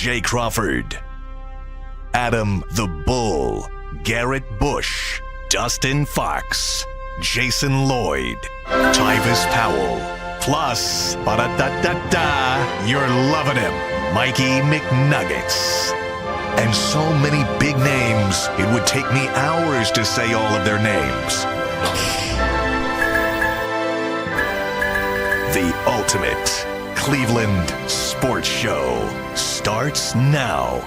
Jay Crawford, Adam the Bull, Garrett Bush, Dustin Fox, Jason Lloyd, Tyvis Powell, plus, ba-da-da-da-da, you're loving him, Mikey McNuggets. And so many big names, it would take me hours to say all of their names. The ultimate Cleveland sports show starts now.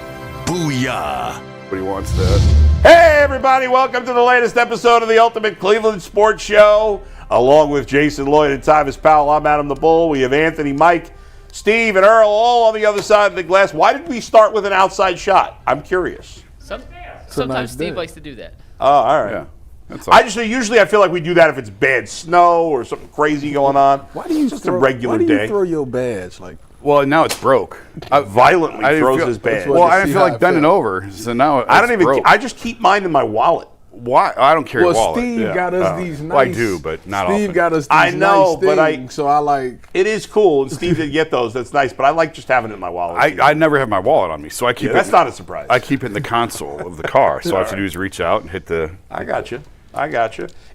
Booyah! Nobody wants that. Hey, everybody, welcome to the latest episode of the Ultimate Cleveland Sports Show. Along with Jason Lloyd and Tyvis Powell, I'm Adam the Bull. We have Anthony, Mike, Steve, and Earl all on the other side of the glass. Why did we start with an outside shot? I'm curious. Sometimes Steve likes to do that. Oh, all right. Yeah. That's Usually I feel like we do that if it's bad snow or something crazy going on. Why do you just throw, a regular why do you day? throw your badge like? Well, now it's broke. Violently throws feel, his badge. Well, I didn't feel like bending over, so now it's I don't even. broke. I just keep mine in my wallet. Why? I don't carry a wallet. Steve got us these nice. Well, I do, but not Steve often. got us these I know, nice but things, so I like. It is cool, and Steve didn't get those. That's nice, but I like just having it in my wallet. I never have my wallet on me, so I keep it. That's not a surprise. I keep it in the console of the car, so all I have to do is reach out and hit the. I got you.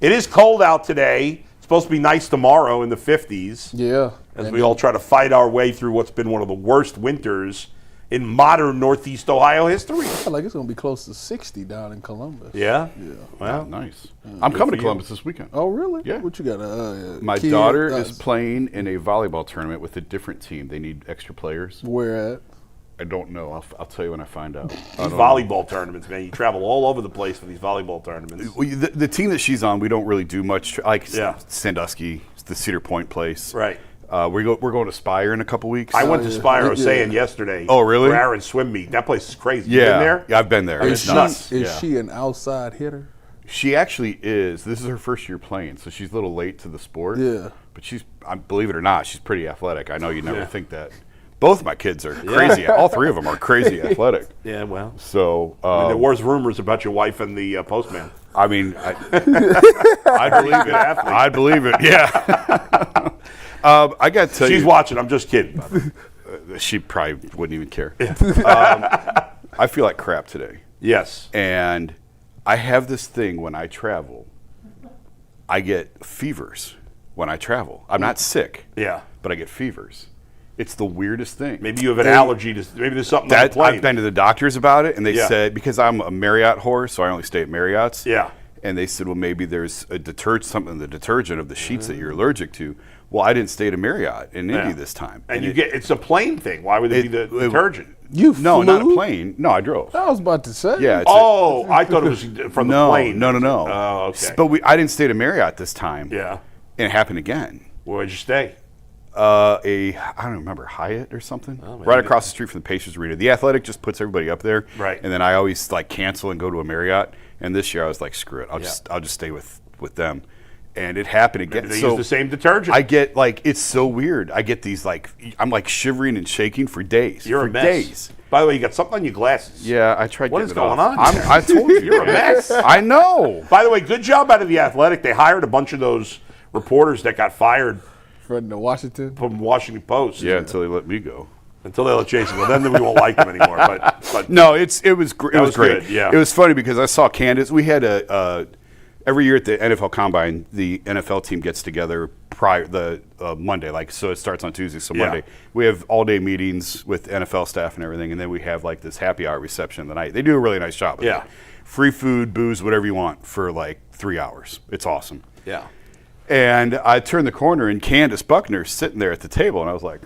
It is cold out today. It's supposed to be nice tomorrow in the 50s. Yeah. As we all try to fight our way through what's been one of the worst winters in modern Northeast Ohio history. I feel like it's going to be close to 60 down in Columbus. Yeah? Yeah. Well, Nice. I'm coming to Columbus this weekend. Oh, really? Yeah. What you got? My kid? daughter is playing in a volleyball tournament with a different team. They need extra players. Where at? I don't know. I'll tell you when I find out. these volleyball tournaments, man. You travel all over the place for these volleyball tournaments. Well, the team that she's on, we don't really do much. Like Yeah. Sandusky, the Cedar Point place. Right. We're going to Spire in a couple weeks. I went to Spire, I was saying yesterday. Oh, really? For Aaron's swim meet. That place is crazy. Yeah. You been there? Yeah, I've been there. It's It's nuts. Is she an outside hitter? She actually is. This is her first year playing, so she's a little late to the sport. Yeah. But believe it or not, she's pretty athletic. I know you never think that. Both my kids are crazy. All three of them are crazy athletic. Yeah, well. So There was rumors about your wife and the postman. I mean, I believe it. I believe it. Yeah. I got to tell you. She's watching. I'm just kidding. She probably wouldn't even care. I feel like crap today. Yes. And I have this thing when I travel. I get fevers when I travel. I'm not sick. Yeah. But I get fevers. It's the weirdest thing. Maybe you have an allergy to. Maybe there's something on the plane. I've been to the doctors about it, and they Yeah. said, because I'm a Marriott whore, so I only stay at Marriott's. Yeah. And they said, well, maybe there's a something in the detergent of the sheets that you're allergic to. Well, I didn't stay at a Marriott in Indy this time. And it's a plane thing. Why would it be the detergent? You No, flew? not a plane. No, I drove. I was about to say. Yeah. I thought it was from the plane. No. Oh, okay. But I didn't stay at a Marriott this time. Yeah. And it happened again. Where'd you stay? I don't remember, Hyatt or something, right across the street from the Pacers Arena. The Athletic just puts everybody up there, Right. And then I always cancel and go to a Marriott. And this year I was like, screw it, I'll just stay with them. And it happened again. Maybe they use the same detergent. I get it's so weird. I get these I'm shivering and shaking for days. You're for a mess. Days. By the way, you got something on your glasses. Yeah, I tried. What getting is it going off. on? I told you, You're a mess. I know. By the way, good job out of the Athletic. They hired a bunch of those reporters that got fired From the Washington. from Washington Post. Yeah, until they let me go. Until they let Jason go. Then we won't like them anymore. But No, it was great. It was great. good, yeah. It was funny because I saw candidates. We had every year at the NFL Combine, the NFL team gets together prior the Monday, so it starts on Tuesday. So Yeah. Monday we have all day meetings with NFL staff and everything, and then we have this happy hour reception of the night. They do a really nice job. Yeah. Free food, booze, whatever you want for 3 hours. It's awesome. yeah. And I turned the corner and Candace Buckner's sitting there at the table, and I was like,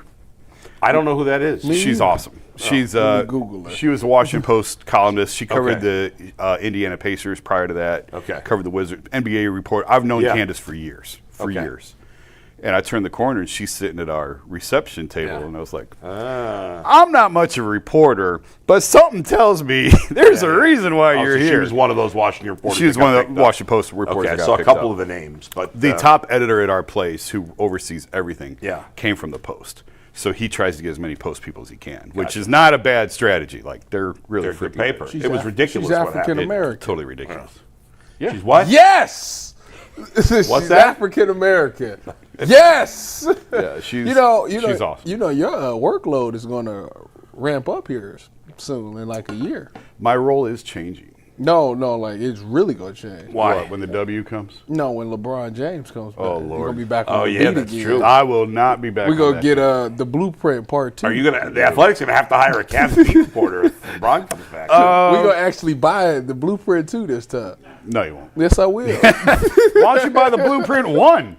I don't know who that is. she's awesome. She's Let me Google her. she was a Washington Post columnist. She covered Okay. the Indiana Pacers prior to that. Okay. Covered the Wizards, NBA report. I've known Yeah. Candace for years. Okay. And I turned the corner and she's sitting at our reception table, Yeah. and I was like, I'm not much of a reporter, but something tells me there's a reason why you're so here. She was one of those Washington reporters. She was that got one of picked the up. Washington Post reporters. Okay, that I got saw a picked couple up. of the names, but The top editor at our place, who oversees everything, came from the Post. So he tries to get as many Post people as he can, which is not a bad strategy. They're really They're good freaking paper. good. It was ridiculous. She's what African happened. American. Totally ridiculous. Yeah. She's what? Yes. She's that? African American. Yes. Yeah, she's You know, she's awesome. You know, your workload is going to ramp up here soon in like a year. My role is changing. No, like it's really gonna change. Why? What, when the W comes? No, when LeBron James comes back. Oh, He's Lord. gonna be back Oh, on the yeah, beat that's again. true. I will not be back. We're on gonna that. get the Blueprint Part 2. Are you gonna? The Athletics gonna have to hire a Cavs beat reporter if LeBron comes back. We're gonna actually buy the Blueprint 2 this time. No, you won't. Yes, I will. Why don't you buy the Blueprint 1?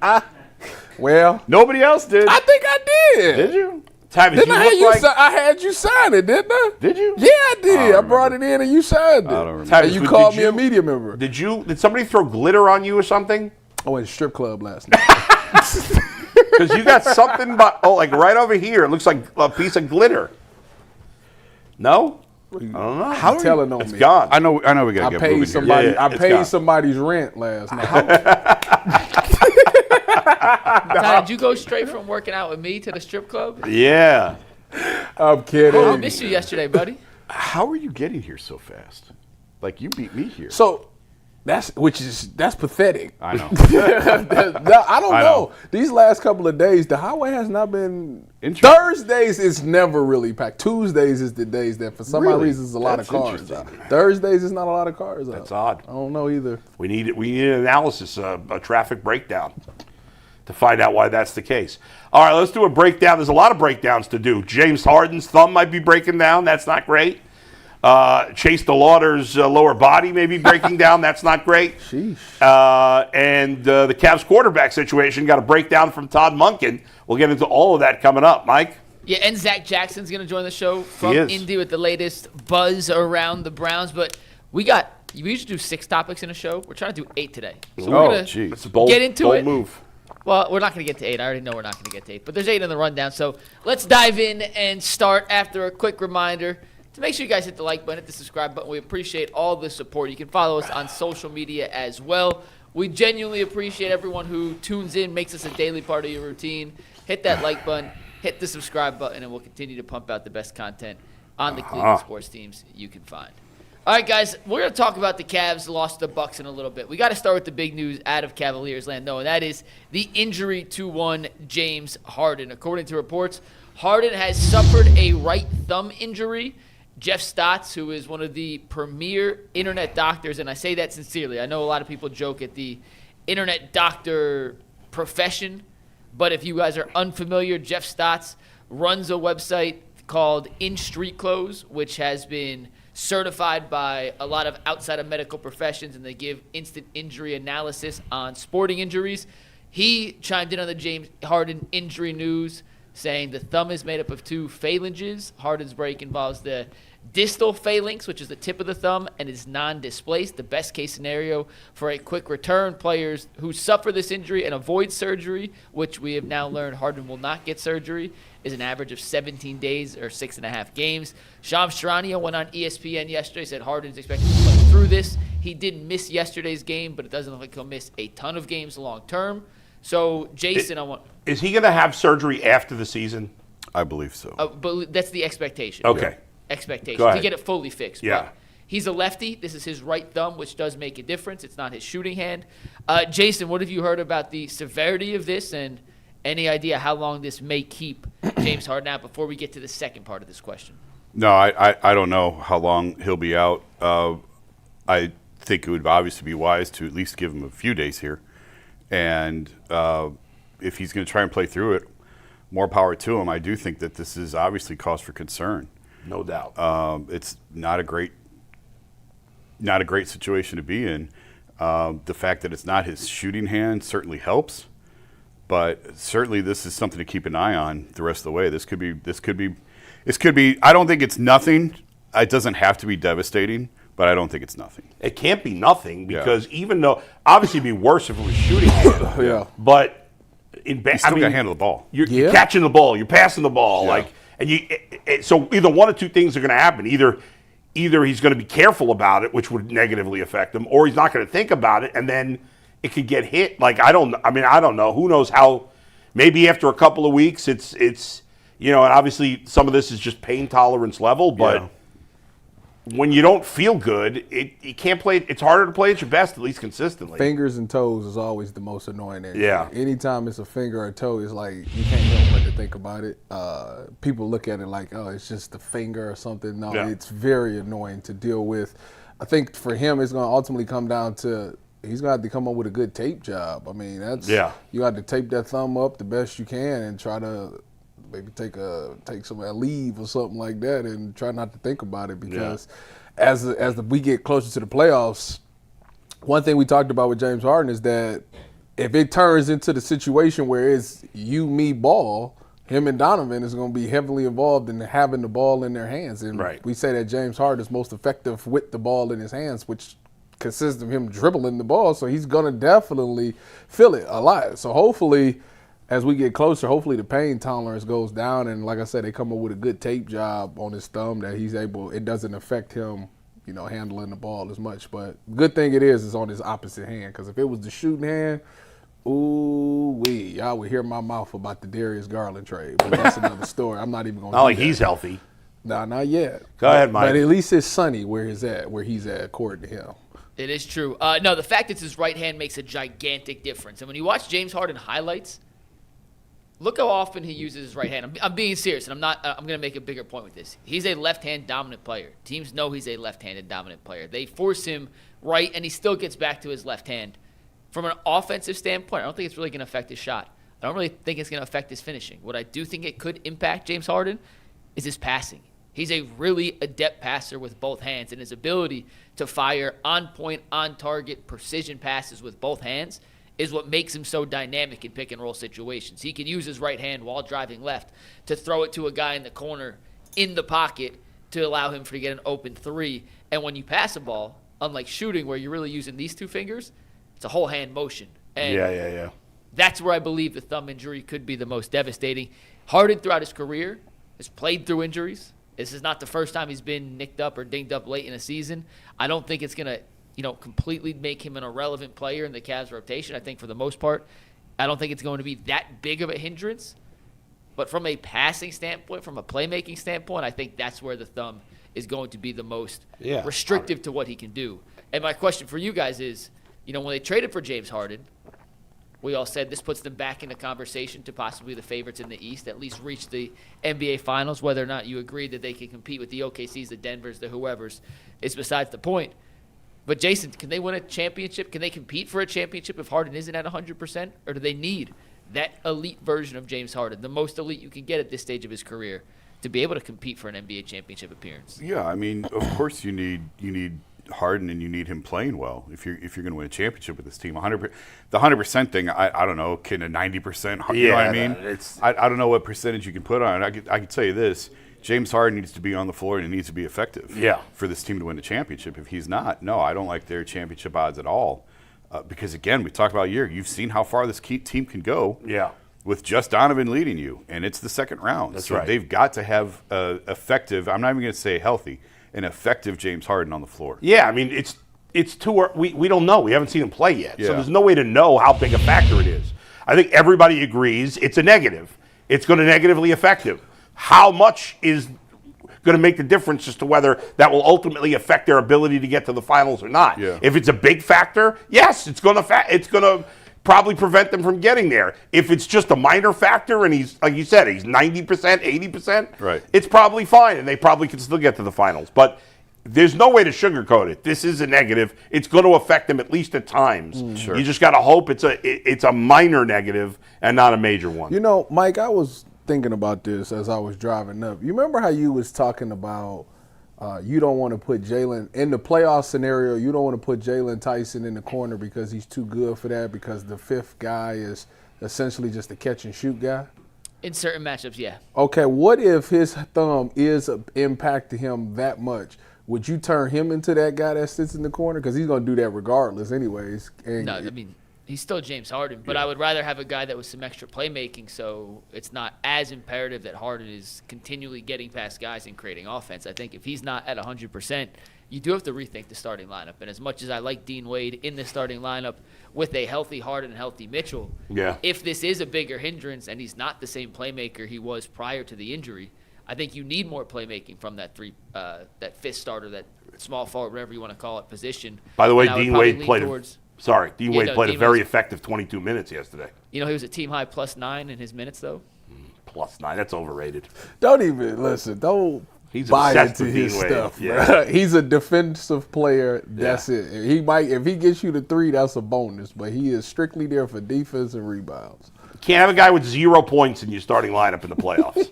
Well, Nobody else did. I think I did. Did you? Tyvus, Didn't you I have look you? like I had you sign it, didn't I? Did you? Yeah, I did. I don't brought it in and you signed it. I don't remember. And you Tyvus, called did me you- a media member. Did somebody throw glitter on you or something? I went to strip club last night. Because you got something, like right over here. It looks like a piece of glitter. No, I don't know. How are you telling on It's me? gone. I know. We I gotta get paid moving somebody. here. Yeah, I it's paid gone. somebody's rent last night. Ty, did you go straight from working out with me to the strip club? Yeah. I'm kidding. I missed you yesterday, buddy. How are you getting here so fast? Like you beat me here. So that's pathetic. I know. I don't I know. know. These last couple of days, the highway has not been. Interesting. Thursdays is never really packed. Tuesdays is the days that, for some odd Really? reason, is a lot That's of cars out. interesting. Thursdays is not a lot of cars out. That's odd. I don't know either. We need an analysis, a traffic breakdown, to find out why that's the case. All right, let's do a breakdown. There's a lot of breakdowns to do. James Harden's thumb might be breaking down. That's not great. Chase Delauder's lower body may be breaking down. That's not great. Sheesh. And the Cavs quarterback situation got a breakdown from Todd Monken. We'll get into all of that coming up. Mike? Yeah, and Zac Jackson's going to join the show from He is. Indy with the latest buzz around the Browns. But we usually do 6 topics in a show. We're trying to do 8 today. So we're Oh, gonna geez. It's a bold, get into bold it. move. Well, we're not going to get to 8. I already know we're not going to get to 8. But there's 8 in the rundown. So let's dive in and start after a quick reminder to make sure you guys hit the like button, hit the subscribe button. We appreciate all the support. You can follow us on social media as well. We genuinely appreciate everyone who tunes in, makes us a daily part of your routine. Hit that like button, hit the subscribe button, and we'll continue to pump out the best content on the Cleveland sports teams you can find. All right, guys, we're going to talk about the Cavs lost to the Bucks in a little bit. We got to start with the big news out of Cavaliers land, though, and that is the injury to one James Harden. According to reports, Harden has suffered a right thumb injury. Jeff Stotts, who is one of the premier internet doctors, and I say that sincerely. I know a lot of people joke at the internet doctor profession, but if you guys are unfamiliar, Jeff Stotts runs a website called In Street Clothes, which has been certified by a lot of outside of medical professions, and they give instant injury analysis on sporting injuries. He chimed in on the James Harden injury news, saying the thumb is made up of 2 phalanges. Harden's break involves the distal phalanx, which is the tip of the thumb, and is non-displaced. The best case scenario for a quick return. Players who suffer this injury and avoid surgery, which we have now learned Harden will not get surgery, is an average of 17 days or 6.5 games. Shams Charania went on ESPN yesterday, said Harden's expected to play through this. He didn't miss yesterday's game, but it doesn't look like he'll miss a ton of games long term. So, Jason, Is he going to have surgery after the season? I believe so. but that's the expectation. Okay. Expectation Go to ahead. get it fully fixed. Yeah. But he's a lefty. This is his right thumb, which does make a difference. It's not his shooting hand. Jason, what have you heard about the severity of this, and any idea how long this may keep James Harden out before we get to the second part of this question? No, I don't know how long he'll be out. I think it would obviously be wise to at least give him a few days here. And if he's going to try and play through it, more power to him. I do think that this is obviously cause for concern. No doubt. It's not a great situation to be in. The fact that it's not his shooting hand certainly helps, but certainly this is something to keep an eye on the rest of the way. This could be. I don't think it's nothing. It doesn't have to be devastating, but I don't think it's nothing. It can't be nothing because even though obviously it'd be worse if it was shooting hand. Yeah. But You still got to handle the ball. You're catching the ball, you're passing the ball, so either one of two things are going to happen. Either he's going to be careful about it, which would negatively affect him, or he's not going to think about it, and then it could get hit. I don't know. Who knows how? Maybe after a couple of weeks, it's and obviously some of this is just pain tolerance level, but when you don't feel good, you can't play. It's harder to play at your best, at least consistently. Fingers and toes is always the most annoying injury. Yeah. Anytime it's a finger or a toe, it's like you can't help but to think about it. People look at it like, oh, it's just the finger or something. No, it's very annoying to deal with. I think for him, it's going to ultimately come down to he's going to have to come up with a good tape job. I mean, you have to tape that thumb up the best you can and try to maybe take some leave or something like that and try not to think about it because as we get closer to the playoffs, one thing we talked about with James Harden is that if it turns into the situation where it's you, me, ball, him and Donovan is going to be heavily involved in having the ball in their hands. And we say that James Harden is most effective with the ball in his hands, which consists of him dribbling the ball. So he's going to definitely feel it a lot. So hopefully, as we get closer, hopefully the pain tolerance goes down. And like I said, they come up with a good tape job on his thumb that it doesn't affect him, handling the ball as much. But good thing it is on his opposite hand, because if it was the shooting hand, y'all would hear my mouth about the Darius Garland trade. But that's another story. I'm not even going to. Not like he's healthy. No, not yet. Go ahead, Mike. But at least it's sunny where he's at, according to him. It is true. No, the fact it's his right hand makes a gigantic difference. And when you watch James Harden highlights, look how often he uses his right hand. I'm being serious, and I'm going to make a bigger point with this. He's a left-hand dominant player. Teams know he's a left-handed dominant player. They force him right, and he still gets back to his left hand. From an offensive standpoint, I don't think it's really going to affect his shot. I don't really think it's going to affect his finishing. What I do think it could impact James Harden is his passing. He's a really adept passer with both hands, and his ability to fire on-point, on-target, precision passes with both hands is what makes him so dynamic in pick-and-roll situations. He can use his right hand while driving left to throw it to a guy in the corner in the pocket to allow him to get an open three. And when you pass a ball, unlike shooting where you're really using these two fingers, it's a whole hand motion. And that's where I believe the thumb injury could be the most devastating. Harden throughout his career has played through injuries. This is not the first time he's been nicked up or dinged up late in a season. I don't think it's going to completely make him an irrelevant player in the Cavs rotation. I think for the most part, I don't think it's going to be that big of a hindrance. But from a passing standpoint, from a playmaking standpoint, I think that's where the thumb is going to be the most restrictive to what he can do. And my question for you guys is, when they traded for James Harden, we all said this puts them back in the conversation to possibly the favorites in the East, at least reach the NBA Finals. Whether or not you agree that they can compete with the OKCs, the Denvers, the whoever's, is besides the point. But, Jason, can they win a championship? Can they compete for a championship if Harden isn't at 100%? Or do they need that elite version of James Harden, the most elite you can get at this stage of his career, to be able to compete for an NBA championship appearance? Yeah, I mean, of course you need Harden and you need him playing well if you're going to win a championship with this team. 100%, the 100% thing, I don't know, can a 90%? You know what I mean? I don't know what percentage you can put on it. I can tell you this. James Harden needs to be on the floor and he needs to be effective for this team to win the championship. If he's not, no, I don't like their championship odds at all. Because, again, we talked about a year. You've seen how far this team can go with just Donovan leading you, and it's the second round. That's so right. They've got to have effective – I'm not even going to say healthy – an effective James Harden on the floor. Yeah, I mean, it's too – we don't know. We haven't seen him play yet. Yeah. So there's no way to know how big a factor it is. I think everybody agrees it's a negative. It's going to negatively affect him. How much is going to make the difference as to whether that will ultimately affect their ability to get to the finals or not? Yeah. If it's a big factor, yes, it's going to probably prevent them from getting there. If it's just a minor factor and he's, like you said, he's 90%, 80%, right, it's probably fine and they probably can still get to the finals. But there's no way to sugarcoat it. This is a negative. It's going to affect them at least at times. Sure. You just got to hope it's a minor negative and not a major one. Mike, I was thinking about this as I was driving up. You remember how you was talking about you don't want to put Jalen in the playoff scenario. You don't want to put Jalen Tyson in the corner because he's too good for that, because the fifth guy is essentially just a catch and shoot guy. In certain matchups, yeah. Okay, what if his thumb is an impact to him that much? Would you turn him into that guy that sits in the corner? Because he's going to do that regardless anyways. No, I mean, he's still James Harden, but I would rather have a guy that was some extra playmaking, so it's not as imperative that Harden is continually getting past guys and creating offense. I think if he's not at 100%, you do have to rethink the starting lineup. And as much as I like Dean Wade in the starting lineup with a healthy Harden and healthy Mitchell, if this is a bigger hindrance and he's not the same playmaker he was prior to the injury, I think you need more playmaking from that fifth starter, that small forward, whatever you want to call it, position. By the way, And I would Dean probably Wade lean played. towards- Dean Wade played Dean a very was- effective 22 minutes yesterday. He was a team high +9 in his minutes, though. +9. That's overrated. Don't even listen. Don't He's buy obsessed into with his Dean Wade. stuff. Yeah. Bro. He's a defensive player. That's it. If he gets you the 3, that's a bonus. But he is strictly there for defense and rebounds. Can't have a guy with 0 points in your starting lineup in the playoffs.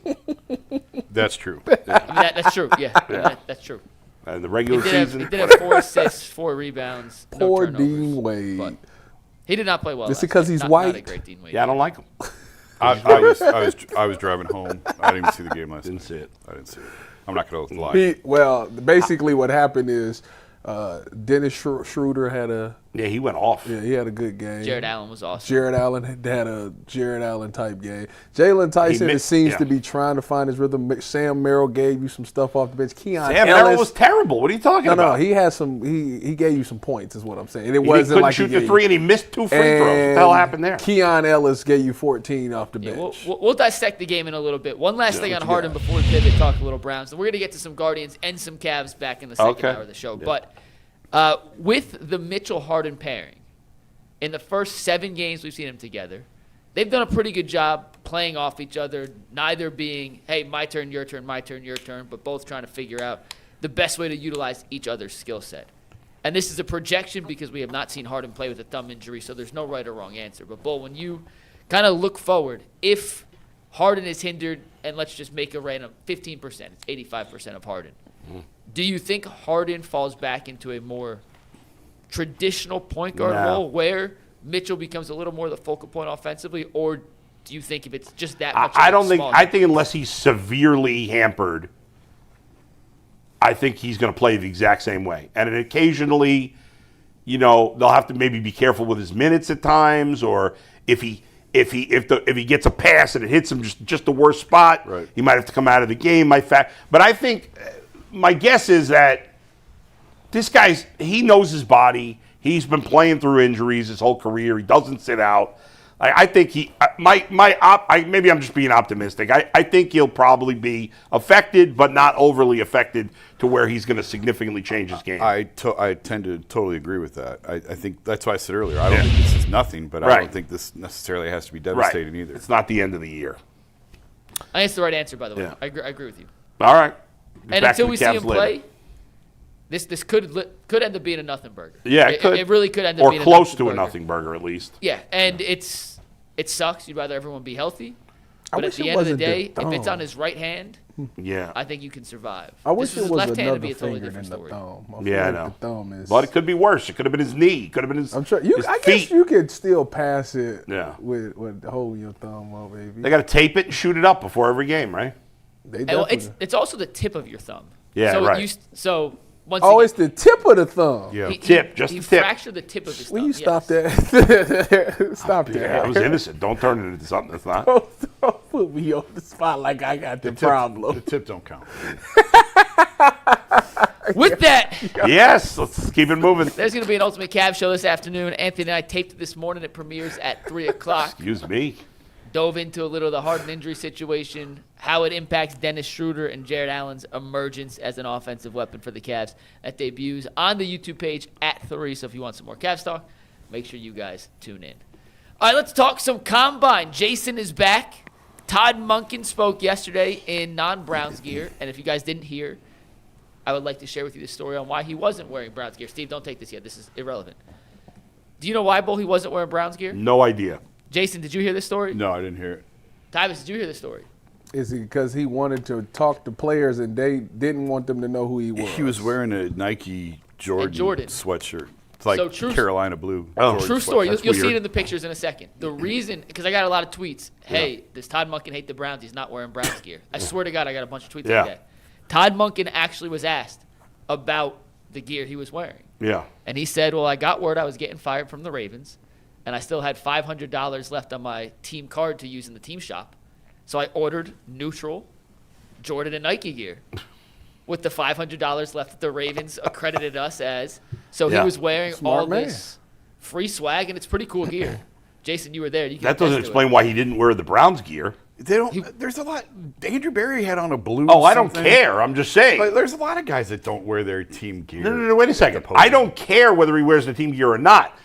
That's true. I mean, that's true. Yeah, that's true. And the regular He season. did have 4 assists, 4 rebounds, no Poor turnovers, Dean Wade. but he did not play well. Just last because night. he's Not a white? great Dean Wade. Yeah, I don't like him. I was driving home. I didn't even see the game last Didn't night. see it. I didn't see it. I'm not going to lie. Basically what happened is Dennis Schroeder had a He went off. he had a good game. Jared Allen was awesome. Jared Allen had a Jared Allen type game. Jalen Tyson missed- seems to be trying to find his rhythm. Sam Merrill gave you some stuff off the bench. Keon Sam Ellis Merrill was terrible. What are you talking about? he had some. He gave you some points, is what I'm saying. And it He wasn't couldn't like shoot he the gave 3 and he missed 2 free throws. What the hell happened there? Keon Ellis gave you 14 off the Yeah, bench. we'll dissect the game in a little bit. One last thing on what you Harden got? before we pivot, talk a little Browns. And we're going to get to some Guardians and some Cavs back in the second Okay. hour of the show. But with the Mitchell-Harden pairing, in the first 7 games we've seen them together, they've done a pretty good job playing off each other, neither being, hey, my turn, your turn, but both trying to figure out the best way to utilize each other's skill set. And this is a projection because we have not seen Harden play with a thumb injury, so there's no right or wrong answer. But, Bull, when you kind of look forward, if Harden is hindered, and let's just make a random 15%, it's 85% of Harden, do you think Harden falls back into a more traditional point guard No. role where Mitchell becomes a little more the focal point offensively, or do you think if it's just that much? I don't think. I think unless he's severely hampered, I think he's going to play the exact same way. And then occasionally, they'll have to maybe be careful with his minutes at times, or if he gets a pass and it hits him just the worst spot, Right. he might have to come out of the game. But I think my guess is that this he knows his body. He's been playing through injuries his whole career. He doesn't sit out. I think maybe I'm just being optimistic. I think he'll probably be affected, but not overly affected to where he's going to significantly change his game. I tend to totally agree with that. I think that's why I said earlier, I don't think this is nothing, but I Right. don't think this necessarily has to be devastating either. It's not the end of the year. I think it's the right answer, by the way. Yeah. I agree with you. All right. And Back until to the we see Cavs him later. play, this could end up being a nothing burger. Yeah, it could. It really could end up Or being close to a burger. nothing burger, at least. Yeah, and it sucks. You'd rather everyone be healthy. I But at wish the it end of the wasn't the day, if it's thumb. on his right hand, Yeah. I think you can survive. I wish This it his was left hand, another it'd be a totally finger than different the story. thumb. Yeah, I feel know. like the thumb is. But it could be worse. It could have been his knee. It could have been his, I'm sure his I feet. guess you could still pass it Yeah. with holding your thumb up, baby. They got to tape it and shoot it up before every game, right? They And, well, definitely. it's also the tip of your thumb. Yeah, so right. So once Oh, again, it's the tip of the thumb. Yeah. Tip, just he the tip. fractured the tip of his thumb. Will you stop yes. that? Stop that. Yeah, I was innocent. Don't turn it into something that's not. Don't put me on the spot like I got the problem. The tip don't count. With that, Yes, let's keep it moving. there's going to be an Ultimate Cavs show this afternoon. Anthony and I taped it this morning. It premieres at 3 o'clock. Excuse me. Dove into a little of the Harden injury situation, how it impacts Dennis Schroeder and Jared Allen's emergence as an offensive weapon for the Cavs. That debuts on the YouTube page at 3. So if you want some more Cavs talk, make sure you guys tune in. All right, let's talk some Combine. Jason is back. Todd Monken spoke yesterday in non-Browns gear. And if you guys didn't hear, I would like to share with you the story on why he wasn't wearing Browns gear. Steve, don't take this yet. This is irrelevant. Do you know why, Bull, he wasn't wearing Browns gear? No idea. Jason, did you hear this story? No, I didn't hear it. Tyvis, did you hear this story? Is it because he wanted to talk to players and they didn't want them to know who he was? He was wearing a Nike Jordan sweatshirt. It's like So true- Carolina blue. Oh. Jordan True story. sweatshirt. You'll see weird. it in the pictures in a second. The reason, because I got a lot of tweets. Hey, does Todd Monken hate the Browns? He's not wearing Browns gear. I swear to God, I got a bunch of tweets Yeah. like that. Todd Monken actually was asked about the gear he was wearing. Yeah. And he said, well, I got word I was getting fired from the Ravens, and I still had $500 left on my team card to use in the team shop. So I ordered neutral Jordan and Nike gear with the $500 left that the Ravens accredited us as. So Yeah. he was wearing Smart all man. this free swag, and it's pretty cool gear. Jason, you were there. You can That doesn't attest to explain it. why he didn't wear the Browns gear. They don't. There's a lot. Andrew Berry had on a blue. Oh, I don't care. I'm just saying. Like, there's a lot of guys that don't wear their team gear. No, wait a second. I don't care whether he wears the team gear or not.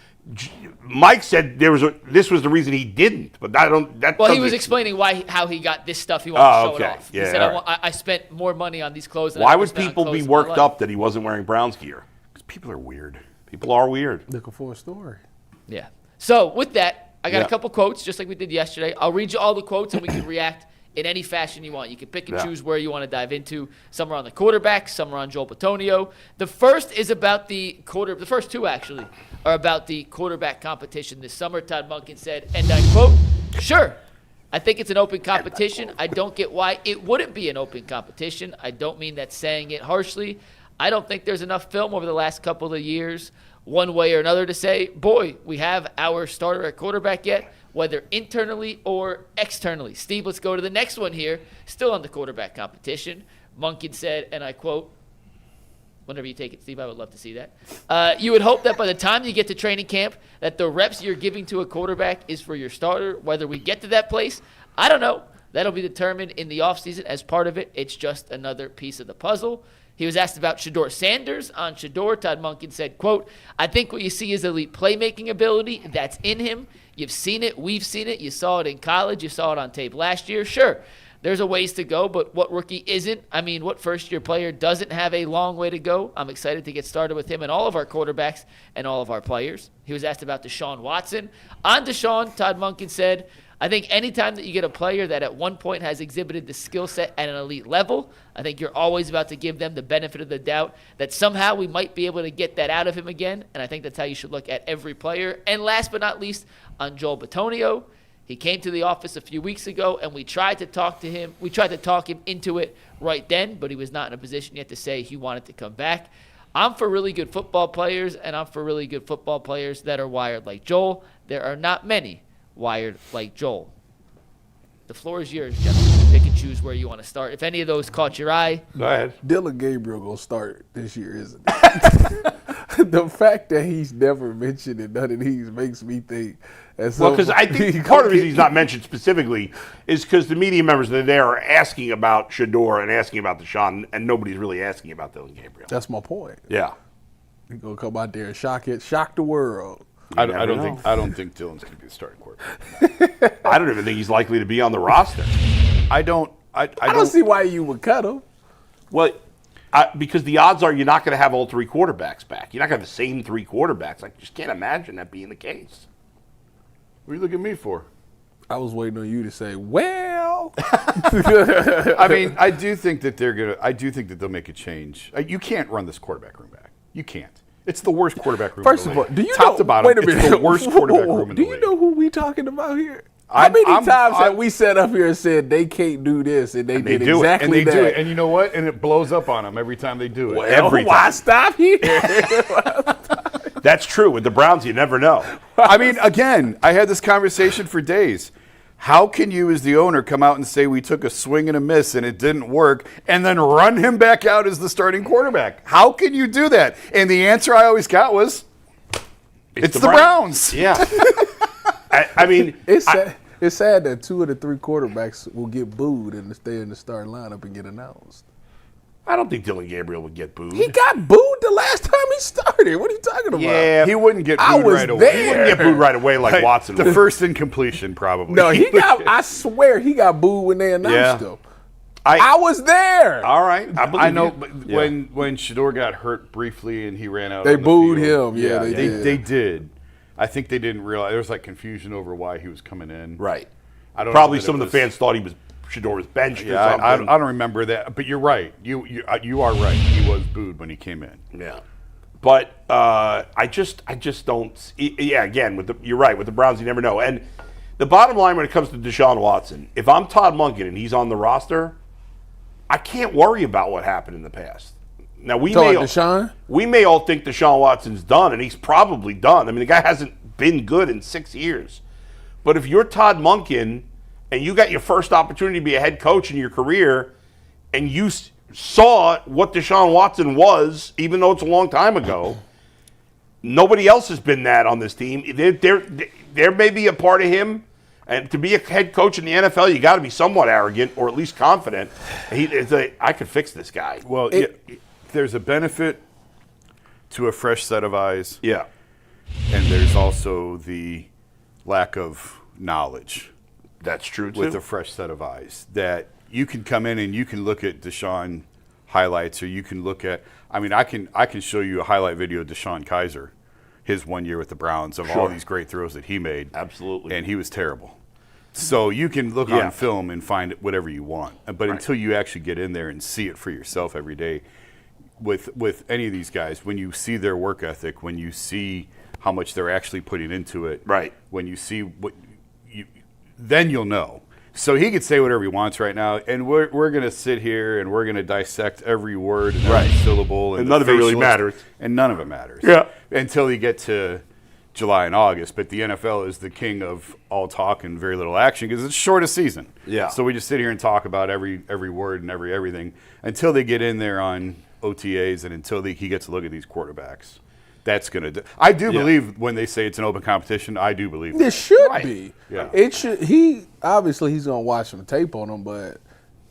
Mike said this was the reason he didn't, but I don't. Well, he was explaining how he got this stuff. He wanted to show it off. Yeah, he said, I spent more money on these clothes. Than why I would spent on people clothes be in my worked life. up that he wasn't wearing Browns gear? Because people are weird. People are weird. Looking for a story. Yeah. So with that, I got a couple quotes, just like we did yesterday. I'll read you all the quotes, and we can react in any fashion you want. You can pick and choose where you want to dive into. Some are on the quarterback, some are on Joel Bitonio. The first is about the first two, actually, are about the quarterback competition this summer. Todd Monken said, and I quote, "Sure, I think it's an open competition. I don't get why it wouldn't be an open competition. I don't mean that saying it harshly. I don't think there's enough film over the last couple of years, one way or another, to say, boy, we have our starter at quarterback yet, whether internally or externally." Steve, let's go to the next one here. Still on the quarterback competition. Monken said, and I quote, whenever you take it, Steve, I would love to see that. "You would hope that by the time you get to training camp, that the reps you're giving to a quarterback is for your starter. Whether we get to that place, I don't know. That'll be determined in the offseason as part of it. It's just another piece of the puzzle." He was asked about Shedeur Sanders. On Shedeur, Todd Monken said, quote, "I think what you see is elite playmaking ability. That's in him. You've seen it. We've seen it. You saw it in college. You saw it on tape last year. Sure, there's a ways to go, but what rookie isn't? I mean, what first-year player doesn't have a long way to go? I'm excited to get started with him and all of our quarterbacks and all of our players." He was asked about Deshaun Watson. On Deshaun, Todd Monken said, "I think anytime that you get a player that at one point has exhibited the skill set at an elite level, I think you're always about to give them the benefit of the doubt that somehow we might be able to get that out of him again, and I think that's how you should look at every player." And last but not least, on Joel Bitonio, he came to the office a few weeks ago, and we tried to talk him into it right then, but he was not in a position yet to say he wanted to come back. "I'm for really good football players, and I'm for really good football players that are wired like Joel. There are not many wired like Joel." The floor is yours, gentlemen. Pick and choose where you want to start. If any of those caught your eye. Go ahead. Dylan Gabriel gonna start this year, isn't it? The fact that he's never mentioned in none of these makes me think. Well, because I think part of the reason he's not mentioned specifically is because the media members that are there are asking about Shedeur and asking about Deshaun, and nobody's really asking about Dylan Gabriel. That's my point. Yeah. He's gonna come out there and shock the world. I don't think Dylan's going to be the starting quarterback. I don't even think he's likely to be on the roster. I don't see why you would cut him. Well, because the odds are you're not going to have all three quarterbacks back. You're not going to have the same three quarterbacks. I just can't imagine that being the case. What are you looking at me for? I was waiting on you to say, well. I mean, I do think that they'll make a change. You can't run this quarterback room back. You can't. It's the worst quarterback room. First in of the all, league. do you Top know? to bottom, Wait a minute. it's the worst quarterback room in the league. Do you know who we talking about here? How many times have we sat up here and said they can't do this and they did do exactly it, and they that? do it, and you know what? And it blows up on them every time they do it. Well, why stop here? That's true. With the Browns, you never know. I mean, again, I had this conversation for days. How can you, as the owner, come out and say we took a swing and a miss and it didn't work, and then run him back out as the starting quarterback? How can you do that? And the answer I always got was, it's the Browns. Yeah. I mean, it's sad that two of the three quarterbacks will get booed and stay in the starting lineup and get announced. I don't think Dylan Gabriel would get booed. He got booed the last time he started. What are you talking about? Yeah, he wouldn't get I booed was right away. there. He wouldn't get booed right away like Watson The would. first incompletion, probably. No, he got. I swear he got booed when they announced him. I was there. All right, I know. But when Shedeur got hurt briefly and he ran out, They on the booed field, him. Yeah, they did. They did. I think they didn't realize there was like confusion over why he was coming in. Right. I don't Probably know that some it of the fans thought Shedeur was benched or Yeah, something. I don't remember that, but you're right. You are right. He was booed when he came in. Yeah, but I just don't. Yeah, again, you're right. With the Browns, you never know. And the bottom line when it comes to Deshaun Watson, if I'm Todd Monken and he's on the roster, I can't worry about what happened in the past. Now we may all think Deshaun Watson's done, and he's probably done. I mean, the guy hasn't been good in 6 years. But if you're Todd Monken and you got your first opportunity to be a head coach in your career, and you saw what Deshaun Watson was, even though it's a long time ago, nobody else has been that on this team. There may be a part of him, And to be a head coach in the NFL, you got to be somewhat arrogant or at least confident. I could fix this guy. Well, there's a benefit to a fresh set of eyes. Yeah. And there's also the lack of knowledge. That's true, too. With a fresh set of eyes. That you can come in and you can look at Deshaun highlights, or you can look at, I can show you a highlight video of Deshaun Kaiser, his 1 year with the Browns, of all these great throws that he made. Absolutely. And he was terrible. So you can look on film and find whatever you want. But until you actually get in there and see it for yourself every day, with any of these guys, when you see their work ethic, when you see how much they're actually putting into it, when you see then you'll know. So he could say whatever he wants right now, and we're going to sit here and we're going to dissect every word and every syllable. And none of it really matters. And none of it matters. Yeah. Until you get to July and August. But the NFL is the king of all talk and very little action because it's the shortest season. Yeah. So we just sit here and talk about every word and everything until they get in there on OTAs and until he gets to look at these quarterbacks. That's going to I do believe when they say it's an open competition, I do believe it should be. Yeah. It should. Obviously he's going to watch some tape on them, but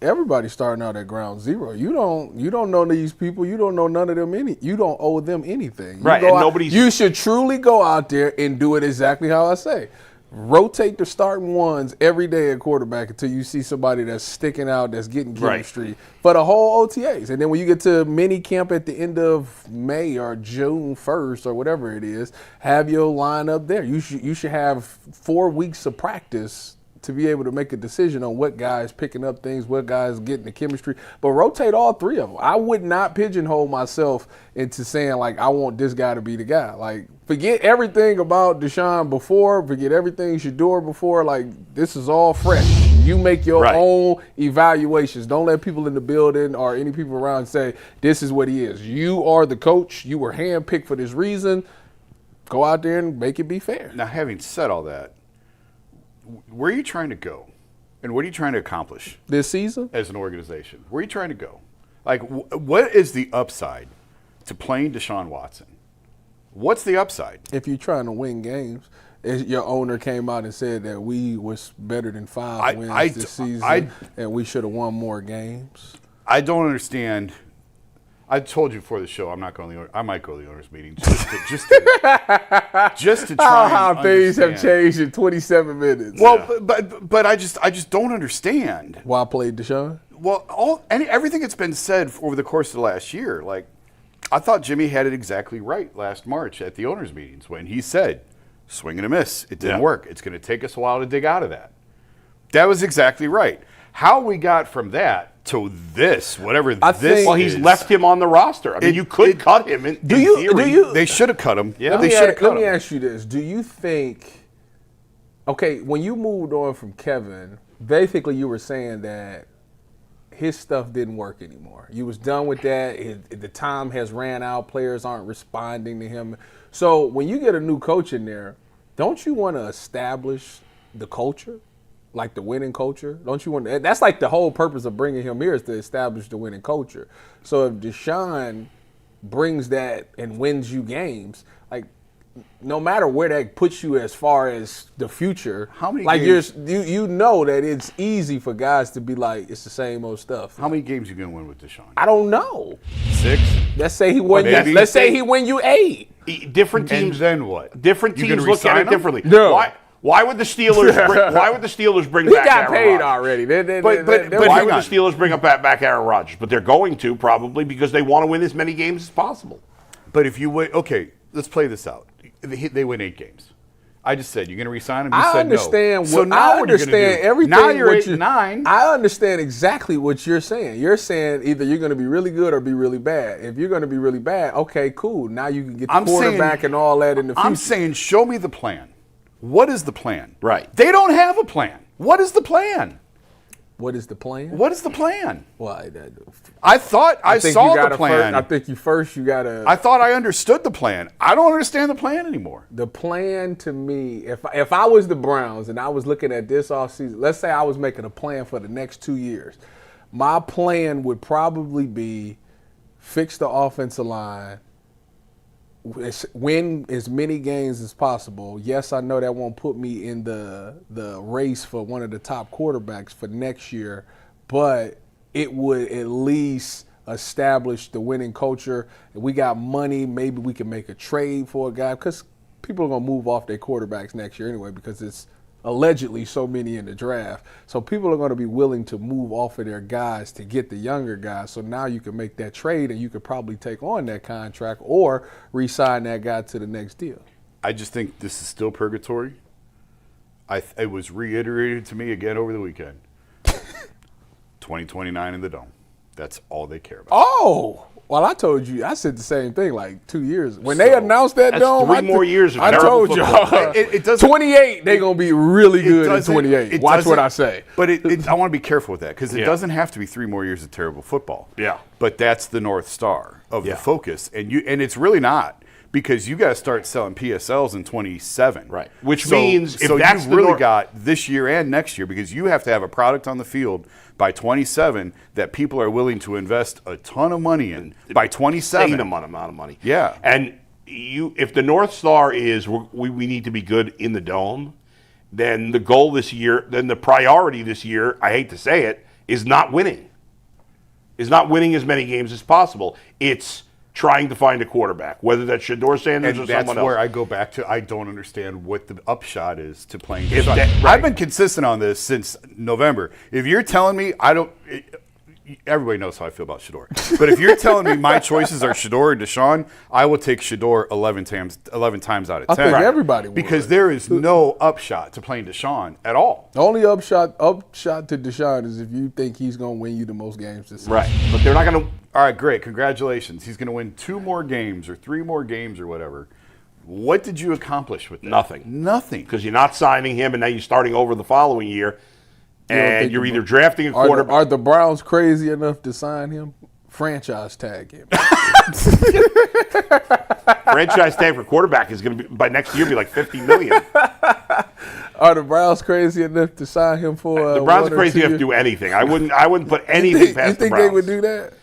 everybody's starting out at ground zero. You don't know these people. You don't know none of them you don't owe them anything. You should truly go out there and do it exactly how I say. Rotate the starting ones every day at quarterback until you see somebody that's sticking out, that's getting chemistry for the whole OTAs. And then when you get to mini camp at the end of May or June 1st or whatever it is, have your lineup there. You should have 4 weeks of practice to be able to make a decision on what guys picking up things, what guys getting the chemistry. But rotate all three of them. I would not pigeonhole myself into saying, like, I want this guy to be the guy. Like, forget everything about Deshaun before. Forget everything Shador before. Like, this is all fresh. You make your own evaluations. Don't let people in the building or any people around say, this is what he is. You are the coach. You were handpicked for this reason. Go out there and make it be fair. Now, having said all that, where are you trying to go? And what are you trying to accomplish this season as an organization? Where are you trying to go? Like, what is the upside to playing Deshaun Watson? What's the upside? If you're trying to win games, your owner came out and said that we was better than 5 wins this season and we should have won more games. I don't understand. I told you before the show I might go to the owners' meeting just to try. How things have changed in 27 minutes. Well, but I just don't understand. Why play Deshaun? Well, everything that's been said over the course of the last year, like I thought Jimmy had it exactly right last March at the owners' meetings when he said, "Swing and a miss. It didn't work. It's going to take us a while to dig out of that." That was exactly right. How we got from that to this, whatever this is. Well, he's left him on the roster. I mean, you could cut him in theory. They should have cut him. Yeah. Let me ask you this. Do you think, when you moved on from Kevin, basically you were saying that his stuff didn't work anymore. You was done with that. The time has ran out. Players aren't responding to him. So when you get a new coach in there, don't you want to establish the culture? Like the winning culture? Don't you want to? That's like the whole purpose of bringing him here is to establish the winning culture. So if Deshaun brings that and wins you games, like no matter where that puts you as far as the future, how many games? You know that it's easy for guys to be like, it's the same old stuff. How many games you gonna win with Deshaun? I don't know. 6? Let's say he won. Let's say he win you 8. Different teams. And then what? Different teams look at it differently. No. Why would the Steelers? Why would the Steelers bring back? He got Aaron paid Rodgers? already. But why would the Steelers bring back Aaron Rodgers? But they're going to probably because they want to win as many games as possible. But if you wait, let's play this out. They win 8 games. I just said you're going to resign him. You I said understand. No. So now I understand everything. Now you're 8-9. I understand exactly what you're saying. You're saying either you're going to be really good or be really bad. If you're going to be really bad, okay, cool. Now you can get the quarterback and all that in the future. I'm saying, show me the plan. What is the plan? Right. They don't have a plan. What is the plan? What is the plan? What is the plan? Well, I thought I saw the plan. I think you got to. I thought I understood the plan. I don't understand the plan anymore. The plan to me, if I was the Browns and I was looking at this offseason, let's say I was making a plan for the next 2 years, my plan would probably be fix the offensive line, win as many games as possible. Yes, I know that won't put me in the race for one of the top quarterbacks for next year, but it would at least establish the winning culture. If we got money, maybe we can make a trade for a guy, because people are going to move off their quarterbacks next year anyway, because it's allegedly so many in the draft. So people are going to be willing to move off of their guys to get the younger guys. So now you can make that trade, and you could probably take on that contract or re-sign that guy to the next deal. I just think this is still purgatory. It was reiterated to me again over the weekend. 2029 in the Dome. That's all they care about. Oh! Well, I told you, I said the same thing like 2 years. When they announced that That's dome, 3 more years of I terrible told football. y'all. It doesn't- 28, they're going to be really good in 28. it Watch what doesn't- I say. But I want to be careful with that, because it Yeah. doesn't have to be 3 more years of terrible football. Yeah. But that's the North Star of Yeah. the focus. And it's really not, because you got to start selling PSLs in 27. Right. Which means if that's you've the really North- got this year and next year, because you have to have a product on the field by 27 that people are willing to invest a ton of money in by 27. Insane amount of money. Yeah. And if the North Star is we need to be good in the Dome, then the goal this year, then the priority this year, I hate to say it, is not winning. Is not winning as many games as possible. It's trying to find a quarterback, whether that's Shedeur Sanders And or that's someone else. where I go back to, I don't understand what the upshot is to playing If Deshaun. that- right. I've been consistent on this since November. If you're telling me everybody knows how I feel about Shedeur. But if you're telling me my choices are Shedeur and Deshaun, I will take Shedeur 11 times out of 10. I think everybody would. Because there is no upshot to playing Deshaun at all. The only upshot to Deshaun is if you think he's going to win you the most games this season. Right. But they're not going to. All right, great. Congratulations. He's going to win 2 more games or 3 more games or whatever. What did you accomplish with that? Nothing. Nothing. Because you're not signing him, and now you're starting over the following year, and you're either drafting a quarterback. Are the Browns crazy enough to sign him? Franchise tag him. Franchise tag for quarterback is going to be by next year be like $50 million. Are the Browns crazy enough to sign him for? The Browns 1 are or crazy 2 enough to years? do anything. I wouldn't put anything past You the think Browns. they would do that?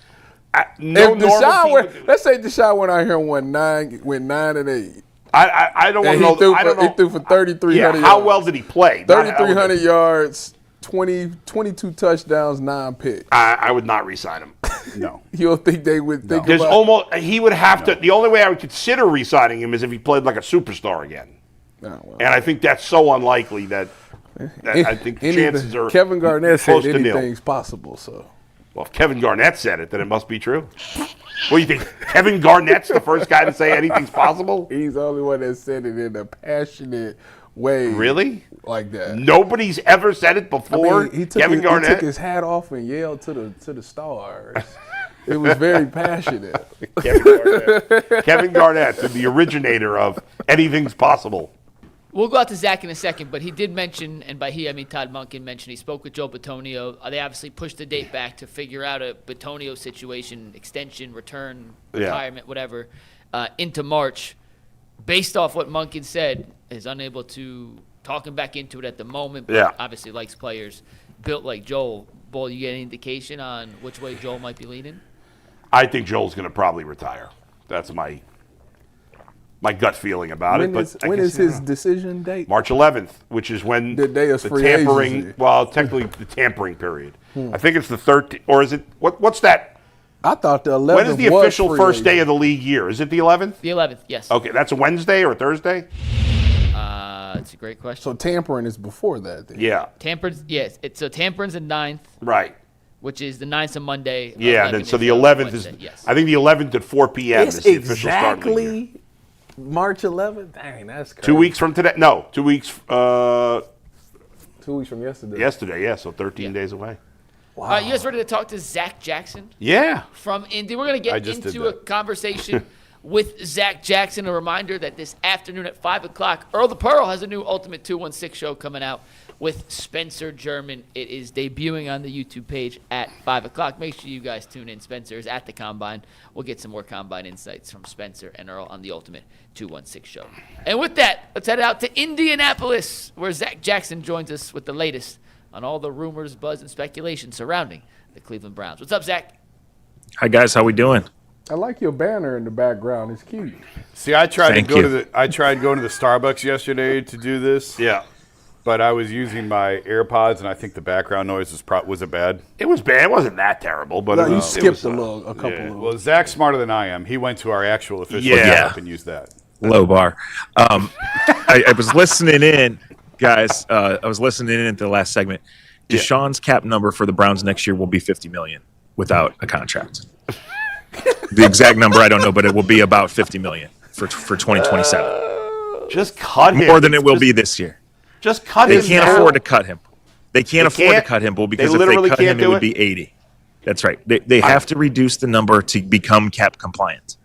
No If normal Deshaun team would do let's say Deshaun went out here and won 9 and 8. I don't want And to know. I don't know. he threw for 3,300 yards. How well did he play? 3,300 yards, 22 touchdowns, 9 picks. I would not re-sign him. No. You don't think they would think There's about almost he would have to. The only way I would consider re-signing him is if he played like a superstar again. Oh, well. And I think that's so unlikely that I think the chances are Kevin Garnett said close to nil. anything's possible. So Well, if Kevin Garnett said it, then it must be true. What do you think? Kevin Garnett's the first guy to say anything's possible? he's the only one that said it in a passionate way. Really? Like that. Nobody's ever said it I before. mean, he took Kevin he Garnett. took his hat off and yelled to the stars. It was very passionate. Kevin Garnett, the originator of anything's possible. We'll go out to Zach in a second, but he did mention, and by he I mean Todd Monken mentioned, he spoke with Joel Bitonio. They obviously pushed the date back to figure out a Bitonio situation, extension, return, retirement, whatever, into March. Based off what Monken said, is unable to talk him back into it at the moment, but obviously likes players built like Joel. Bull, you get any indication on which way Joel might be leaning? I think Joel's going to probably retire. That's my gut feeling about it. But When is his decision date? March 11th, which is when The day of free tampering. agency. Well, technically the tampering period. I think it's the 13th, or is it? What's that? I thought the 11th. When is the was official free first day agent. of the league year? Is it the 11th? The 11th, yes. Okay, that's a Wednesday or a Thursday? That's a great question. So tampering is before that. Then. Yeah, Tampering's, yes. So Tampering's the 9th, right. which is the 9th of Monday. Yeah, 11th then so is the 11th is. Wednesday, yes. I think the 11th at 4 p.m. It's is the official start of the year. exactly March 11th. Dang, that's crazy. 2 weeks from today? No, 2 weeks. 2 weeks from yesterday. Yesterday, yeah. So 13 days away. Wow. All right, you guys ready to talk to Zac Jackson Yeah. from Indy? We're going to I get just did into a that. conversation with Zac Jackson. A reminder that this afternoon at 5 o'clock, Earl the Pearl has a new Ultimate 216 show coming out with Spencer German. It is debuting on the YouTube page at 5 o'clock. Make sure you guys tune in. Spencer is at the Combine. We'll get some more Combine insights from Spencer and Earl on the Ultimate 216 show. And with that, let's head out to Indianapolis, where Zac Jackson joins us with the latest on all the rumors, buzz, and speculation surrounding the Cleveland Browns. What's up, Zach? Hi, guys. How we doing? I like your banner in the background. It's cute. See, I tried Thank going you. to the Starbucks yesterday to do this. Yeah. But I was using my AirPods, and I think the background noise was it bad? It was bad. It wasn't that terrible, but No, you it skipped was, a couple of Well, Zach's smarter than I am. He went to our actual official Yeah. app and used that. Low bar. I was listening in, guys. I was listening in at the last segment. Deshaun's cap number for the Browns next year will be $50 million without a contract. The exact number I don't know, but it will be about $50 million for 2027. Just cut him. More than it will be this year. Just cut They him. can't now. afford to cut him. They can't afford to can't? cut him, Bull, They because if literally they cut can't him, it do would it? be 80. That's right. They have to reduce the number to become cap compliant.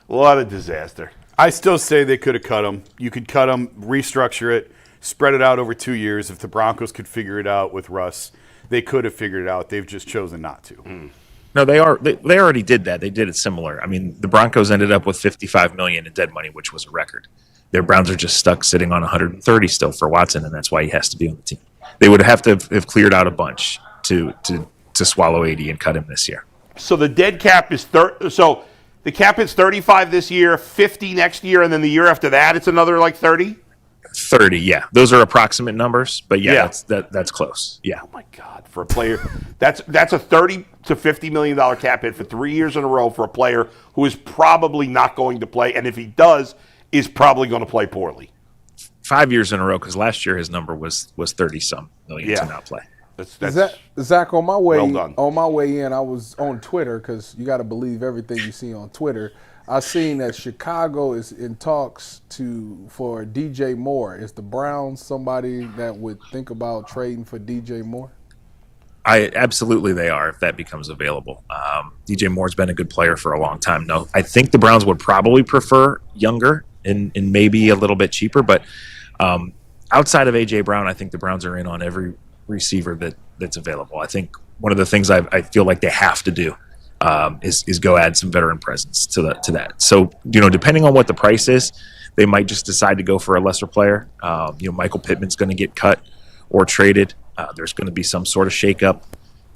What a disaster. I still say they could have cut him. You could cut him, restructure it, spread it out over 2 years. If the Broncos could figure it out with Russ, they could have figured it out. They've just chosen not to. No, they already did that. They did it similar. I mean, the Broncos ended up with $55 million in dead money, which was a record. Their Browns are just stuck sitting on 130 still for Watson, and that's why he has to be on the team. They would have to have cleared out a bunch to swallow 80 and cut him this year. So the dead cap is 30. So the cap is 35 this year, 50 next year, and then the year after that, it's another like 30. 30, yeah. Those are approximate numbers, but Yeah. that's close. Yeah. Oh my God, for a player, that's a 30 to $50 million cap hit for 3 years in a row for a player who is probably not going to play, and if he does, is probably going to play poorly. 5 years in a row, because last year his number was 30-some million Yeah. to not play. Zach, on my way Well done. on my way in, I was on Twitter because you got to believe everything you see on Twitter. I seen that Chicago is in talks for DJ Moore. Is the Browns somebody that would think about trading for DJ Moore? Absolutely they are if that becomes available. DJ Moore's been a good player for a long time. No, I think the Browns would probably prefer younger and maybe a little bit cheaper, but outside of A.J. Brown, I think the Browns are in on every receiver that's available. I think one of the things I feel like they have to do is go add some veteran presence to that. So, depending on what the price is, they might just decide to go for a lesser player. Michael Pittman's going to get cut or traded. There's going to be some sort of shakeup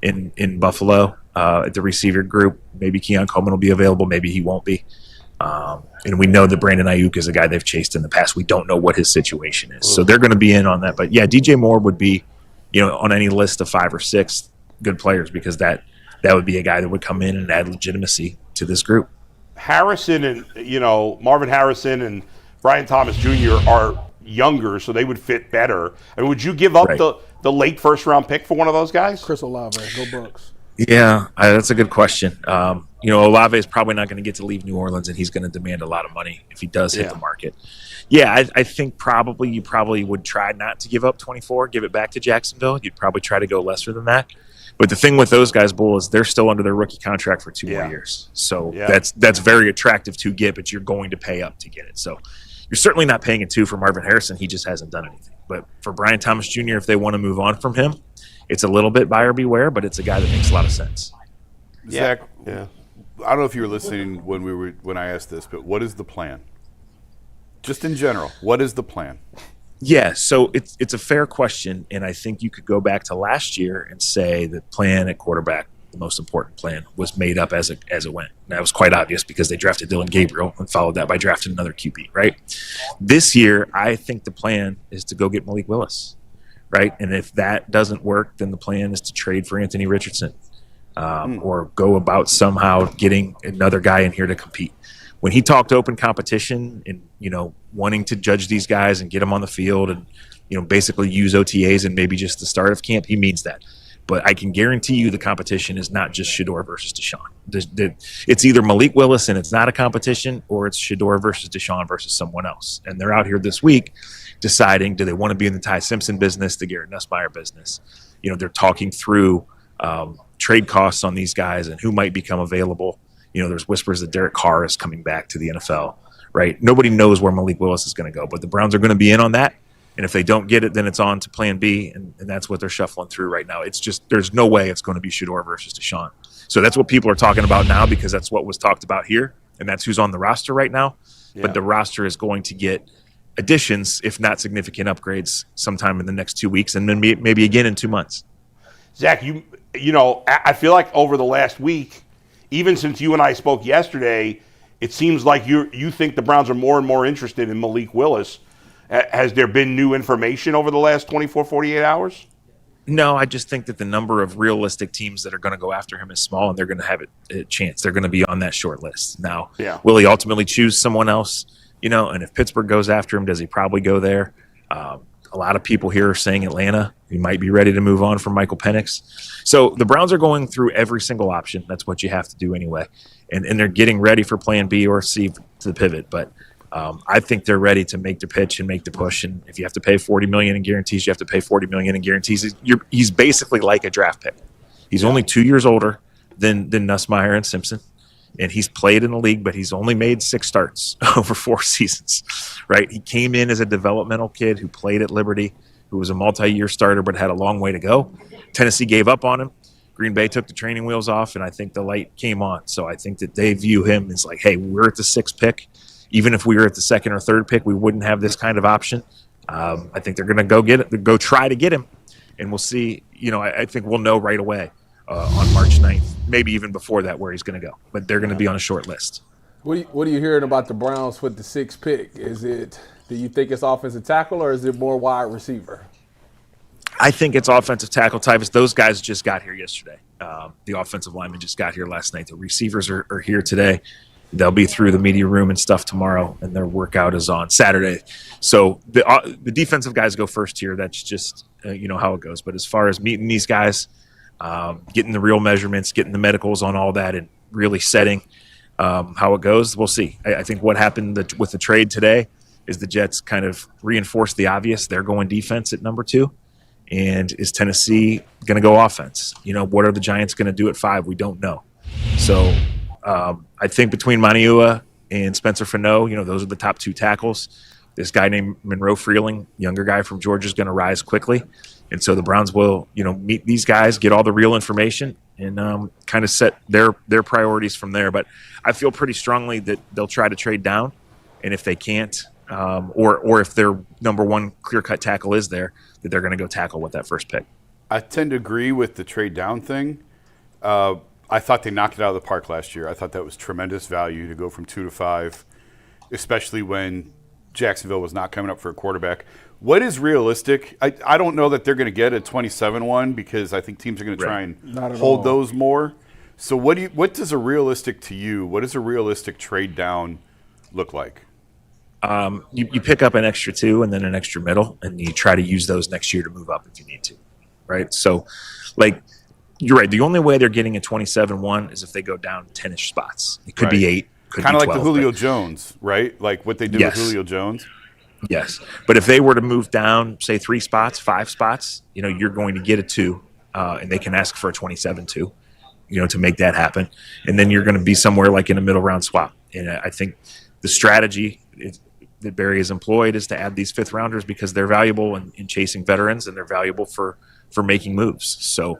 in Buffalo at the receiver group. Maybe Keon Coleman will be available. Maybe he won't be. And we know that Brandon Ayuk is a guy they've chased in the past. We don't know what his situation is. So they're going to be in on that. But, yeah, DJ Moore would be, on any list of 5 or 6 good players because that would be a guy that would come in and add legitimacy to this group. Harrison and Marvin Harrison and Brian Thomas Jr. are younger, so they would fit better. I mean, would you give up Right. the late first round pick for one of those guys? Chris Olave, go Bucks. Yeah, that's a good question. Olave is probably not going to get to leave New Orleans, and he's going to demand a lot of money if he does hit the market. Yeah, I think you probably would try not to give up 24, give it back to Jacksonville. You'd probably try to go lesser than that. But the thing with those guys, Bull, is they're still under their rookie contract for 2 more years. So that's very attractive to get, but you're going to pay up to get it. So you're certainly not paying a 2 for Marvin Harrison. He just hasn't done anything. But for Brian Thomas Jr., if they want to move on from him, it's a little bit buyer beware, but it's a guy that makes a lot of sense. Zach, I don't know if you were listening when I asked this, but what is the plan? Just in general, what is the plan? Yeah, so it's a fair question, and I think you could go back to last year and say the plan at quarterback, the most important plan, was made up as it went. And that was quite obvious because they drafted Dylan Gabriel and followed that by drafting another QB, right? This year, I think the plan is to go get Malik Wilis, right? And if that doesn't work, then the plan is to trade for Anthony Richardson or go about somehow getting another guy in here to compete. When he talked open competition and, wanting to judge these guys and get them on the field and, basically use OTAs and maybe just the start of camp, he means that. But I can guarantee you the competition is not just Shedeur versus Deshaun. It's either Malik Wilis and it's not a competition, or it's Shedeur versus Deshaun versus someone else. And they're out here this week deciding, do they want to be in the Ty Simpson business, the Garrett Nussmeier business? They're talking through trade costs on these guys and who might become available. There's whispers that Derek Carr is coming back to the NFL, right? Nobody knows where Malik Willis is going to go, but the Browns are going to be in on that. And if they don't get it, then it's on to plan B, and that's what they're shuffling through right now. It's just there's no way it's going to be Shedeur versus Deshaun. So that's what people are talking about now because that's what was talked about here, and that's who's on the roster right now. Yeah. But the roster is going to get additions, if not significant upgrades, sometime in the next 2 weeks, and then maybe again in 2 months. Zach, I feel like over the last week, even since you and I spoke yesterday, it seems like you think the Browns are more and more interested in Malik Wilis. Has there been new information over the last 24, 48 hours? No, I just think that the number of realistic teams that are going to go after him is small, and they're going to have a chance. They're going to be on that short list. Now, will he ultimately choose someone else? And if Pittsburgh goes after him, does he probably go there? A lot of people here are saying Atlanta. He might be ready to move on from Michael Penix. So the Browns are going through every single option. That's what you have to do anyway. And they're getting ready for plan B or C to the pivot. But I think they're ready to make the pitch and make the push. And if you have to pay $40 million in guarantees, you have to pay $40 million in guarantees. He's basically like a draft pick. He's only 2 years older than Nussmeier and Simpson. And he's played in the league, but he's only made 6 starts over 4 seasons, right? He came in as a developmental kid who played at Liberty, who was a multi-year starter but had a long way to go. Tennessee gave up on him. Green Bay took the training wheels off, and I think the light came on. So I think that they view him as like, hey, we're at the 6th pick. Even if we were at the 2nd or 3rd pick, we wouldn't have this kind of option. I think they're going to go try to get him, and we'll see. I think we'll know right away. On March 9th, maybe even before that, where he's going to go. But they're going to be on a short list. What are you hearing about the Browns with the 6th pick? Do you think it's offensive tackle or is it more wide receiver? I think it's offensive tackle, Tyvus. Those guys just got here yesterday. The offensive linemen just got here last night. The receivers are here today. They'll be through the media room and stuff tomorrow, and their workout is on Saturday. So the defensive guys go first here. That's just how it goes. But as far as meeting these guys, getting the real measurements, getting the medicals on all that, and really setting how it goes, we'll see. I think what happened with the trade today is the Jets kind of reinforced the obvious. They're going defense at number 2. And is Tennessee going to go offense? What are the Giants going to do at 5? We don't know. So I think between Maniua and Spencer Fano, those are the top 2 tackles. This guy named Monroe Freeling, younger guy from Georgia, is going to rise quickly. And so the Browns will, meet these guys, get all the real information, and kind of set their priorities from there. But I feel pretty strongly that they'll try to trade down, and if they can't, or if their number 1 clear-cut tackle is there, that they're going to go tackle with that 1st pick. I tend to agree with the trade down thing. I thought they knocked it out of the park last year. I thought that was tremendous value to go from 2 to 5, especially when Jacksonville was not coming up for a quarterback. What is realistic? I don't know that they're going to get a 27 one because I think teams are going to try and hold those more. So what does a realistic to you? What does a realistic trade down look like? You pick up an extra 2 and then an extra middle, and you try to use those next year to move up if you need to, right? So, you're right. The only way they're getting a 27-1 is if they go down 10-ish spots. It could be 8, could kind be of 12, like the Julio Jones, right? Like what they did with Julio Jones. Yes, but if they were to move down, say 3 spots, 5 spots, you're going to get a 2, and they can ask for a 27-2, to make that happen, and then you're going to be somewhere like in a middle round swap. And I think the strategy that Barry has employed is to add these 5th rounders because they're valuable in chasing veterans, and they're valuable for making moves. So,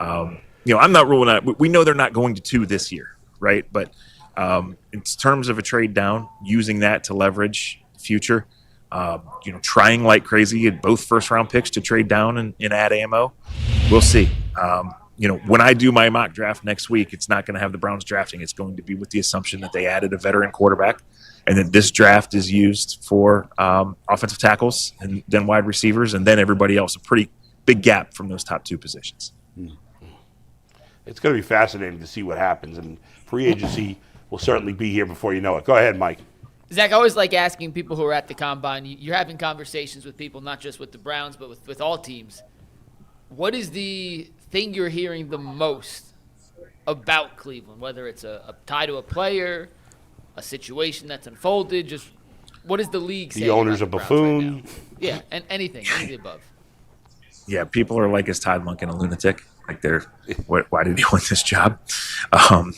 I'm not ruling out. We know they're not going to 2 this year, right? But in terms of a trade down, using that to leverage future. Trying like crazy at both 1st-round picks to trade down and add ammo. We'll see. When I do my mock draft next week, it's not going to have the Browns drafting. It's going to be with the assumption that they added a veteran quarterback and that this draft is used for offensive tackles and then wide receivers and then everybody else. A pretty big gap from those top 2 positions. It's going to be fascinating to see what happens, and free agency will certainly be here before you know it. Go ahead, Mike. Zach, I always like asking people who are at the Combine. You're having conversations with people, not just with the Browns, but with all teams. What is the thing you're hearing the most about Cleveland, whether it's a tie to a player, a situation that's unfolded? Just what is the league saying? The owner's a about the buffoon. Browns right now? Yeah, and anything above. Yeah, people are like, is Todd Monken a lunatic? Like, why did he win this job?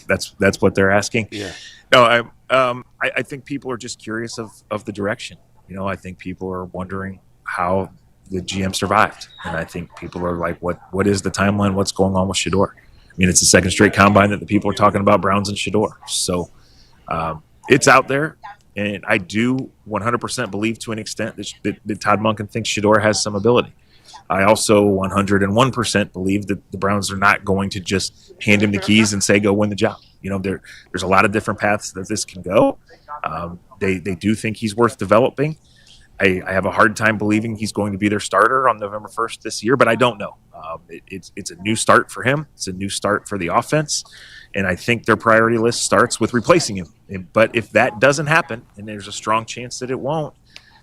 That's what they're asking. Yeah. No, I think people are just curious of the direction. I think people are wondering how the GM survived, and I think people are like, what is the timeline? What's going on with Shador? I mean, it's the 2nd straight combine that the people are talking about Browns and Shador. So it's out there, and I do 100% believe to an extent that Todd Monken thinks Shador has some ability. I also 101% believe that the Browns are not going to just hand him the keys and say, go win the job. There's a lot of different paths that this can go. They do think he's worth developing. I have a hard time believing he's going to be their starter on November 1st this year, but I don't know. It's a new start for him. It's a new start for the offense. And I think their priority list starts with replacing him. But if that doesn't happen, and there's a strong chance that it won't,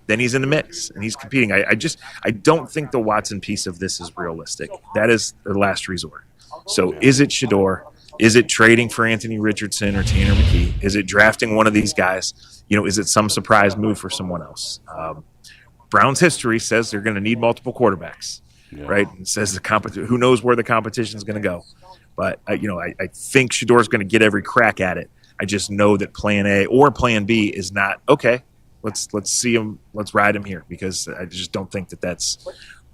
then he's in the mix and he's competing. I don't think the Watson piece of this is realistic. That is the last resort. So is it Shedeur? Is it trading for Anthony Richardson or Tanner McKee? Is it drafting one of these guys? Is it some surprise move for someone else? Brown's history says they're going to need multiple quarterbacks, right? It says who knows where the competition is going to go. But, I think Shedeur is going to get every crack at it. I just know that plan A or plan B is not, okay, let's see him, let's ride him here, because I just don't think that that's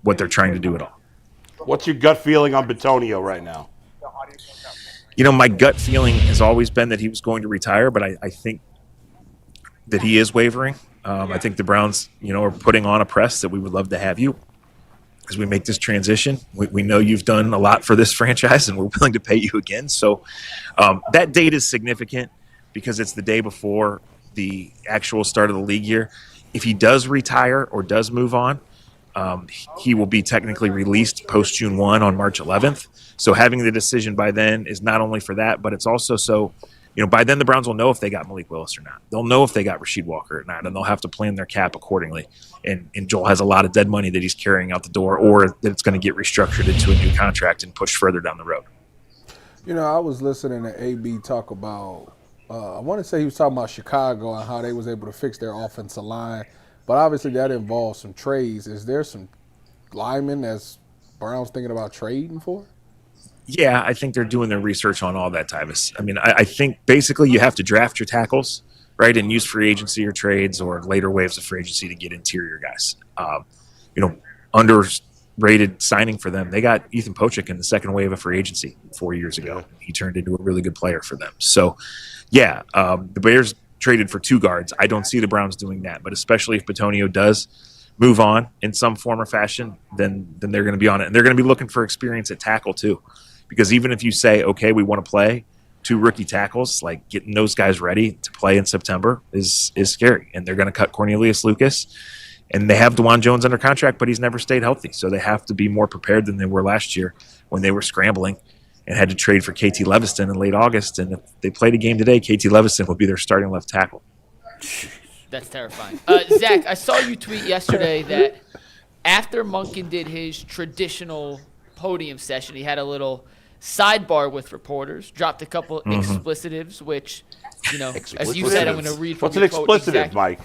what they're trying to do at all. What's your gut feeling on Bitonio right now? My gut feeling has always been that he was going to retire, but I think that he is wavering. I think the Browns, are putting on a press that we would love to have you as we make this transition. We know you've done a lot for this franchise, and we're willing to pay you again. So that date is significant because it's the day before the actual start of the league year. If he does retire or does move on, he will be technically released post-June 1 on March 11th. So having the decision by then is not only for that, but it's also so, by then the Browns will know if they got Malik Wilis or not. They'll know if they got Rasheed Walker or not, and they'll have to plan their cap accordingly. And Joel has a lot of dead money that he's carrying out the door, or that it's going to get restructured into a new contract and pushed further down the road. I was listening to AB talk about, I want to say he was talking about Chicago and how they was able to fix their offensive line. But obviously that involves some trades. Is there some linemen that's Browns thinking about trading for? Yeah, I think they're doing their research on all that, Tyvis. I think basically you have to draft your tackles, right, and use free agency or trades or later waves of free agency to get interior guys. Underrated signing for them. They got Ethan Pochik in the second wave of free agency 4 years ago. He turned into a really good player for them. So, the Bears traded for 2 guards. I don't see the Browns doing that, but especially if Bitonio does move on in some form or fashion, then they're going to be on it. And they're going to be looking for experience at tackle too. Because even if you say, okay, we want to play 2 rookie tackles, like getting those guys ready to play in September is scary. And they're going to cut Cornelius Lucas. And they have DeJuan Jones under contract, but he's never stayed healthy. So they have to be more prepared than they were last year when they were scrambling and had to trade for KT Leviston in late August. And if they played a game today, KT Leviston would be their starting left tackle. That's terrifying. Zach, I saw you tweet yesterday that after Monken did his traditional podium session, he had a little sidebar with reporters, dropped a couple explicitives, which, as you said, I'm going to read from What's an your quote explicitive, exactly. Mike?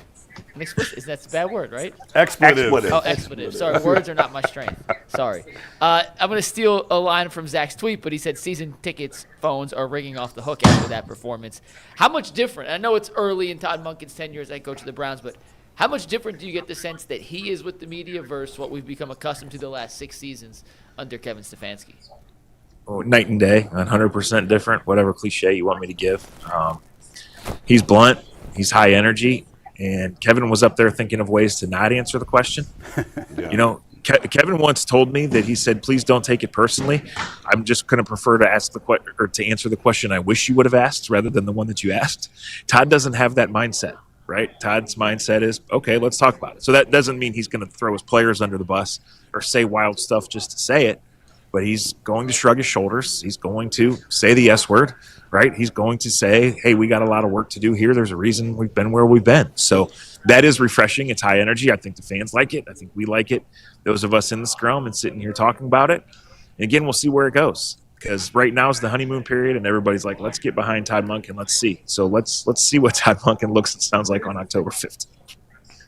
An explicit, that's a bad word, right? Expletive. Oh, expletive. Sorry, words are not my strength. Sorry. I'm going to steal a line from Zach's tweet, but he said season tickets phones are ringing off the hook after that performance. How much different? I know it's early in Todd Monken's tenure as head coach of the Browns, but how much different do you get the sense that he is with the media versus what we've become accustomed to the last 6 seasons under Kevin Stefanski? Oh, night and day, 100% different, whatever cliche you want me to give. He's blunt. He's high energy. And Kevin was up there thinking of ways to not answer the question. Kevin once told me that he said, please don't take it personally. I'm just going to prefer to ask to answer the question I wish you would have asked rather than the one that you asked. Todd doesn't have that mindset, right? Todd's mindset is, okay, let's talk about it. So that doesn't mean he's going to throw his players under the bus or say wild stuff just to say it, but he's going to shrug his shoulders. He's going to say the S word, right? He's going to say, hey, we got a lot of work to do here. There's a reason we've been where we've been. So that is refreshing. It's high energy. I think the fans like it. I think we like it. Those of us in the scrum and sitting here talking about it. And again, we'll see where it goes, because right now is the honeymoon period and everybody's like, let's get behind Todd Monken. Let's see. So let's see what Todd Monken looks and sounds like on October 5th.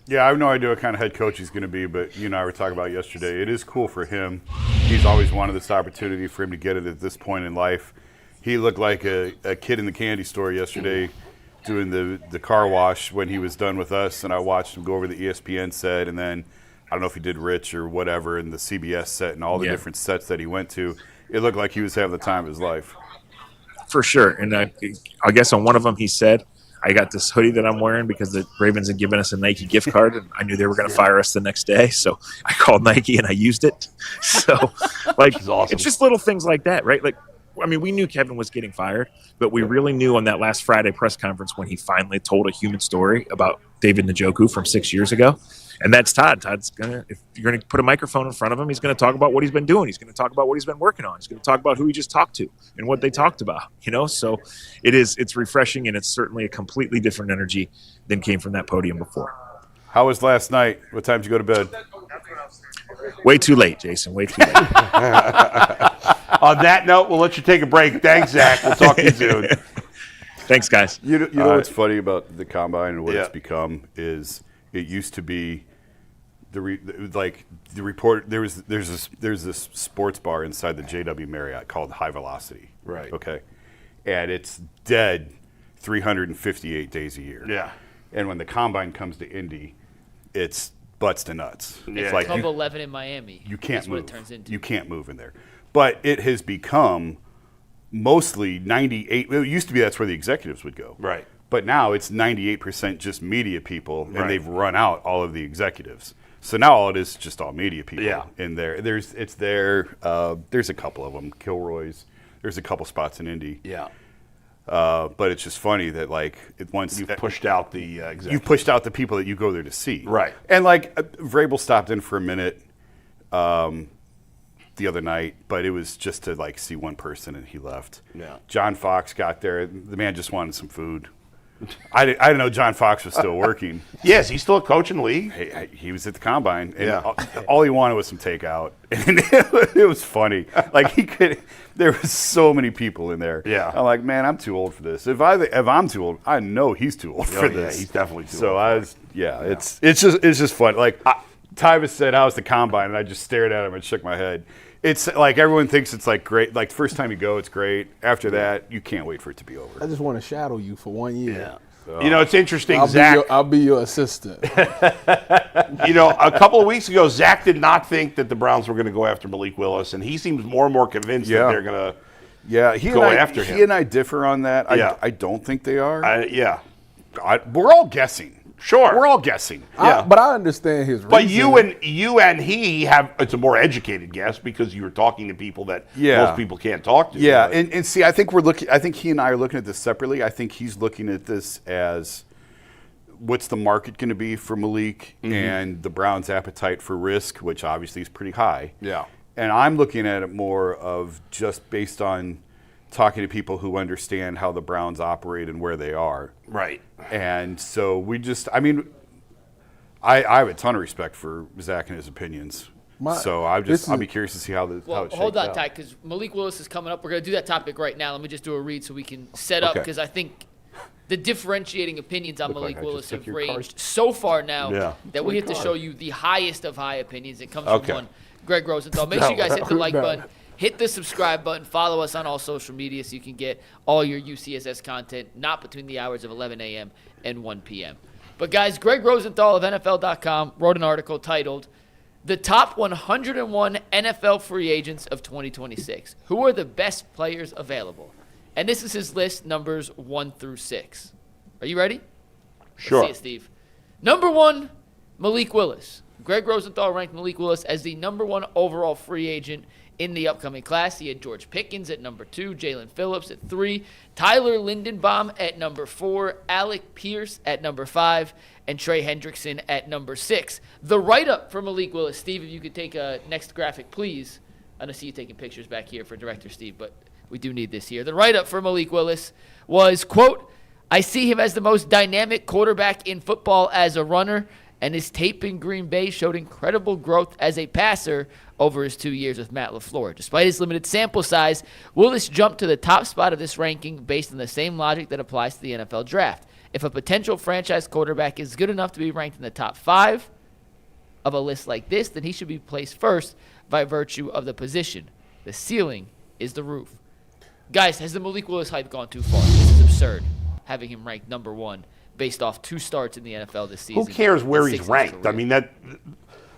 Yeah, I have no idea what kind of head coach he's going to be, but you and I were talking about yesterday. It is cool for him. He's always wanted this opportunity for him to get it at this point in life. He looked like a kid in the candy store yesterday doing the car wash when he was done with us, and I watched him go over the ESPN set, and then I don't know if he did Rich or whatever, in the CBS set and all the different sets that he went to. It looked like he was having the time of his life. For sure. And I guess on one of them he said, I got this hoodie that I'm wearing because the Ravens had given us a Nike gift card, and I knew they were going to fire us the next day. So I called Nike and I used it. So, like, awesome. It's just little things like that, right? Like, I mean, we knew Kevin was getting fired, but we really knew on that last Friday press conference when he finally told a human story about David Njoku from 6 years ago. And that's Todd. Todd's if you're gonna put a microphone in front of him, he's gonna talk about what he's been doing. He's gonna talk about what he's been working on. He's gonna talk about who he just talked to and what they talked about. So it's refreshing, and it's certainly a completely different energy than came from that podium before. How was last night? What time did you go to bed? Way too late, Jason. Way too late. On that note, we'll let you take a break. Thanks, Zach. We'll talk to you soon. Thanks, guys. You know what's funny about the combine and what it's become is it used to be the report. There's this sports bar inside the JW Marriott called High Velocity. Right. Okay. And it's dead 358 days a year. Yeah. And when the combine comes to Indy, it's butts to nuts. Yeah. It's like Club 11 in Miami. you can't That's move. what it turns into. You can't move in there. But it has become mostly 98. It used to be that's where the executives would go. Right. But now it's 98% just media people, and Right. they've run out all of the executives. So now all it is just all media people Yeah. in there. There's a couple of them, Kilroy's. There's a couple spots in Indy. Yeah. But it's just funny that once You've pushed out the executives. you've pushed out the people that you go there to see. Right. And Vrabel stopped in for a minute the other night, but it was just to see one person, and he left. Yeah. John Fox got there. The man just wanted some food. I didn't know John Fox was still working. Yes, he's still a coach in the league. He was at the combine, and Yeah. all he wanted was some takeout, and it was funny. There was so many people in there. Yeah. I'm like, man, I'm too old for this. If I'm too old, I know he's too old for this. He's definitely too So old. I was, it's just fun. Tyvis said, "How's the combine?" And I just stared at him and shook my head. It's everyone thinks it's great. The first time you go, it's great. After that, you can't wait for it to be over. I just want to shadow you for 1 year. Yeah. It's interesting, Zach. Zach. I'll be your assistant. A couple of weeks ago, Zach did not think that the Browns were going to go after Malik Willis, and he seems more and more convinced that they're going to go after him. He and I differ on that. Yeah. I don't think they are. We're all guessing. Sure. We're all guessing. But I understand his reason. But you and he have it's a more educated guess because you were talking to people that most people can't talk to. Yeah, and see, I think he and I are looking at this separately. I think he's looking at this as what's the market going to be for Malik and the Browns' appetite for risk, which obviously is pretty high. Yeah. And I'm looking at it more of just based on talking to people who understand how the Browns operate and where they are. Right. And so I have a ton of respect for Zach and his opinions. I'll be curious to see how it shakes hold on, out. Ty, because Malik Willis is coming up. We're going to do that topic right now. Let me just do a read so we can set up, because I think the differentiating opinions on Malik Willis have ranged so far now that we have to show you the highest of high opinions. It comes from one Greg Rosenthal. Make sure you guys hit the like button. Hit the subscribe button. Follow us on all social media so you can get all your UCSS content, not between the hours of 11 a.m. and 1 p.m. But, guys, Greg Rosenthal of NFL.com wrote an article titled, "The Top 101 NFL Free Agents of 2026. Who are the best players available?" And this is his list, numbers 1 through 6. Are you ready? Sure. Let's see it, Steve. Number 1, Malik Willis. Greg Rosenthal ranked Malik Willis as the number 1 overall free agent in the upcoming class. He had George Pickens at number 2, Jalen Phillips at 3, Tyler Lindenbaum at number 4, Alec Pierce at number 5, and Trey Hendrickson at number 6. The write-up for Malik Willis, Steve, if you could take a next graphic, please. I don't see you taking pictures back here for Director Steve, but we do need this here. The write-up for Malik Willis was, quote, "I see him as the most dynamic quarterback in football as a runner, and his tape in Green Bay showed incredible growth as a passer over his 2 years with Matt LaFleur. Despite his limited sample size, Willis jumped to the top spot of this ranking based on the same logic that applies to the NFL draft. If a potential franchise quarterback is good enough to be ranked in the top 5 of a list like this, then he should be placed first by virtue of the position. The ceiling is the roof." Guys, has the Malik Willis hype gone too far? This is absurd, having him ranked number 1 based off 2 starts in the NFL this season. Who cares where and he's 6 in his ranked? career. I mean, that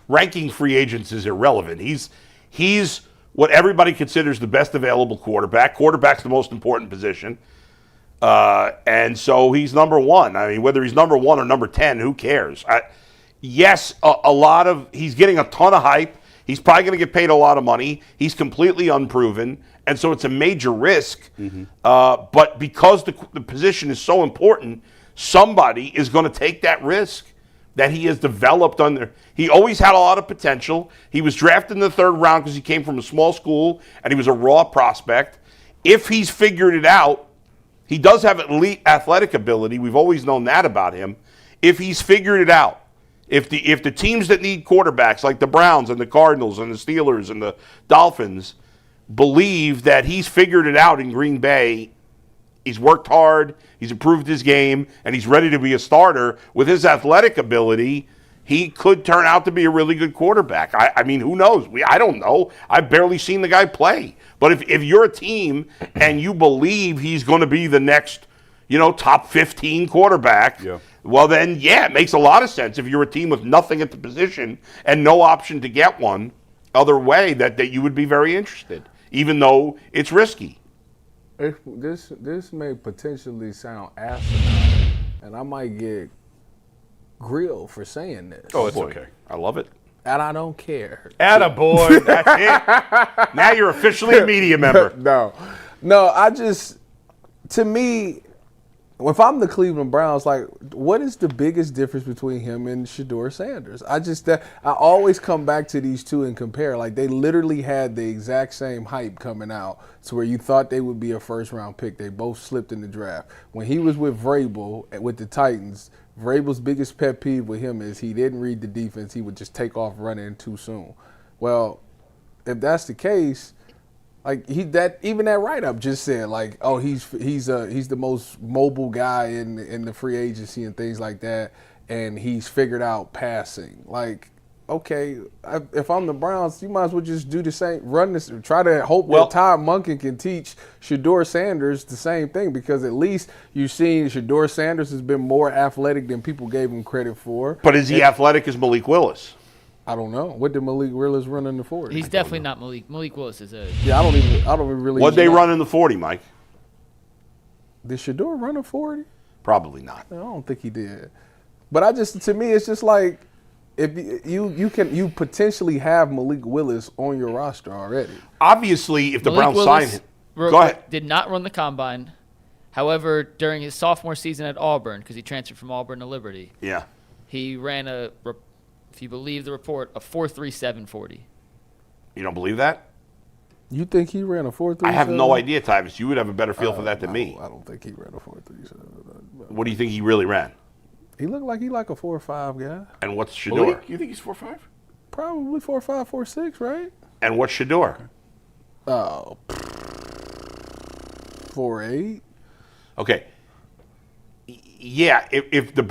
ranking free agents is irrelevant. He's what everybody considers the best available quarterback. Quarterback's the most important position. And so he's number 1. I mean, whether he's number 1 or number 10, who cares? He's getting a ton of hype. He's probably going to get paid a lot of money. He's completely unproven, and so it's a major risk. But because the position is so important, somebody is going to take that risk that he has developed under. He always had a lot of potential. He was drafted in the 3rd round because he came from a small school, and he was a raw prospect. If he's figured it out, he does have elite athletic ability. We've always known that about him. If he's figured it out, if the teams that need quarterbacks, like the Browns and the Cardinals and the Steelers and the Dolphins, believe that he's figured it out in Green Bay, he's worked hard, he's improved his game, and he's ready to be a starter, with his athletic ability, he could turn out to be a really good quarterback. I mean, who knows? I don't know. I've barely seen the guy play. But if you're a team and you believe he's going to be the next, top 15 quarterback, well then, it makes a lot of sense if you're a team with nothing at the position and no option to get one other way that you would be very interested, even though it's risky. This may potentially sound asinine, and I might get grilled for saying this. Oh, it's okay. I love it. And I don't care. Attaboy. That's it. Now you're officially a media member. No, to me, if I'm the Cleveland Browns, what is the biggest difference between him and Shedeur Sanders? I always come back to these two and compare. They literally had the exact same hype coming out to where you thought they would be a first-round pick. They both slipped in the draft. When he was with Vrabel with the Titans, Vrabel's biggest pet peeve with him is he didn't read the defense. He would just take off running too soon. Well, if that's the case, even that write-up just said he's the most mobile guy in the free agency and things like that, and he's figured out passing. Okay, if I'm the Browns, you might as well just do the same, run this, try to hope that Todd Monken can teach Shedeur Sanders the same thing, because at least you've seen Shedeur Sanders has been more athletic than people gave him credit for. But is he athletic as Malik Wilis? I don't know. What did Malik Wilis run in the 40? He's definitely not Malik. Malik Willis is a. Yeah, I don't even really. What'd they run in the 40, Mike? Did Shedeur run a 40? Probably not. I don't think he did. But to me, it's just if you potentially have Malik Willis on your roster already. Obviously, if the Malik Browns Willis sign him, go ahead. Did not run the combine. However, during his sophomore season at Auburn, because he transferred from Auburn to Liberty, he ran if you believe the report, a 4.37 40. You don't believe that? You think he ran a 4.37? I have no idea, Tyvus. You would have a better feel for that than me. I don't think he ran a 4.37. What do you think he really ran? He looked like a 4.5 guy. And what's Shedeur? You think he's 4.5? Probably 4.5, 4.6, right? And what's Shedeur? 4.8. Okay. Yeah, if the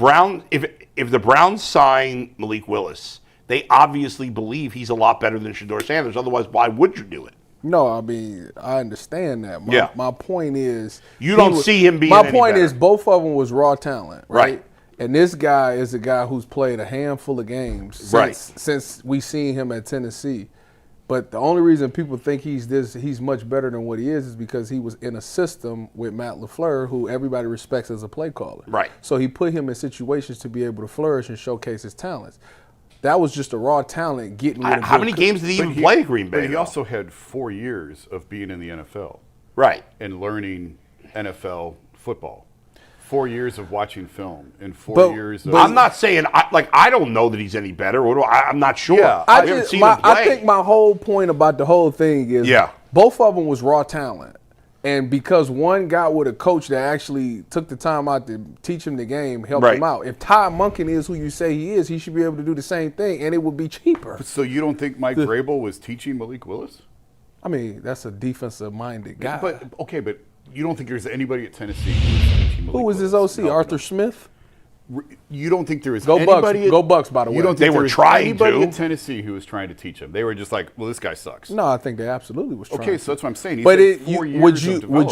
Browns sign Malik Willis, they obviously believe he's a lot better than Shedeur Sanders. Otherwise, why would you do it? No, I mean, I understand that. My point is, you don't see him being. My point is, both of them was raw talent, right? And this guy is a guy who's played a handful of games since we seen him at Tennessee. But the only reason people think he's much better than what he is because he was in a system with Matt LaFleur, who everybody respects as a play caller. Right. So he put him in situations to be able to flourish and showcase his talents. That was just a raw talent getting rid of how many games did he even play at Green Bay? But he also had 4 years of being in the NFL. Right. And learning NFL football. 4 years of watching film and 4 years of... I'm not saying, I don't know that he's any better. I'm not sure. Yeah, I haven't seen him play. I think my whole point about the whole thing is both of them was raw talent. And because one got with a coach that actually took the time out to teach him the game, helped him out. If Todd Monken is who you say he is, he should be able to do the same thing, and it would be cheaper. So you don't think Mike Vrabel was teaching Malik Willis? I mean, that's a defensive-minded guy. But you don't think there's anybody at Tennessee who was teaching Malik Who was his OC? Arthur Smith? You don't think there was anybody Go Bucks, by the way. You don't think they were trying anybody at Tennessee who was trying to teach him? They were just like, well, this guy sucks. No, I think they absolutely was trying. Okay, so that's what I'm saying. But would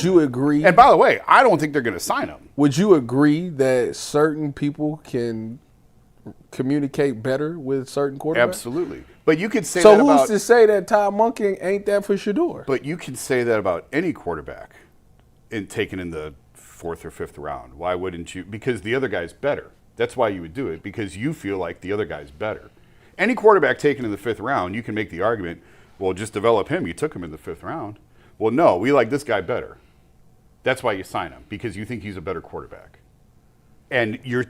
you agree? And by the way, I don't think they're going to sign him. Would you agree that certain people can communicate better with certain quarterbacks? Absolutely. But you could say so that who's to say that Todd Monken ain't that for Shedeur? But you can say that about any quarterback taken in the 4th or 5th round. Why wouldn't you? Because the other guy's better. That's why you would do it, because you feel like the other guy's better. any quarterback taken in the 5th round, you can make the argument, well, just develop him. You took him in the 5th round. Well, no, we like this guy better. That's why you sign him, because you think he's a better quarterback. And you're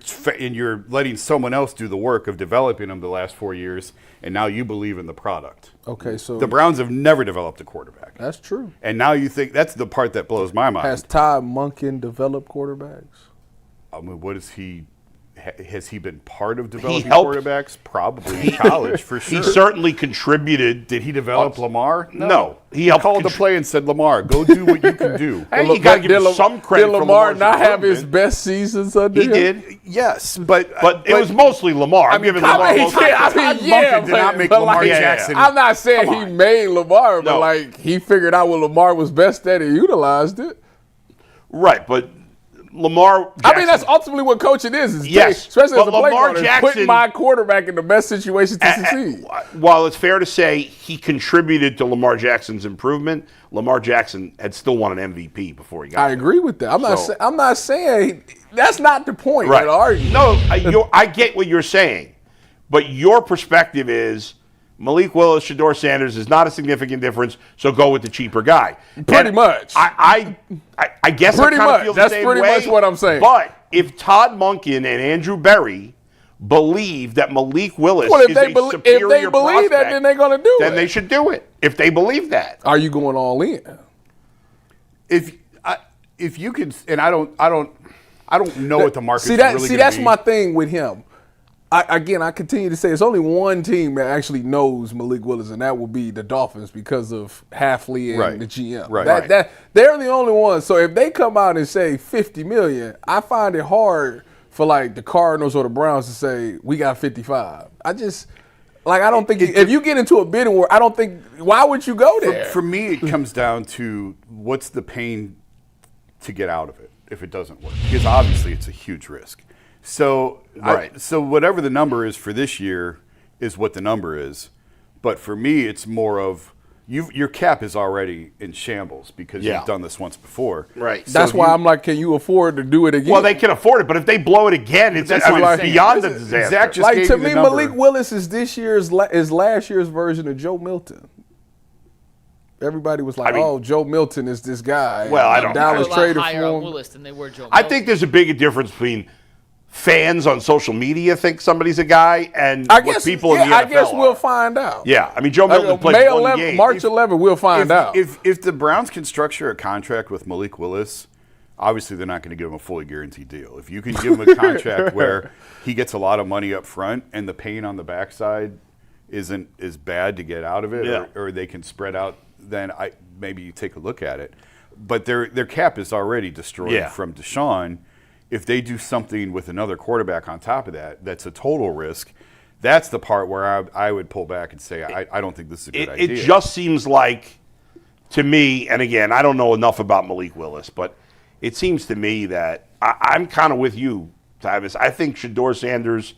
letting someone else do the work of developing him the last 4 years, and now you believe in the product. Okay, so the Browns have never developed a quarterback. That's true. And now you think that's the part that blows my mind. Has Todd Monken developed quarterbacks? I mean, what is he? Has he been part of developing helped. Quarterbacks? Probably in college, for sure. He certainly contributed. Did he develop Lamar? No. He called the play and said, Lamar, go do what you can do. Hey, you got to give him some credit Did for Lamar Lamar's not have his improvement. best seasons under He him? did. Yes, but It was mostly Lamar. I'm giving Lamar most credit. Monken did not make Lamar Jackson. I'm not saying Come he on. made Lamar, but No. like he figured out what Lamar was best at and utilized it. Right, but Lamar Jackson, I mean, that's ultimately what coaching is Yes, especially as but a play Lamar caller, Jackson- putting my quarterback in the best situation to succeed. while it's fair to say he contributed to Lamar Jackson's improvement, Lamar Jackson had still won an MVP before he got I there. agree with that. I'm not saying that's not the point. Right. Right. No, I get what you're saying, but your perspective is Malik Wilis, Shedeur Sanders is not a significant difference, so go with the cheaper guy. Pretty And much. I guess Pretty I kind much. of feel the That's same pretty way, much what I'm saying. But if Todd Monken and Andrew Berry believe that Malik Willis Well, is a superior believe that, prospect, then they're going to do it. then they should do it. If they believe that. Are you going all in? If you could, and I don't know what the market's See that? really See, gonna that's be. my thing with him. I continue to say it's only one team that actually knows Malik Willis, and that will be the Dolphins because of Halfley and Right. the GM. Right. They're the only ones. So if they come out and say $50 million, I find it hard for like the Cardinals or the Browns to say we got 55. I don't think if you get into a bidding war, I don't think why would you go there? For me, it comes down to what's the pain to get out of it if it doesn't work, because obviously it's a huge risk. So, Right. so whatever the number is for this year is what the number is. But for me, it's more of your cap is already in shambles because Yeah. you've done this once before. Right. So That's if why you- I'm like, can you afford to do it again? Well, they can afford it, but if they blow it again, it's That's what I'm saying. beyond a Listen, disaster. Zach just like gave to you the me, number. Malik Willis is is last year's version of Joe Milton. Everybody was like, I mean- "Oh, Joe Milton is this guy." Well, I don't know. Dallas They're a lot traded higher for on him. Willis than they were Joe I Milton. think there's a big difference between fans on social media think somebody's a guy and I what guess people in the NFL I guess we'll are. find out. Yeah, I mean, Joe Milton played May one 11, game. March 11, we'll find out. If the Browns can structure a contract with Malik Willis, obviously they're not going to give him a fully guaranteed deal. If you can give him a contract where he gets a lot of money up front and the pain on the backside isn't as bad to get out of it, Yeah. or they can spread out, then maybe you take a look at it. But their cap is already destroyed Yeah. from Deshaun. If they do something with another quarterback on top of that, that's a total risk. That's the part where I would pull back and say, I don't think this is a good idea. It just seems like, to me, and again, I don't know enough about Malik Willis, but it seems to me that I'm kind of with you, Travis. I think Shedeur Sanders,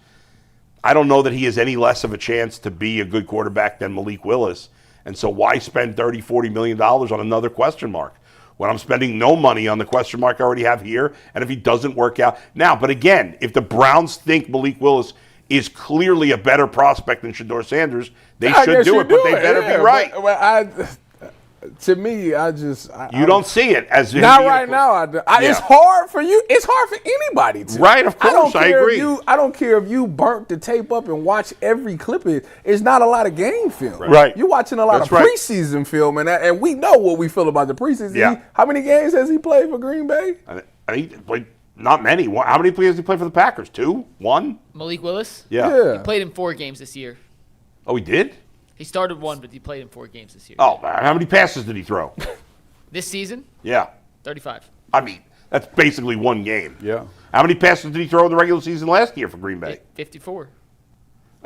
I don't know that he has any less of a chance to be a good quarterback than Malik Willis. And so why spend $30, $40 million on another question mark when I'm spending no money on the question mark I already have here? And if he doesn't work out now, but again, if the Browns think Malik Willis is clearly a better prospect than Shedeur Sanders, they I should guess do you it, but they better yeah, be right. But to me, I You don't see it as not being a- right now. Yeah. It's hard for you. It's hard for anybody to. Right, of course, I care agree. I don't care if you burnt the tape up and watch every clip. It's not a lot of game film. Right. You're watching a lot That's of right. preseason film, and we know what we feel about the preseason. Yeah. How many games has he played for Green Bay? I think like, not many. How many players did he play for the Packers? 2? 1? Malik Willis? Yeah. He played in 4 games this year. Oh, he did? He started 1, but he played in 4 games this year. Oh, man. How many passes did he throw? This season, Yeah. 35. I mean, that's basically one game. Yeah. How many passes did he throw in the regular season last year for Green Bay? 54.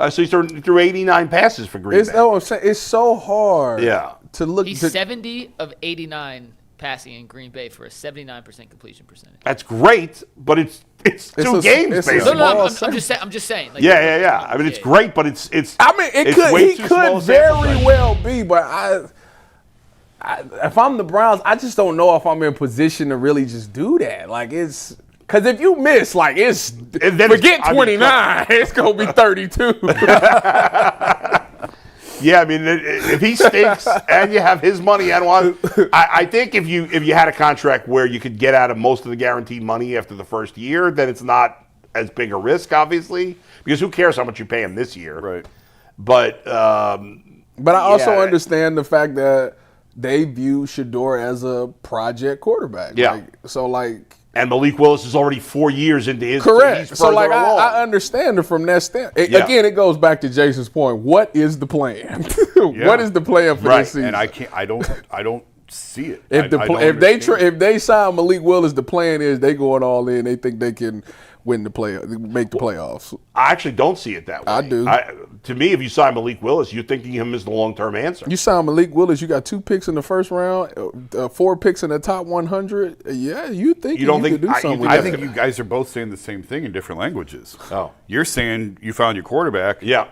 So he threw 89 passes for Green It's, Bay. oh, I'm saying, it's so hard. Yeah. To look. He's to, 70 of 89 passing in Green Bay for a 79% completion percentage. That's great, but it's two games, it's a basically. No, small I'm just saying. Like, Yeah. I mean, it's great, but it's. I mean, it's way he too small could sample very size. well be, but if I'm the Browns, I just don't know if I'm in position to really just do that. Like, it's Because if you miss, like, it's then forget 29, it's going to be 32. Yeah, I mean, if he stinks and you have his money, I think if you had a contract where you could get out of most of the guaranteed money after the first year, then it's not as big a risk, obviously, because who cares how much you pay him this year? Right. But I also understand the fact that they view Shedeur as a project quarterback. Yeah. And Malik Willis is already 4 years into his. Correct. He's So, further along. I understand it from that standpoint. Yeah. Again, it goes back to Jason's point. What is the plan? What is the plan for this season? And I don't see it. If they sign Malik Willis, the plan is they going all in. They think they can make the playoffs. I actually don't see it that way. I do. To me, if you sign Malik Willis, you're thinking him as the long-term answer. You sign Malik Willis, you got 2 picks in the first round, 4 picks in the top 100. Yeah, you could do something. I think you guys are both saying the same thing in different languages. Oh. You're saying you found your quarterback. Yeah.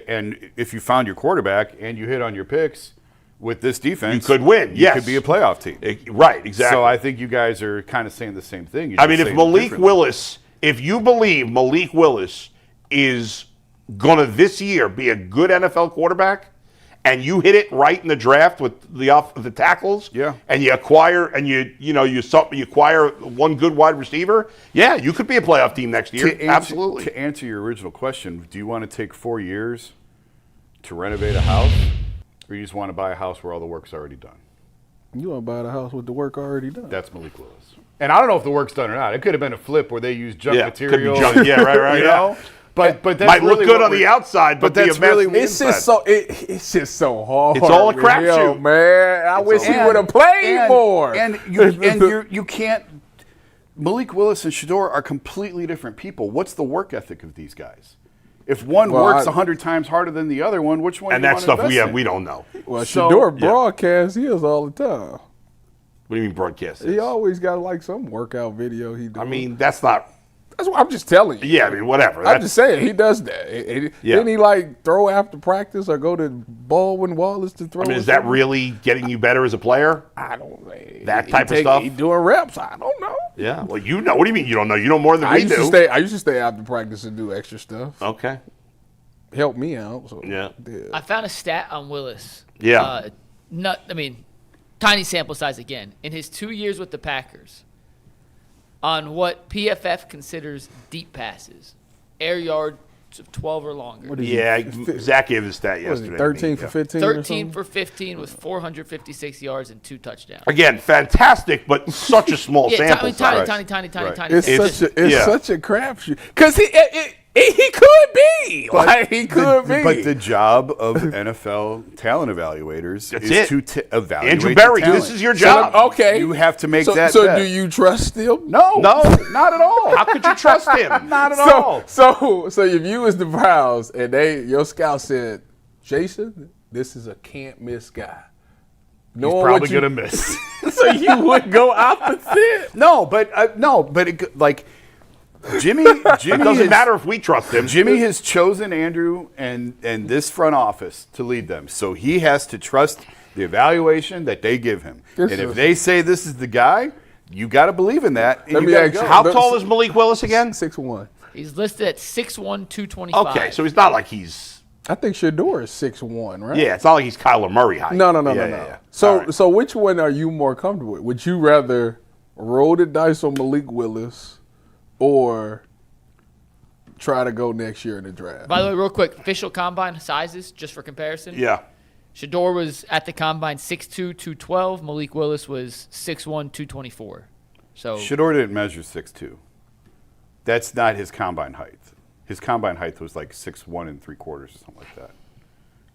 And if you found your quarterback and you hit on your picks with this defense, you could win. You could be a playoff team. Right, exactly. So I think you guys are kind of saying the same thing. If Malik Willis, if you believe Malik Willis is going to this year be a good NFL quarterback, and you hit it right in the draft with the tackles, and you acquire you acquire one good wide receiver, you could be a playoff team next year. Absolutely. To answer your original question, do you want to take 4 years to renovate a house, or you just want to buy a house where all the work's already done? You want to buy the house with the work already done. That's Malik Willis. And I don't know if the work's done or not. It could have been a flip where they used junk material. Could be junk. Right. You know? But that's might really look good on the outside, but that's really it's just so hard. It's all a crapshoot, man. I wish he would have played more. And you can't. Malik Willis and Shedeur are completely different people. What's the work ethic of these guys? If one works 100 times harder than the other one, which one? And do you that stuff invest in? we don't know. Well, Shedeur broadcasts his all the time. What do you mean broadcast? He always got some workout video he does. I mean, that's not. That's what I'm just telling you. Yeah, I mean, whatever. I'm just saying he does that. Didn't he throw after practice or go to Baldwin Wallace to throw? I mean, is that really getting you better as a player? I don't know. That type of stuff. He doing reps. I don't know. Yeah. Well, you know. What do you mean you don't know? You know more than we do. I used to stay after practice and do extra stuff. Okay. Help me out. So, yeah. I found a stat on Willis. Yeah. Tiny sample size again. In his 2 years with the Packers, on what PFF considers deep passes, air yards of 12 or longer. Zach gave his stat yesterday. 13 for 15. 13 for 15 with 456 yards and 2 touchdowns. Again, fantastic, but such a small sample size. Tiny. It's such a crapshoot because he could be. He could be. But the job of NFL talent evaluators is to evaluate Andrew Berry, the talent. this is your job. So, okay. You have to make that So bet. do you trust him? No, not at all. How could you trust him? Not at all. So if you was the Browns and your scout said, Jason, this is a can't miss guy. He's probably gonna miss. So you would go opposite? Jimmy It doesn't matter if we trust him. Jimmy has chosen Andrew and this front office to lead them, so he has to trust the evaluation that they give him. If they say this is the guy, you got to believe in that. Let me ask you, how tall is Malik Willis again? 6'1". He's listed at 6'1", 225. Okay, so he's not like he's. I think Shedeur is 6'1", right? Yeah, it's not like he's Kyler Murray height. No. Yeah. So which one are you more comfortable with? Would you rather roll the dice on Malik Willis or try to go next year in the draft? By the way, real quick, official combine sizes, just for comparison. Yeah. Shedeur was at the combine 6'2", 212. Malik Willis was 6'1", 224. So Shedeur didn't measure 6'2". That's not his combine height. His combine height was like 6'1 3/4 or something like that,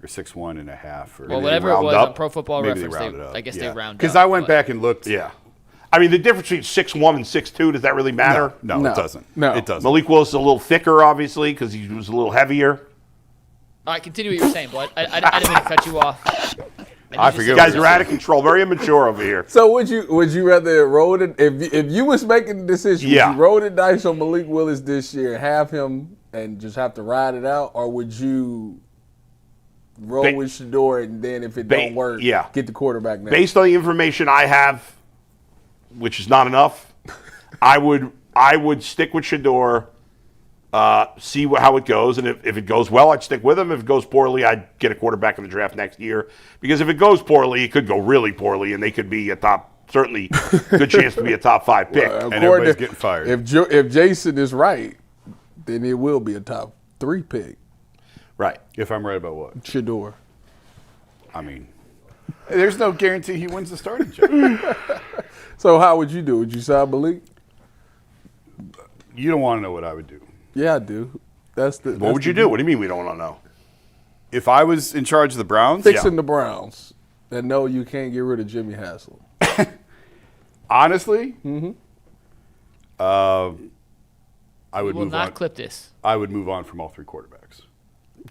or 6'1 1/2. Well, whatever it was on Pro Football Reference, I guess they rounded up. Because I went back and looked. Yeah. I mean, the difference between 6'1 and 6'2", does that really matter? No, it doesn't. No. It doesn't. Malik Willis is a little thicker, obviously, because he was a little heavier. All right, continue what you were saying, Blood. I didn't mean to cut you off. I forget. You guys are out of control. Very immature over here. So would you rather roll it if you was making the decision? Yeah. Would you roll the dice on Malik Willis this year and have him and just have to ride it out, or would you roll with Shedeur and then if it don't work, get the quarterback next? Based on the information I have, which is not enough, I would I would stick with Shador, see how it goes, and if it goes well, I'd stick with him. If it goes poorly, I'd get a quarterback in the draft next year. Because if it goes poorly, it could go really poorly, and they could be certainly good chance to be a top 5 pick. And everybody's getting fired. If Jason is right, then it will be a top 3 pick. Right. If I'm right about what? Shador. I mean, there's no guarantee he wins the starting job. So how would you do? Would you sign Malik? You don't want to know what I would do. Yeah, I do. What would you do? What do you mean we don't want to know? If I was in charge of the Browns? Fixing the Browns that know you can't get rid of Jimmy Haslem. Honestly, I would will move not on. clip this. I would move on from all 3 quarterbacks.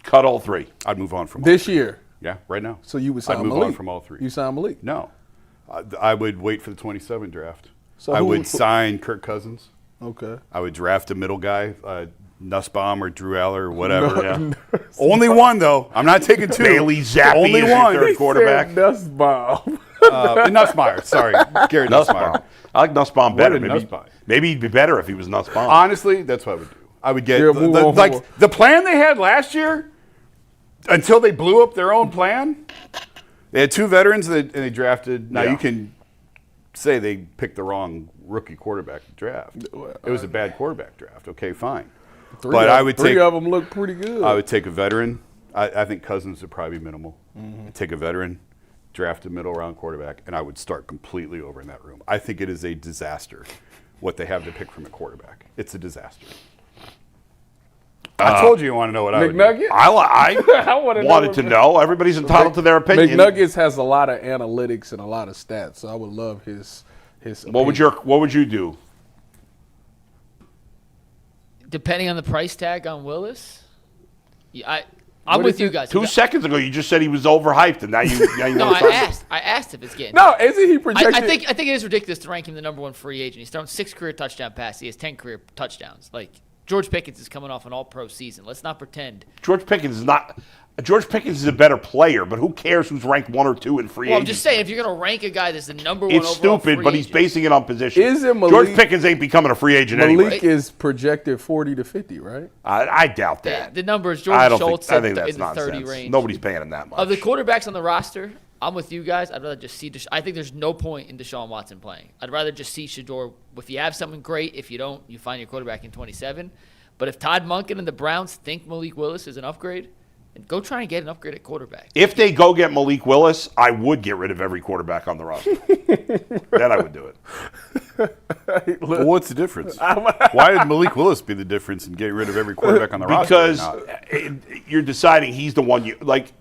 Cut all 3. I'd move on from This all 3. year. Yeah, right now. So you would sign I'd move Malik. on from all 3. You sign Malik. No. I would wait for the 27 draft. So I who would would- sign Kirk Cousins. Okay. I would draft a middle guy, Nussbaum or Drew Eller or whatever. Only one, though. I'm not taking 2. Bailey Zappi Only is your one. third quarterback. Nussbaum. Nussmeier. Sorry. Garrett Nussbaum. Nussbaum. I like Nussbaum better. What a Nussbaum. Maybe he'd be better if he was Nussbaum. Honestly, that's what I would do. I would get Yeah, move on, move on. the plan they had last year until they blew up their own plan. They had 2 veterans and they drafted. Now Yeah. you can say they picked the wrong rookie quarterback draft. It was a bad quarterback draft. Okay, fine. I would 3 take. of them look pretty good. I would take a veteran. I think Cousins would probably be minimal. Take a veteran, draft a middle round quarterback, and I would start completely over in that room. I think it is a disaster what they have to pick from a quarterback. It's a disaster. I told you want to know what I would do. McNugget? I wanna wanted to know. Everybody's entitled to their opinion. McNuggets has a lot of analytics and a lot of stats, so I would love his What would you do? Depending on the price tag on Willis, I'm What with is you it? guys. 2 seconds ago, you just said he was overhyped, and now you No, want to I asked if it's getting. No, isn't he projected? I think it is ridiculous to rank him the number 1 free agent. He's thrown 6 career touchdown passes. He has 10 career touchdowns. Like George Pickens is coming off an All-Pro season. Let's not pretend. George Pickens is a better player, but who cares who's ranked 1 or 2 in free Well, I'm agency? just saying, if you're going to rank a guy that's the number 1 It's overall stupid, free but he's agent, basing it on position. Isn't George Malik- Pickens ain't becoming a free agent Malik anyway. is projected 40 to 50, right? I doubt that. the numbers I George don't Schultz think. I said think that's in the 30 nonsense. range. Nobody's paying him that much. Of the quarterbacks on the roster, I'm with you guys. I'd rather just see. I think there's no point in Deshaun Watson playing. I'd rather just see Shador. If you have something, great. If you don't, you find your quarterback in 27. But if Todd Monken and the Browns think Malik Willis is an upgrade, then go try and get an upgrade at quarterback. If they go get Malik Willis, I would get rid of every quarterback on the roster. Then I would do it. Well, what's the difference? Why would Malik Willis be the difference in getting rid of every quarterback on the roster? Because you're deciding he's the one you like.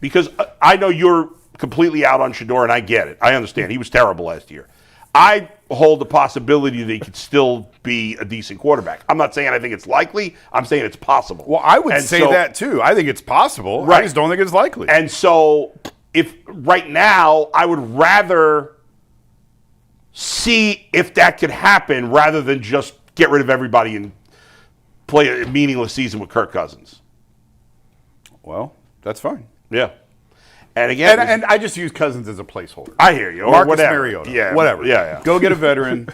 Because I know you're completely out on Shador, and I get it. I understand. He was terrible last year. I hold the possibility that he could still be a decent quarterback. I'm not saying I think it's likely. I'm saying it's possible. Well, I would say that too. I think it's possible. Right. I just don't think it's likely. And so, if right now, I would rather see if that could happen rather than just get rid of everybody and play a meaningless season with Kirk Cousins. Well, that's fine. Yeah. And again, And I just use Cousins as a placeholder. I hear you. Or Marcus whatever. Mariota. Yeah. Whatever. Yeah. Go get a veteran.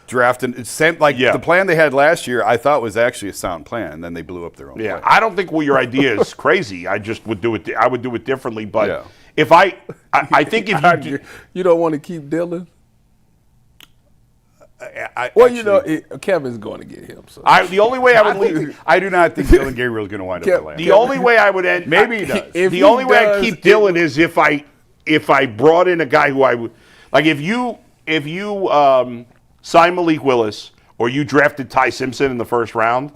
Draft and same like Yeah. the plan they had last year. I thought was actually a sound plan, and then they blew up their own. Yeah, plan. I don't think your idea is crazy. I just would do it. I would do it differently. But Yeah. if I think if you do, You don't want to keep Dylan? Well, Kevin's going to get him. So. the only way I would leave. I do not think Dylan Gabriel is going to wind up Atlanta. The only way I would end. Maybe he does. If The he only way I does, keep Dylan is if I brought in a guy who I would like. If you sign Malik Willis or you drafted Ty Simpson in the first round,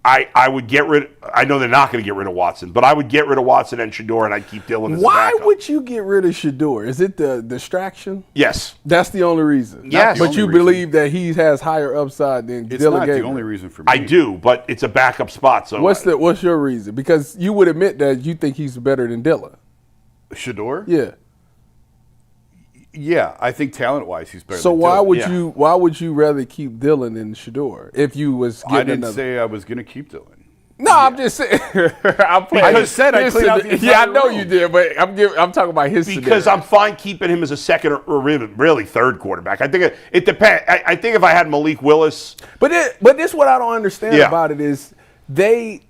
I would get rid. I know they're not going to get rid of Watson, but I would get rid of Watson and Shador, and I'd keep Dylan as a Why backup. would you get rid of Shador? Is it the distraction? Yes. That's the only reason. Yes. But the you only reason. believe that he has higher upside than It's Dylan not Gabriel. the only reason for me. I do, but it's a backup spot. So What's your reason? Because you would admit that you think he's better than Dylan. Shador? Yeah. Yeah, I think talent-wise he's better. So than why Dylan. would you rather keep Dylan than Shador if you was getting I didn't another? say I was going to keep Dylan. No, I'm just saying. I just said I cleaned out the entire Yeah, I know room. you did, but I'm talking about his Because scenario. I'm fine keeping him as a second or really third quarterback. I think it depends. I think if I had Malik Wilis, But this what I don't understand Yeah. about it is they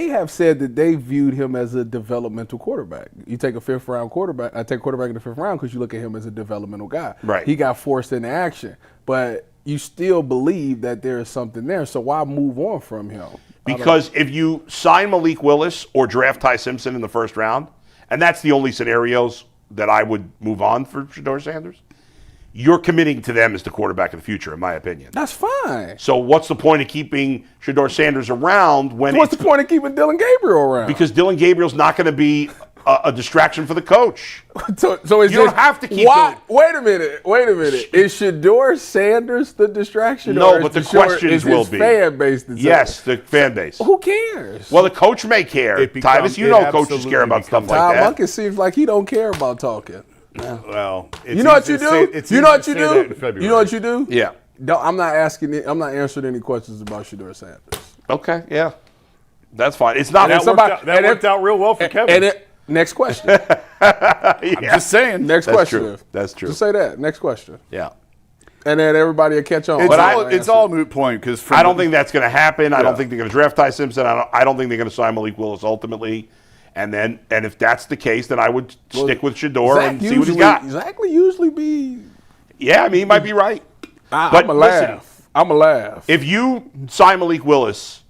have said that they viewed him as a developmental quarterback. You take a fifth round quarterback. I take a quarterback in the fifth round because you look at him as a developmental guy. Right. He got forced into action, but you still believe that there is something there. So why move on from him? because if you sign Malik Willis or draft Ty Simpson in the first round, and that's the only scenarios that I would move on for Shedeur Sanders, you're committing to them as the quarterback of the future, in my opinion. That's fine. So what's the point of keeping Shedeur Sanders around when What's the point of keeping Dylan Gabriel around? because Dylan Gabriel's not going to be a distraction for the coach. So it's You don't have to keep why? Dylan. Wait a minute. Is Shedeur Sanders the distraction? No, or but the is Shedeur- questions is will his be. fan base. Yes, the fan base. Who cares? Well, the coach may care. It becomes- Tyvus, you it know coaches absolutely care about stuff becomes- like Todd that. Monken seems like he don't care about talking. Well, it's You know what easy you to say- do? it's You know easy what to you say that in do? February. You know what you do? Yeah. I'm not answering any questions about Shedeur Sanders. Okay, yeah. That's fine. It's not That worked out real well for Kevin. Next question. I'm just saying. Next That's question. true. That's true. Just say that. Next question. Yeah. And then everybody will catch on. It's all a moot point because I don't think that's going to happen. I Yeah. don't think they're going to draft Ty Simpson. I don't think they're going to sign Malik Willis ultimately. And if that's the case, then I would stick with Shedeur and see what he's got. Zach usually be. Yeah, I mean, he might be right. I'm But a listen, laugh. I'm a laugh. If you sign Malik Willis,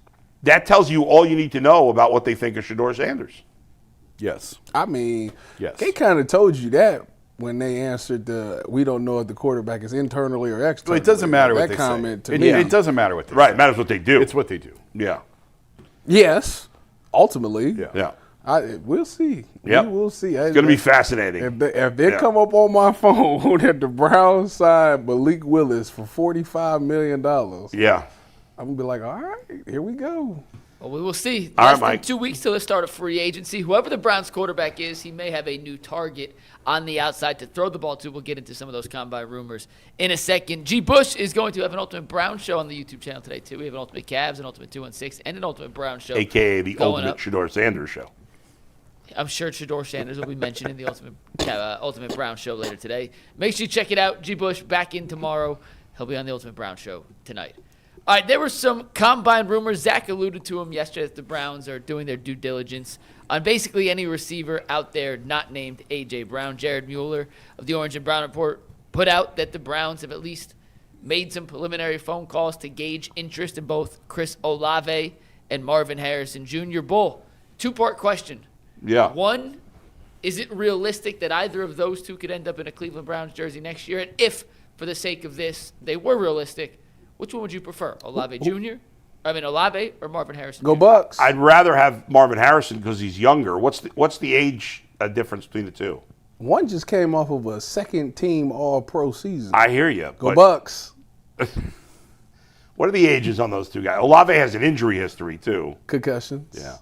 that tells you all you need to know about what they think of Shedeur Sanders. Yes. I mean, Yes. they kind of told you that when they answered we don't know if the quarterback is internally or externally. It doesn't matter what that they comment say. to me. It doesn't matter what they Right, say. matters what they do. It's what they do. Yeah. Yes, ultimately. Yeah. Yeah. We'll see. Yep. We will see. It's going to be fascinating. If they Yeah. come up on my phone that the Browns signed Malik Willis for $45 million, Yeah. I'm going to be like, all right, here we go. Well, we will see. All right, Less than Mike. 2 weeks till the start of free agency. Whoever the Browns quarterback is, he may have a new target on the outside to throw the ball to. We'll get into some of those combine rumors in a second. G. Bush is going to have an Ultimate Brown show on the YouTube channel today, too. We have an Ultimate Cavs, an Ultimate 216, and an Ultimate Brown show. AKA the going ultimate up. Shedeur Sanders show. I'm sure Shedeur Sanders will be mentioned in the Ultimate Brown show later today. Make sure you check it out. G. Bush back in tomorrow. He'll be on the Ultimate Brown show tonight. All right, there were some combine rumors. Zach alluded to them yesterday that the Browns are doing their due diligence on basically any receiver out there not named A.J. Brown. Jared Mueller of the Orange and Brown Report put out that the Browns have at least made some preliminary phone calls to gauge interest in both Chris Olave and Marvin Harrison Jr. Bull, two-part question. Yeah. One, is it realistic that either of those two could end up in a Cleveland Browns jersey next year? And if, for the sake of this, they were realistic, which one would you prefer, Olave or Marvin Harrison Go Jr.? Bucks. I'd rather have Marvin Harrison because he's younger. What's the age difference between the two? One just came off of a second-team All-Pro season. I hear you. Go Bucks. What are the ages on those two guys? Olave has an injury history, too. Concussions. Yeah.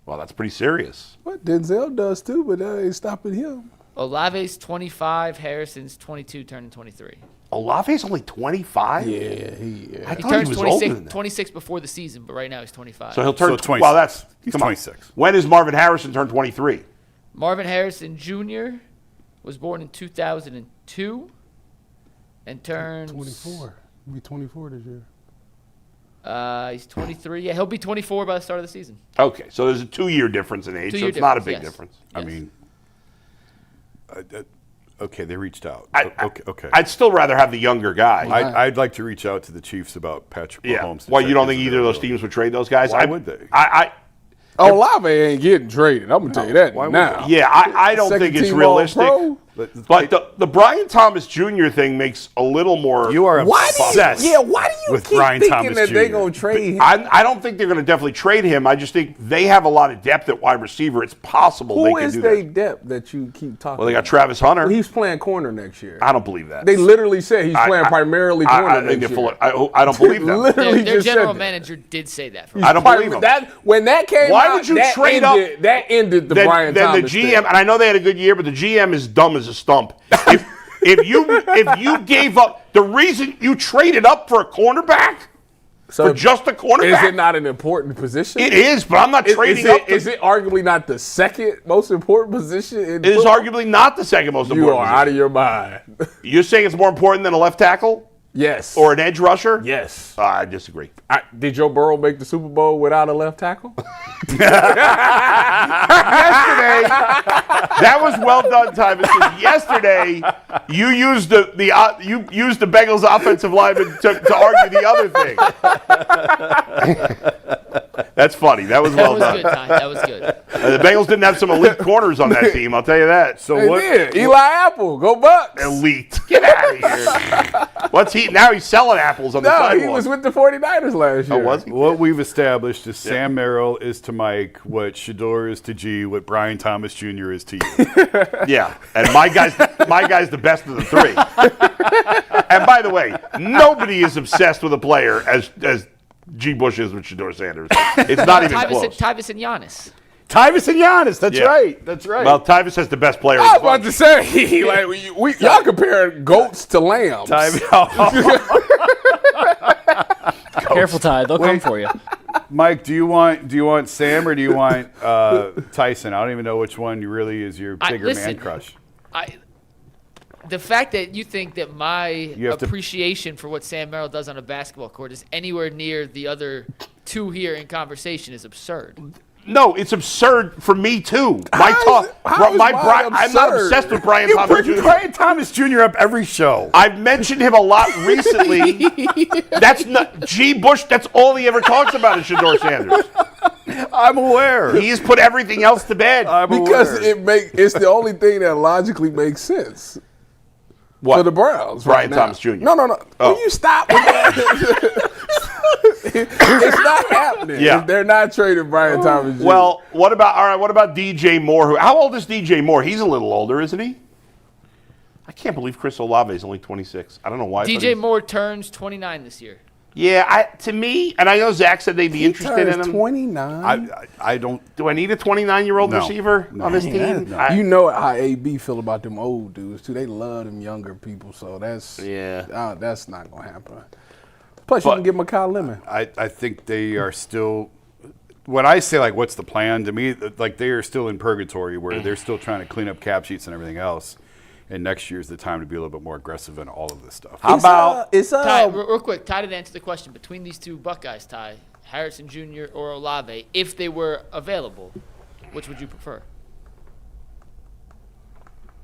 Well, that's pretty serious. What Denzel does too, but that ain't stopping him. Olave's 25, Harrison's 22, turning 23. Olave's only 25? Yeah, I He thought he turns was older 26, than that. 26 before the season, but right now he's 25. So he'll turn So 26. Well, that's He's come on. 26. When does Marvin Harrison turn 23? Marvin Harrison Jr. was born in 2002 and turns 24. He'll be 24 this year. He's 23. Yeah, he'll be 24 by the start of the season. Okay, so there's a 2-year difference in age, so 2 year it's not a difference, big yes. difference. I Yes. mean, okay, they reached out. I- Okay. I'd still rather have the younger guy. I'd like to reach out to the Chiefs about Patrick Yeah. Mahomes. to Well, check you don't his think either of those availability. teams would trade those guys? Why would they? Olave ain't getting traded. I'm gonna tell you that why would now. they? Yeah, I don't think it's Second-team realistic. All-Pro? But the Brian Thomas Jr. thing makes a little more. You are Why do obsessed. you with keep Brian thinking Thomas that they Jr. gonna trade him? I don't think they're going to definitely trade him. I just think they have a lot of depth at wide receiver. It's possible they Who can is do they that. depth that you keep talking? Well, they got about? Travis Hunter. He's playing corner next year. I don't believe that. They literally said he's playing primarily corner I think next they're year. full. I don't believe them. Literally Their just general said that. manager did say that. For I don't believe him. When that came Why out, would you that trade up- ended, That ended the Brian Then the Thomas GM, thing. and I know they had a good year, but the GM is dumb as a stump. If you gave up the reason you traded up for a cornerback, for just a cornerback. Is it not an important position? It is, but I'm not trading up. Is it arguably not the second most important position in It is football? arguably not the second most important You are position. out of your mind. You're saying it's more important than a left tackle? Yes. Or an edge rusher? yes. I disagree. Did Joe Burrow make the Super Bowl without a left tackle? Yesterday, that was well done, Tyvus. Yesterday, you used the Bengals offensive lineman to argue the other thing. That's funny. That was well That was done. good, Ty. That was good. The Bengals didn't have some elite corners on that team. I'll tell you that. So They did. Eli Apple, go Bucks. elite? Get out of here. What's he? Now he's selling apples on the No, sidewalk. he was with the 49ers last year. Oh, was he? What we've established is Sam Merrill is to Mike what Shador is to G, what Brian Thomas Jr. is to you. Yeah, and my guy's the best of the three. And by the way, nobody is obsessed with a player as G. Bush is with Shador Sanders. It's not even close. Tyvus and Giannis. Tyvus and Giannis, that's Yeah. right. That's right. Well, Tyvus has the best player. I was about to say, like, y'all comparing goats to lambs. Careful, Ty. They'll come for you. Mike, do you want Sam or do you want Tyson? I don't even know which one really is your bigger man crush. The fact that you think that my have to- appreciation for what Sam Merrill does on a basketball court is anywhere near the other two here in conversation is absurd. No, it's absurd for me too. How is I'm not absurd? obsessed with Brian You Thomas bring Jr. Brian Thomas Jr. up every show. I've mentioned him a lot recently. That's not G. Bush. That's all he ever talks about is Shador Sanders. I'm aware. He's put everything else to bed. Because it's the only thing that logically makes sense. What? For the Browns, Brian right now. Thomas Jr. No. Oh. Will you stop with that? It's not happening. Yeah. If they're not trading Brian Thomas Jr. Well, what about DJ Moore? How old is DJ Moore? He's a little older, isn't he? I can't believe Chris Olave is only 26. I don't know why. DJ Moore turns 29 this year. Yeah, to me, and I know Zach said they'd be interested in him. 29. I don't. Do I need a 29-year-old No. receiver on this team? No. I- You know how AB feel about them old dudes too. They love them younger people, so that's that's not gonna happen. Plus, you can get Mikal Lemon. I think they are still. When I say like, what's the plan? To me, like they are still in purgatory where they're still trying to clean up cap sheets and everything else. And next year's the time to be a little bit more aggressive in all of this stuff. How about Ty, real quick, Ty didn't answer the question. Between these two Buckeyes, Ty, Harrison Jr. or Olave, if they were available, which would you prefer?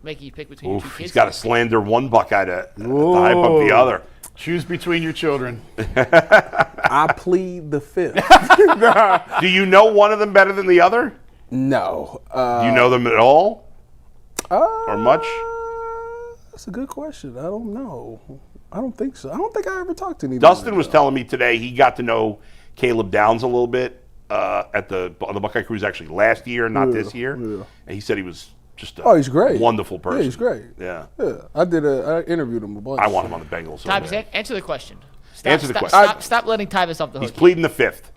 Making you pick between your two kids? he's got to slander one Buckeye to hype up the other. Choose between your children. I plead the fifth. Do you know one of them better than the other? No. Do you know them at all? Or much? That's a good question. I don't know. I don't think so. I don't think I ever talked to anybody. Dustin was telling me today he got to know Caleb Downs a little bit on the Buckeye Cruise actually last year, not this year. Yeah. And he said he was just a he's great. wonderful person. Yeah, he's great. Yeah. Yeah, I interviewed him a bunch. I want him on the Bengals. so Tyvus, bad. answer the question. Answer the question. Stop letting Tyvus off the hook. He's pleading the fifth.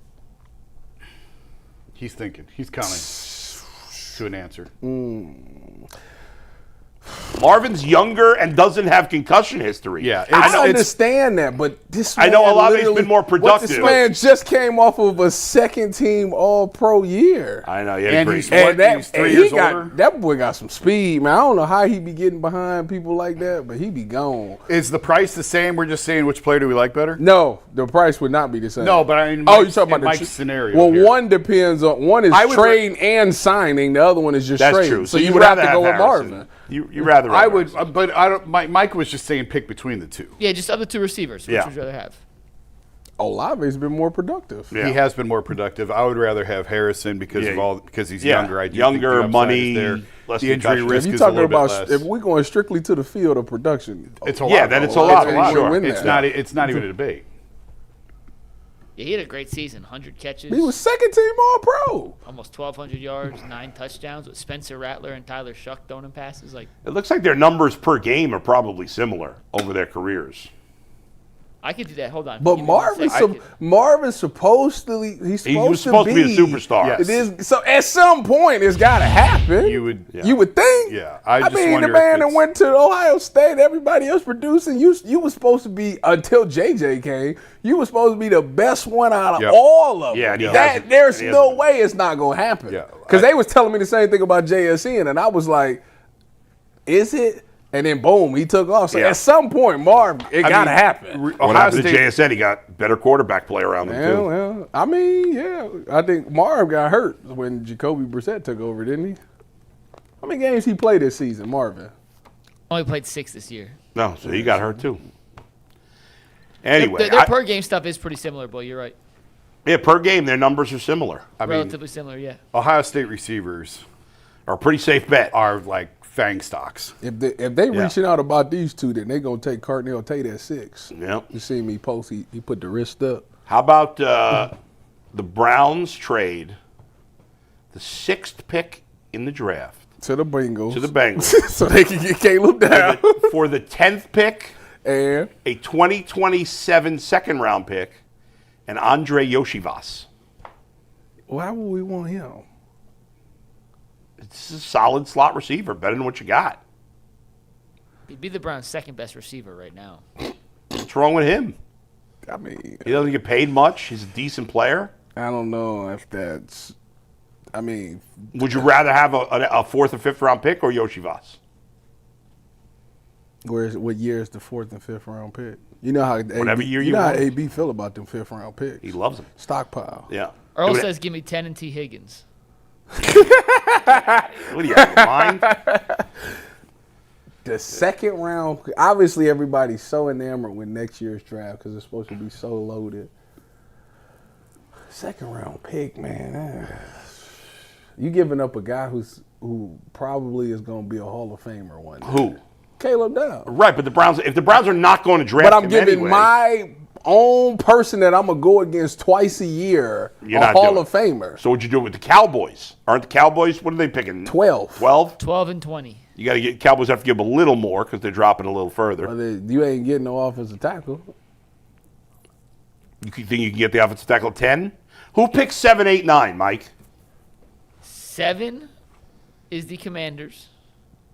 He's thinking. He's coming to an answer. Marvin's younger and doesn't have concussion history. Yeah, I understand that, but this man I know Olave's literally- been more productive. This man just came off of a second-team All-Pro year. I know. He had a And great he's year. what? He's 3 years older? That boy got some speed, man. I don't know how he be getting behind people like that, but he be gone. Is the price the same? We're just saying which player do we like better? No, the price would not be the same. No, but I mean, oh, you Mike's- talking in about Mike's scenario Well, here. one depends on one is I would trading and signing. The other one is just That's trading. true. So you would have to go with Harrison. Marvin. You rather. I have would, Harrison. but I don't. Mike was just saying pick between the two. Yeah, just other two receivers. Which Yeah. would you rather have? Olave's been more productive. Yeah. He has been more productive. I would rather have Harrison because he's Yeah. younger. I do Younger, think the upside money, is there. less The injury concussion. risk If you is a talking little about bit less. if we're going strictly to the field of production, It's a Yeah, lot. then it's a Olave lot. would Sure. win It's that. not. It's not even a debate. Yeah, he had a great season. 100 catches. He was second-team All-Pro. almost 1,200 yards, 9 touchdowns with Spencer Rattler and Tyler Shuck throwing him passes. Like, It looks like their numbers per game are probably similar over their careers. I could do that. Hold on. But Give me 1 second. Marvin's supposedly He was supposed to be the superstar. Yes. It is, so at some point, it's got to happen. You would think. Yeah. I just mean, the wonder man if that it's- went to Ohio State, everybody else producing. You were supposed to be, until JJ came, you were supposed to be the best one out of Yep. all of them. Yeah, and he That, hasn't. there's And he no hasn't. way it's not going to happen. Yeah. Because they was telling me the same thing about JSN, and I was like, is it? And then boom, he took off. So Yeah. at some point, Marv, it got to happen. What Ohio happened to State, JSN? He got better quarterback play around him, too. Well, I mean, yeah. I think Marv got hurt when Jacoby Brissett took over, didn't he? How many games he played this season, Marvin? Only played 6 this year. No, so he got hurt, too. Anyway, Their per game stuff is pretty similar, Bull. You're right. per game, their numbers are similar. I mean, Relatively similar, yeah. Ohio State receivers Are a pretty safe bet. are like fang stocks. If they reaching out about these two, then they gonna take Cartnell Tate at 6. Yep. You see me post? He put the wrist up. How about the Browns trade the 6th pick in the draft To the Bengals. to the Bengals so they can get Caleb down. for the 10th pick, And a 2027 second-round pick, and Andre Yoshivas. why would we want him? It's a solid slot receiver, better than what you got. He'd be the Browns' second best receiver right now. What's wrong with him? I mean, He doesn't get paid much. He's a decent player. I don't know if that's. I mean, Would you rather have a 4th or 5th round pick or Yoshivas? what year is the 4th and 5th round pick? You know how Whatever year you you know how want. AB feel about them 5th round picks. He loves them. Stockpile. Yeah. Earl What says, give me 10 and T. Higgins. do you have in mind? The second round, obviously everybody's so enamored with next year's draft because it's supposed to be so loaded. Second round pick, man. You giving up a guy who probably is going to be a Hall of Famer one day. Who? Caleb Down. Right, but if the Browns are not going to draft But I'm him giving anyway, my own person that I'm going to go against twice a year You're a not Hall doing of Famer. So would you do it with the Cowboys? Aren't the Cowboys, what are they picking? 12. 12? 12 and 20. You got to get Cowboys have to give a little more because they're dropping a little further. You ain't getting no offensive tackle. You think you can get the offensive tackle at 10? Who picks 7, 8, 9, Mike? 7 is the Commanders.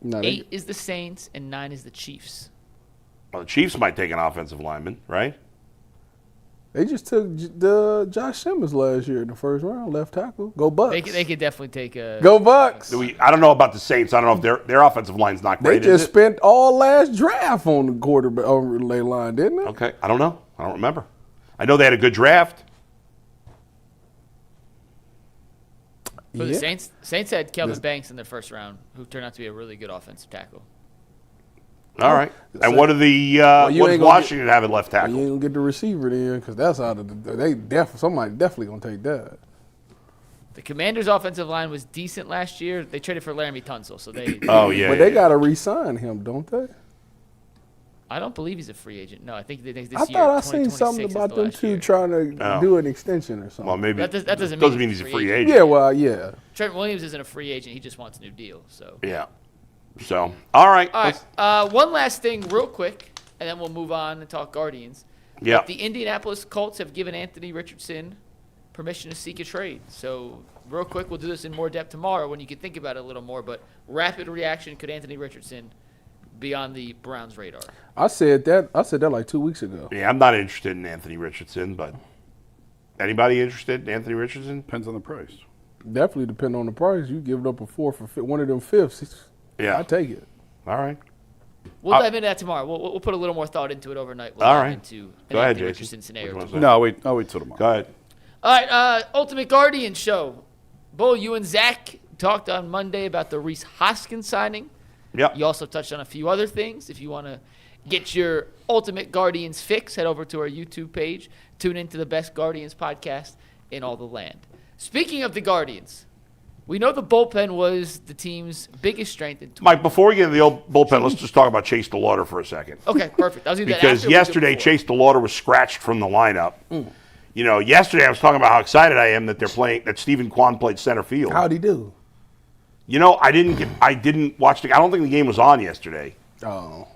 No, 8 is the Saints, and 9 is the Chiefs. Well, the Chiefs might take an offensive lineman, right? They just took the Josh Simmons last year in the first round, left tackle. Go Bucks. They could definitely take a. Go Bucks. I don't know about the Saints. I don't know if their offensive line's not They great. just is it? spent all last draft on the quarterback overlay line, didn't they? Okay, I don't know. I don't remember. I know they had a good draft. For the Yeah. Saints had Kelvin Banks in their first round, who turned out to be a really good offensive tackle. All right. And what are the you what ain't does gonna Washington have at left You tackle? ain't gonna get the receiver then, because that's out of somebody definitely gonna take that. The Commanders' offensive line was decent last year. They traded for Laramie Tunsil, so they. Oh yeah. But they gotta re-sign him, don't they? I don't believe he's a free agent. No, I think this I year. thought I seen 2026 something is about the them last two year. trying to Oh. do an extension or something. Well, maybe That doesn't mean mean he's a he's free free agent. Yeah, well, yeah. Trent Williams isn't a free agent. He just wants a new deal. So. Yeah. So, all right. All right. One last thing, real quick, and then we'll move on and talk Guardians. Yeah. The Indianapolis Colts have given Anthony Richardson permission to seek a trade. So, real quick, we'll do this in more depth tomorrow when you can think about it a little more. But rapid reaction: could Anthony Richardson be on the Browns' radar? I said that like 2 weeks ago. Yeah, I'm not interested in Anthony Richardson, but anybody interested in Anthony Richardson? Depends on the price. Definitely depend on the price. You give it up a 4th for one of them 5ths. Yeah. I take it. All right. We'll dive into that tomorrow. We'll put a little more thought into it overnight. We'll All dive right. into Go an ahead, Anthony Jason. Richardson scenario. What do you No, I'll wait till tomorrow. Go ahead. All right, Ultimate Guardian show. Bull, you and Zach talked on Monday about the Reese Hoskins signing. Yep. You also touched on a few other things. If you want to get your Ultimate Guardians fix, head over to our YouTube page. Tune into the best Guardians podcast in all the land. Speaking of the Guardians, we know the bullpen was the team's biggest strength in Mike, before we get into the old bullpen, let's just talk about Chase Delauder for a second. Okay, perfect. I was gonna do that Because after we do yesterday, before. Chase Delauder was scratched from the lineup. You know, yesterday I was talking about how excited I am that that Stephen Kwan played center field. How'd he do? You know, I didn't watch I don't think the game was on yesterday. Oh.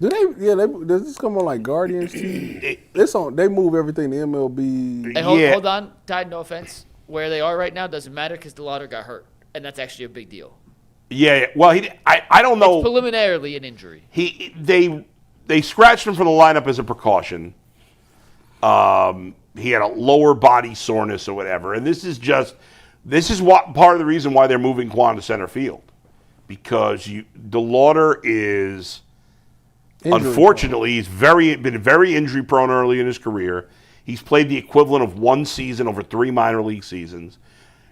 Do they? Yeah, does this come on like Guardians TV? It's on. They move everything to MLB. Hey, hold on, Tide. No offense. Where they are right now doesn't matter because Delauder got hurt, and that's actually a big deal. Yeah. Well, I don't know. It's preliminarily an injury. They scratched him from the lineup as a precaution. He had a lower body soreness or whatever, and this is what part of the reason why they're moving Quan to center field, because Delauder is unfortunately he's been very injury prone early in his career. He's played the equivalent of one season over 3 minor league seasons.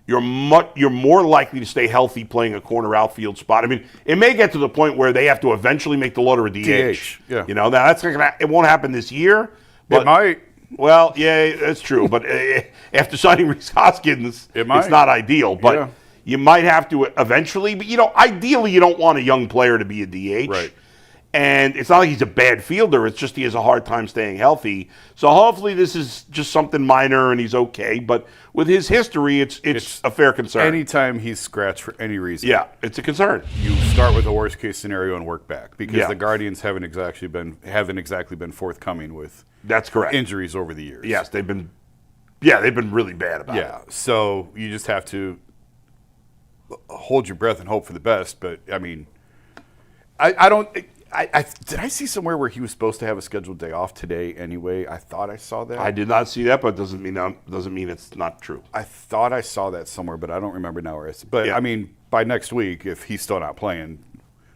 You're more likely to stay healthy playing a corner outfield spot. I mean, it may get to the point where they have to eventually make Delauder a DH. Yeah. Now that's it won't happen this year. But, it might. Well, yeah, that's true. But after signing Rhys Hoskins, it's not ideal. But you might have to eventually. But ideally, you don't want a young player to be a DH. Right. And it's not like he's a bad fielder. It's just he has a hard time staying healthy. So hopefully this is just something minor and he's okay. But with his history, it's a fair concern. Anytime he's scratched for any reason, it's a concern. You start with the worst case scenario and work back because the Guardians haven't exactly been forthcoming with injuries over the years. Yes, they've been really bad about it. Yeah, so you just have to hold your breath and hope for the best. But I mean, I don't. Did I see somewhere where he was supposed to have a scheduled day off today anyway? I thought I saw that. I did not see that, but doesn't mean it's not true. I thought I saw that somewhere, but I don't remember now where it's. But I mean, by next week, if he's still not playing,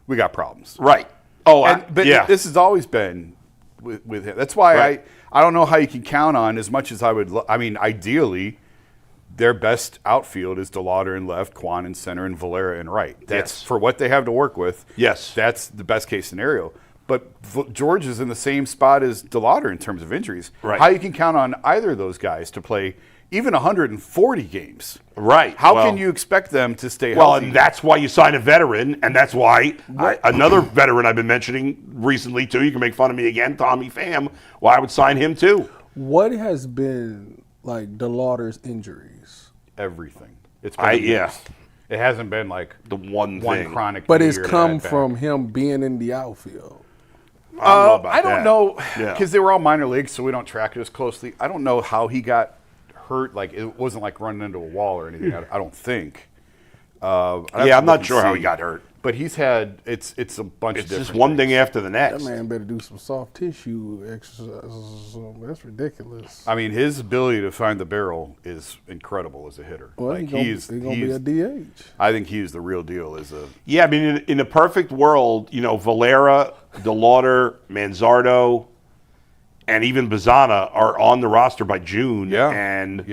we got problems. Right. This has always been with him. That's why I don't know how you can count on as much as I would. I mean, ideally, their best outfield is Delauder in left, Quan in center, and Valera in right. That's for what they have to work with. Yes. That's the best case scenario. But George is in the same spot as Delauder in terms of injuries. Right. How you can count on either of those guys to play even 140 games. Right. How can you expect them to stay healthy? Well, and that's why you sign a veteran, and that's why another veteran I've been mentioning recently, too, you can make fun of me again, Tommy Pham, why I would sign him, too. What has been, like, Delauder's injuries? Everything. It's been years. It hasn't been like the one chronic. But it's come from him being in the outfield. I don't know because they were all minor leagues, so we don't track it as closely. I don't know how he got hurt. Like it wasn't like running into a wall or anything. I don't think. I'm not sure how he got hurt. But he's had it's a bunch of different. It's just one thing after the next. That man better do some soft tissue exercises. That's ridiculous. I mean, his ability to find the barrel is incredible as a hitter. Well, he's gonna be a DH. I think he's the real deal. I mean, in a perfect world, Valera, Delauder, Manzardo, and even Bazzana are on the roster by June. And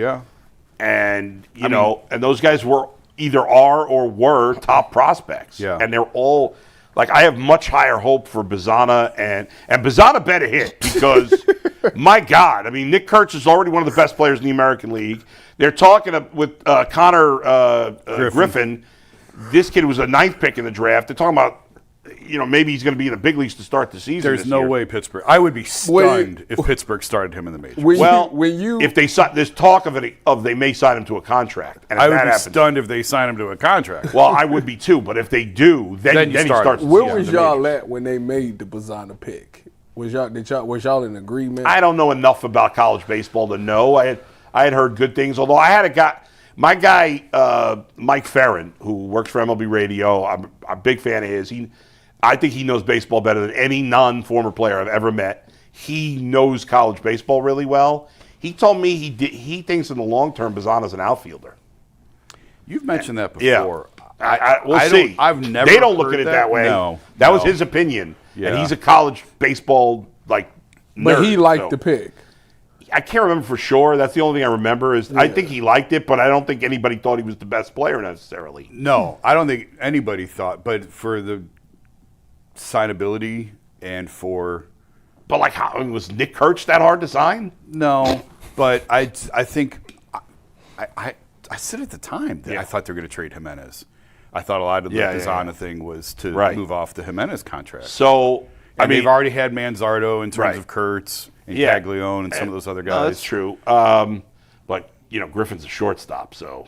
those guys were. Either are or were top prospects. Yeah. And they're all, like, I have much higher hope for Bazzana, and Bazzana better hit because, my God, I mean, Nick Kurtz is already one of the best players in the American League. They're talking with Connor Griffin. This kid was a 9th pick in the draft. They're talking about, maybe he's going to be in the big leagues to start the season. There's no way Pittsburgh. I would be stunned if Pittsburgh started him in the majors. If they there's talk of they may sign him to a contract. And I would be stunned if they sign him to a contract. Well, I would be too. But if they do, then he starts. Where was y'all at when they made the Bazzana pick? Was y'all in agreement? I don't know enough about college baseball to know. I had heard good things. Although I had a guy. My guy, Mike Ferrin, who works for MLB Radio, I'm a big fan of his. I think he knows baseball better than any non-former player I've ever met. He knows college baseball really well. He told me he thinks in the long term Bazzana's an outfielder. You've mentioned that before. Yeah. We'll see. I've never. They don't look at it that way. No, that was his opinion, and he's a college baseball nerd. But he liked the pick. I can't remember for sure. That's the only thing I remember I think he liked it, but I don't think anybody thought he was the best player necessarily. No, I don't think anybody thought. But for the signability and for... But like, was Nick Kurtz that hard to sign? No, but I think... I said at the time that I thought they were going to trade Jimenez. I thought a lot of the Bazzana thing was to move off the Jimenez contract. So... they've already had Manzardo in terms of Kurtz and Caglione and some of those other guys. No, that's true. But, Griffin's a shortstop, so...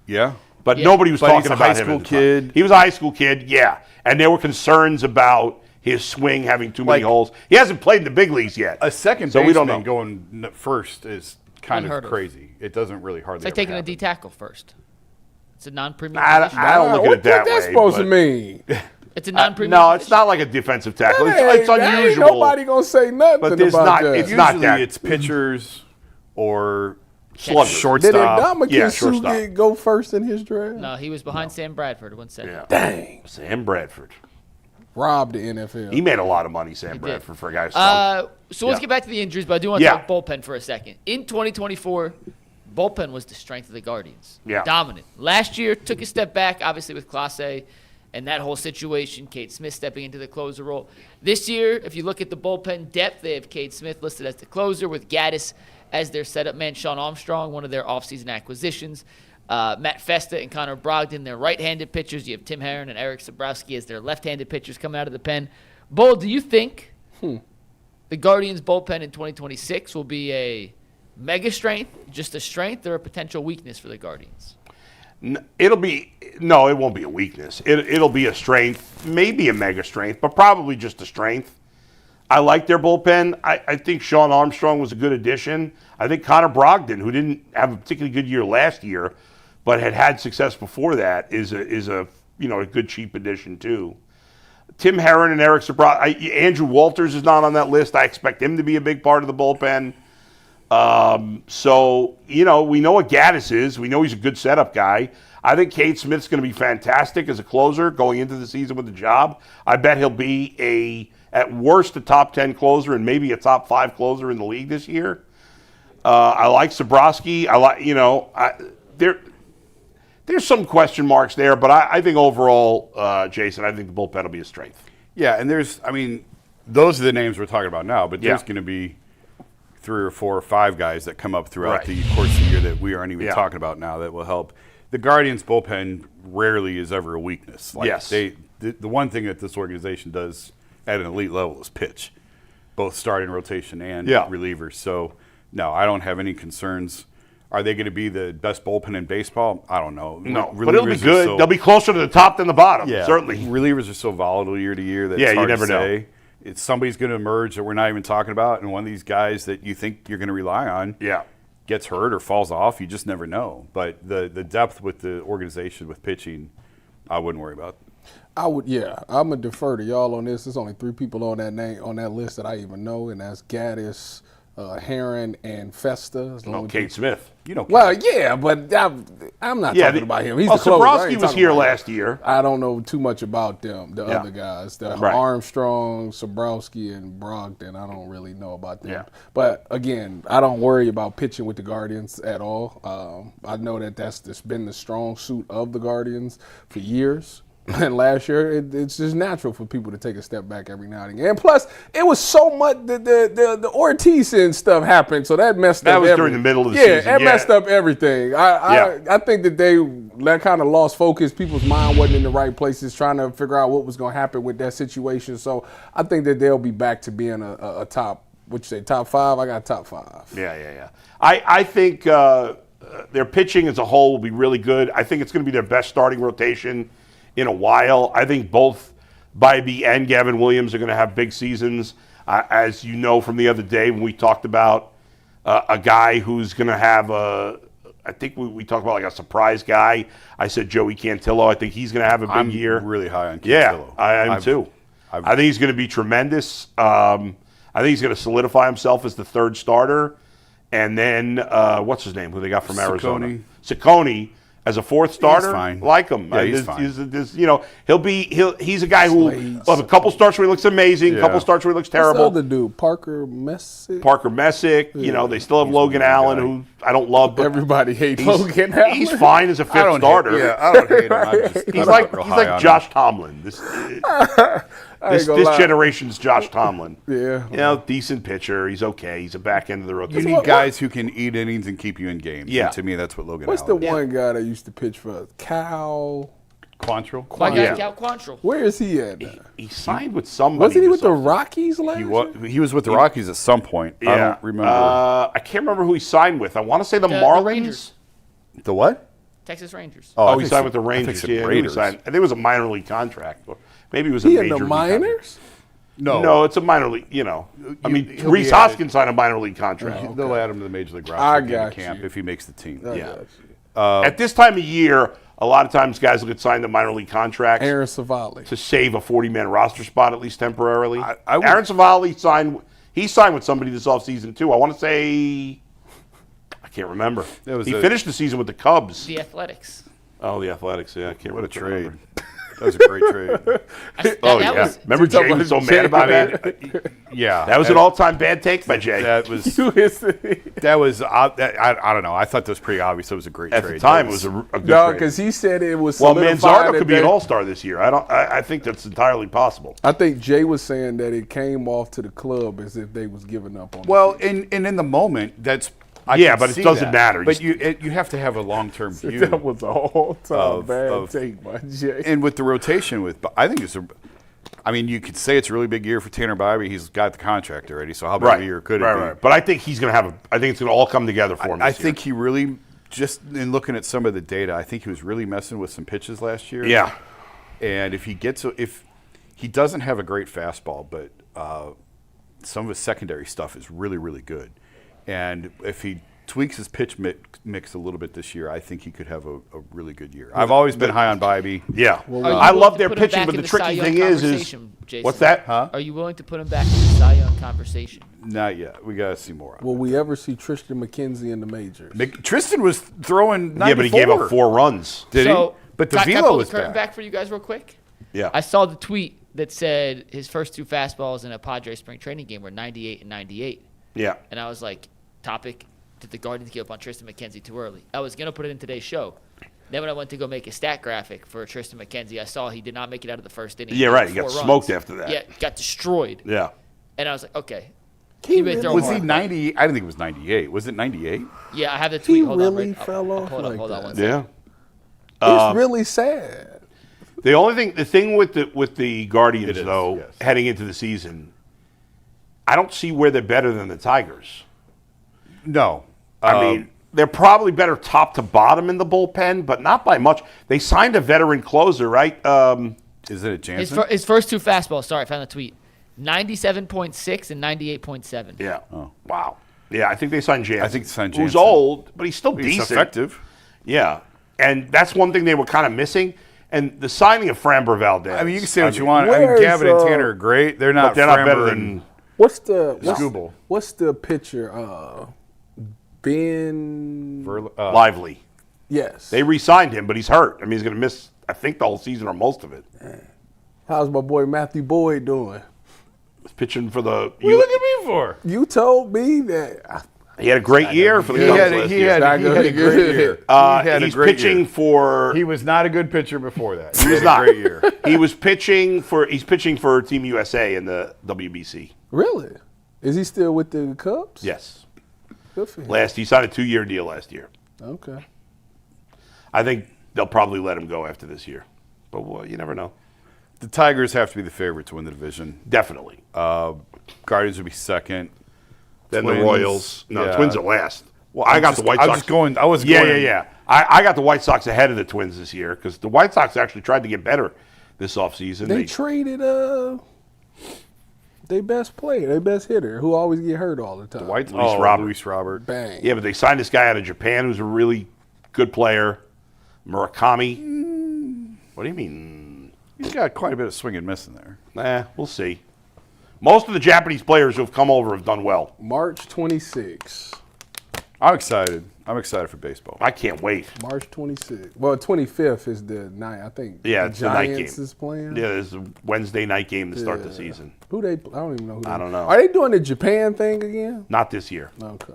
Yeah. But nobody was talking he's a about high school kid. He was a high school kid, and there were concerns about his swing having too many holes. He hasn't played in the big leagues yet. A second so we don't know. going first is kind Unheard of of. crazy. It doesn't really hardly It's like ever taking happen. a D tackle first. It's a non-premium I position. don't look at it that way. What's that supposed to but- mean? It's a non-premium No, position. it's not like a defensive tackle. It's Ain't unusual. nobody gonna say nothing But there's about not- that. it's not Usually that. it's pitchers or Sluggers. Did shortstop. Ndamukong shortstop. go first in his draft? No, he was behind Sam Bradford. 1 second. Yeah. Dang. Sam Bradford. Robbed the NFL. He made a lot of money, Sam Bradford, for a guy who's strong. So let's Yeah. get back to the injuries, but I do want to Yeah. talk bullpen for a second. In 2024, bullpen was the strength of the Guardians. Yeah. Dominant. Last year, took a step back, obviously, with Clase and that whole situation, Cade Smith stepping into the closer role. This year, if you look at the bullpen depth, they have Cade Smith listed as the closer with Gaddis as their setup man, Sean Armstrong, one of their offseason acquisitions. Matt Festa and Connor Brogdon, their right-handed pitchers. You have Tim Herron and Eric Sabrowski as their left-handed pitchers coming out of the pen. Bull, do you think the Guardians' bullpen in 2026 will be a mega strength, just a strength, or a potential weakness for the Guardians? It won't be a weakness. It'll be a strength, maybe a mega strength, but probably just a strength. I like their bullpen. I think Sean Armstrong was a good addition. I think Connor Brogdon, who didn't have a particularly good year last year, but had success before that, is a good cheap addition too. Tim Herron and Eric Sabrowski. Andrew Walters is not on that list. I expect him to be a big part of the bullpen. So we know what Gaddis is. We know he's a good setup guy. I think Cade Smith's going to be fantastic as a closer going into the season with the job. I bet he'll be at worst a top 10 closer and maybe a top 5 closer in the league this year. I like Sabrowski. There's some question marks there, but I think overall, Jason, I think the bullpen will be a strength. Yeah, and those are the names we're talking about now, but there's Yeah. going to be 3 or 4 or 5 guys that come up throughout Right. the course of the year that we aren't even Yeah. talking about now that will help. The Guardians' bullpen rarely is ever a weakness. Yes. The one thing that this organization does at an elite level is pitch, both starting rotation and relievers. So, no, I don't have any concerns. Are they going to be the best bullpen in baseball? I don't know. No, but it'll be Relievers are good. They'll be closer to the top than the bottom, certainly. Relievers are so volatile year to year that it's you hard never to know. say. It's somebody's going to emerge that we're not even talking about, and one of these guys that you think you're going to rely on gets hurt or falls off. You just never know. But the depth with the organization with pitching, I wouldn't worry about. I'm gonna defer to y'all on this. There's only 3 people on that list that I even know, and that's Gaddis, Herron, and Festa. Cade Smith. Well, yeah, but I'm not talking about him. He's the closer. I Sabrowski ain't was talking here about him. last year. I don't know too much about them, the other guys. Armstrong, Sabrowski, and Brogdon. I don't really know about them. Yeah. But, again, I don't worry about pitching with the Guardians at all. I know that's been the strong suit of the Guardians for years. And last year, it's just natural for people to take a step back every now and again. And plus, it was so much the Ortiz and stuff happened, so that messed up. That was during the middle of the season. Yeah, it messed up everything. I think that kind of lost focus. People's mind wasn't in the right places, trying to figure out what was going to happen with that situation. So I think that they'll be back to being a top. What you say, top 5? I got top 5. Yeah. I think their pitching as a whole will be really good. I think it's going to be their best starting rotation in a while. I think both Bybee and Gavin Williams are going to have big seasons. As you know from the other day when we talked about a guy who's going to have I think we talked about like a surprise guy. I said Joey Cantillo. I think he's going to have a big year. I'm really high on Cantillo. Yeah, I am too. I think he's going to be tremendous. I think he's going to solidify himself as the 3rd starter. And then, what's his name, who they got from Arizona? Ciccone. As a 4th starter, he's fine. Like him. Yeah, he's fine. He's a guy who a couple starts where he looks amazing, a couple starts where he looks terrible. What's the other dude? Parker Messick. They still have Logan Allen, who I don't love, but everybody hates Logan Allen. He's fine as a 5th starter. I don't hate him. He's like Josh Tomlin. This generation's Josh Tomlin. Yeah. Decent pitcher. He's okay. He's a back end of the You rotation. need guys who can eat innings and keep you in games. Yeah. And to me, that's what Logan What's Allen the is. one guy that used to pitch for Cal? Quantrill? My guy, Cal Quantrill. Where is he at now? He signed with somebody. Wasn't he with the Rockies last year? He was with the Rockies at some point. I don't remember. I can't remember who he signed with. I want to say the The Marlins. Rangers. The what? Texas Rangers. Oh, I he think signed so- with the I think Rangers. so Yeah, he Raiders. signed. I think it was a minor league contract. Or maybe it was a He major in the league contract. minors? No, it's a minor league. I mean, he'll Reese be Hoskins signed a minor league contract. They'll add him to the major league I roster at the end got of camp you. if he makes the team. At this time of year, a lot of times guys will get signed to minor league contracts Aaron Savali. to save a 40-man roster spot at least temporarily. I would- Aaron Savali signed. He signed with somebody this offseason too. I want to say, I can't remember. He finished the season with the Cubs. The Athletics. Oh, the Athletics. Yeah, I can't. What a remember. trade. That was a great trade. Oh was, remember Jay was so mad about that? Yeah. That was an all-time bad take by Jay. That was. I don't know. I thought that was pretty obvious. It was a great At trade. the time, it was a good No, trade. because he said it was Well, solidified Manzardo that could be an they- all-star this year. I think that's entirely possible. I think Jay was saying that it came off to the club as if they was giving up on Well, the and in the moment, that's. I Yeah, can but it see doesn't that. matter. But you have to have a long-term view. That was a all-time of- bad of- take by Jay. And with the rotation, I think it's you could say it's a really big year for Tanner Bybee. He's got the contract already, so how big of a year could it be? Right. But I think he's going to have I think it's going to all come together for him. I this think he really, just in looking at some of the data, I think he was really messing with some pitches last year. year. And if he doesn't have a great fastball, but some of his secondary stuff is really, really good. And if he tweaks his pitch mix a little bit this year, I think he could have a really good year. I've always been high on Bybee. Yeah. Are you I willing love to their put him pitching, back but in the Cy tricky Young thing is conversation, Jason? what's that? Huh? Are you willing to put him back in the Cy Young conversation? Not yet. We got to see more. Will we ever see Tristan McKenzie in the majors? Tristan was throwing 94. Yeah, but he gave up 4 runs. Did So, he? But the can I velo pull was the curtain back. back for you guys real quick? Yeah. I saw the tweet that said his first 2 fastballs in a Padres spring training game were 98 and 98. Yeah. And I was like, topic, did the Guardians give up on Tristan McKenzie too early? I was going to put it in today's show. Then when I went to go make a stat graphic for Tristan McKenzie, I saw he did not make it out of the first inning. Yeah, right. He got 4 runs. smoked after that. Yeah, got destroyed. Yeah. And I was like, okay. He Was he 90? I didn't think it was 98. Was it 98? Yeah, I have the tweet. He Hold really on, fell off hold on, like hold on that. one second. Yeah. It's really sad. The thing with the Guardians It is, though, yes. heading into the season, I don't see where they're better than the Tigers. No. I mean, they're probably better top to bottom in the bullpen, but not by much. They signed a veteran closer, right? Is it a Jansen? His first 2 fastballs, sorry, I found the tweet, 97.6 and 98.7. Yeah. Oh. Wow. Yeah, I think they signed Jansen. I think they signed Who's Jansen. old, but he's still He's decent. effective. Yeah. And that's one thing they were kind of missing. And the signing of Framber Valdez. I mean, you can say what you want. I Where's, mean, Gavin and Tanner are great. They're not. but they're not Framber better and- than. What's the pitcher? Ben. Lively. Yes. They re-signed him, but he's hurt. I mean, he's going to miss, I think, the whole season or most of it. How's my boy Matthew Boyd doing? He's pitching for the. What are you looking at me for? You told me that. He had a great year for the Cubs last He year. had a great year. He had a He's great pitching year. for. He was not a good pitcher before that. He He's had a not. great year. He was pitching for. He's pitching for Team USA in the WBC. Really? Is he still with the Cubs? Yes. Good for him. He signed a 2-year deal last year. Okay. I think they'll probably let him go after this year, but well, you never know. The Tigers have to be the favorite to win the division. Definitely. Guardians would be second. Then Twins, the Royals. No, yeah. Twins are last. Well, I'm I got just- the White I Sox. was going- I was Yeah, going- yeah. I got the White Sox ahead of the Twins this year because the White Sox actually tried to get better this offseason. They traded their best player, their best hitter, who always get hurt all the time. Luis Robert. Bang. Yeah, but they signed this guy out of Japan who's a really good player, Murakami. What do you mean? He's got quite a bit of swing and miss in there. We'll see. Most of the Japanese players who have come over have done well. March 26th. I'm excited. I'm excited for baseball. I can't wait. March 26th. Well, 25th is the night. I think. Yeah, it's the night game. Giants is playing. Yeah, there's a Wednesday night game to start the season. Who they? I don't even know. Who I don't know. Are they doing the Japan thing again? Not this year. Okay.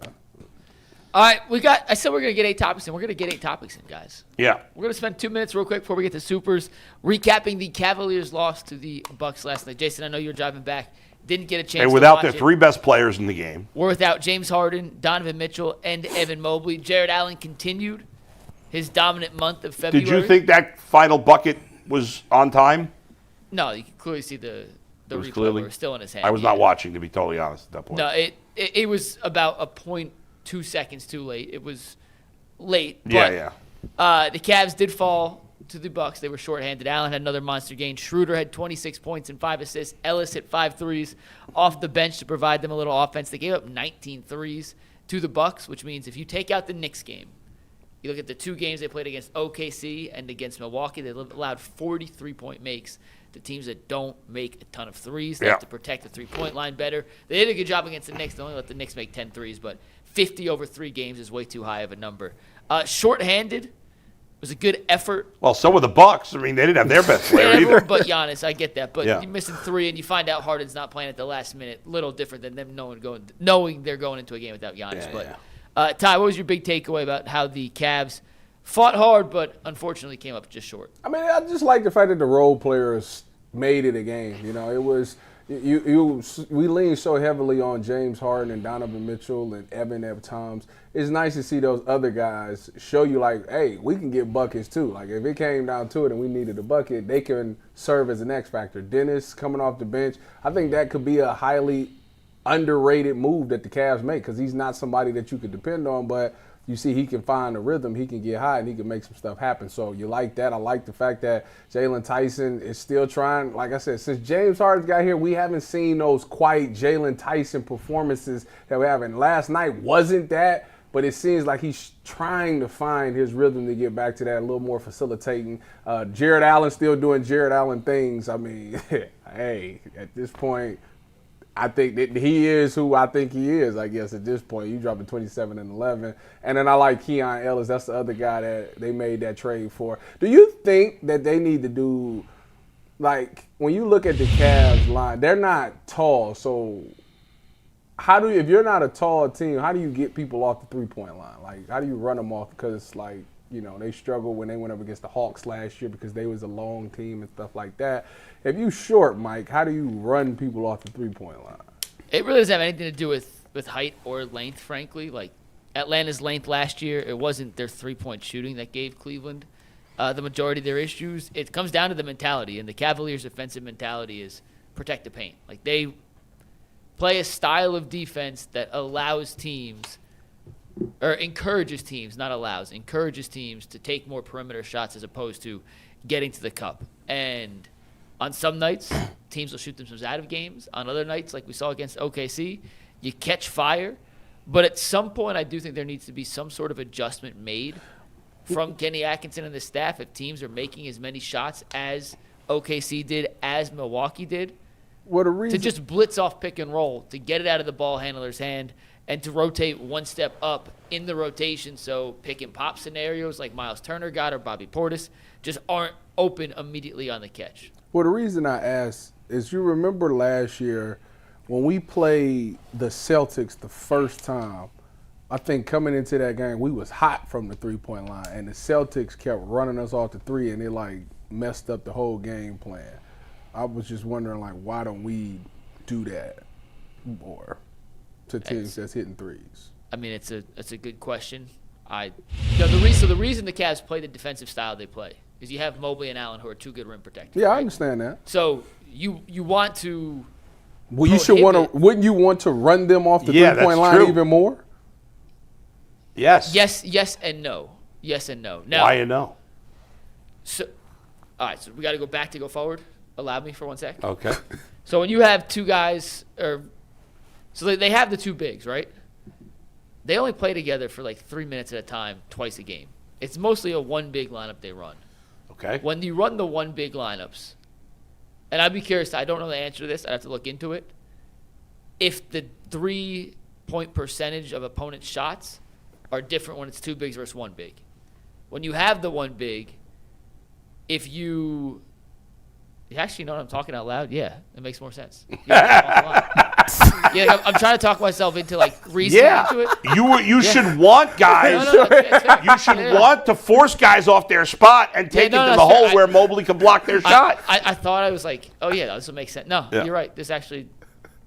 All right, I said we're going to get 8 topics in. We're going to get 8 topics in, guys. Yeah. We're going to spend 2 minutes real quick before we get to Supers, recapping the Cavaliers' loss to the Bucks last night. Jason, I know you're driving back. Didn't get a chance And to without watch their it. 3 best players in the game. We're without James Harden, Donovan Mitchell, and Evan Mobley. Jared Allen continued his dominant month of February. Did you think that final bucket was on time? No, you can clearly see the was replay clearly- where it was still in his hand. I was not watching, to be totally honest, at that point. No, it was about a 0.2 seconds too late. It was late. Yeah, but, the Cavs did fall to the Bucks. They were shorthanded. Allen had another monster game. Schroeder had 26 points and 5 assists. Ellis hit 5 threes off the bench to provide them a little offense. They gave up 19 threes to the Bucks, which means if you take out the Knicks game, you look at the 2 games they played against OKC and against Milwaukee, they allowed 43-point makes to teams that don't make a ton of threes. They have to protect the three-point line better. They did a good job against the Knicks. They only let the Knicks make 10 threes, but 50 over 3 games is way too high of a number. Shorthanded was a good effort. Well, so were the Bucks. I mean, they didn't have their best player either. But Giannis, I get that. But you're missing 3, and you find out Harden's not playing at the last minute. Little different than them knowing they're going into a game without Giannis. Ty, what was your big takeaway about how the Cavs fought hard, but unfortunately came up just short? I mean, I just like the fact that the role players made it a game. You know, it was we leaned so heavily on James Harden and Donovan Mitchell and Evan at times. It's nice to see those other guys show you, like, hey, we can get buckets too. Like, if it came down to it and we needed a bucket, they can serve as an X factor. Dennis coming off the bench, I think that could be a highly underrated move that the Cavs make, because he's not somebody that you could depend on, but you see he can find a rhythm, he can get high, and he can make some stuff happen. So you like that. I like the fact that Jalen Tyson is still trying. Like I said, since James Harden got here, we haven't seen those quite Jalen Tyson performances that we have. And last night wasn't that, but it seems like he's trying to find his rhythm to get back to that, a little more facilitating. Jared Allen still doing Jared Allen things. I mean, hey, at this point, I think that he is who I think he is, I guess, at this point. You dropping 27 and 11. And then I like Keon Ellis. That's the other guy that they made that trade for. Do you think that they need to do, like, when you look at the Cavs line, they're not tall. So if you're not a tall team, how do you get people off the three-point line? Like, how do you run them off? Because, like, you know, they struggled when they went up against the Hawks last year because they was a long team and stuff like that. If you short, Mike, how do you run people off the three-point line? It really doesn't have anything to do with height or length, frankly. Like, Atlanta's length last year, it wasn't their three-point shooting that gave Cleveland the majority of their issues. It comes down to the mentality, and the Cavaliers' offensive mentality is protect the paint. Like, they play a style of defense that allows teams – or encourages teams, not allows, encourages teams to take more perimeter shots as opposed to getting to the cup. And on some nights, teams will shoot themselves out of games. On other nights, like we saw against OKC, you catch fire. But at some point, I do think there needs to be some sort of adjustment made from Kenny Atkinson and the staff if teams are making as many shots as OKC did, as Milwaukee did, to just blitz off pick and roll, to get it out of the ball handler's hand, and to rotate one step up in the rotation so pick and pop scenarios like Miles Turner got or Bobby Portis just aren't open immediately on the catch. Well, the reason I asked is, you remember last year when we played the Celtics the first time, I think coming into that game, we was hot from the three-point line, and the Celtics kept running us off the three, and it, like, messed up the whole game plan. I was just wondering, like, why don't we do that more to teams that's hitting threes? I mean, it's a good question. The reason the Cavs play the defensive style they play is you have Mobley and Allen, who are 2 good rim protectors. Yeah, right? I understand that. So you want to. Well, wouldn't you want to run them off the three-point line even more? Yes. Yes, and no. Yes and no. Now, why and no? So, all right. So we got to go back to go forward. Allow me for 1 sec. Okay. So when you have 2 guys, so they have the 2 bigs, right? They only play together for like 3 minutes at a time, twice a game. It's mostly a 1 big lineup they run. Okay. When you run the 1 big lineups, and I'd be curious, I don't know the answer to this, I'd have to look into it. If the 3-point percentage of opponents' shots are different when it's 2 bigs versus 1 big. When you have the 1 big, if you actually know what I'm talking out loud? Yeah, it makes more sense. Yeah, I'm trying to talk myself into, like, reasoning into it. You should want guys. You should want to force guys off their spot and take it to the hole where Mobley can block their shot. I thought I was like, oh, yeah, this will make sense. No, you're right. This actually,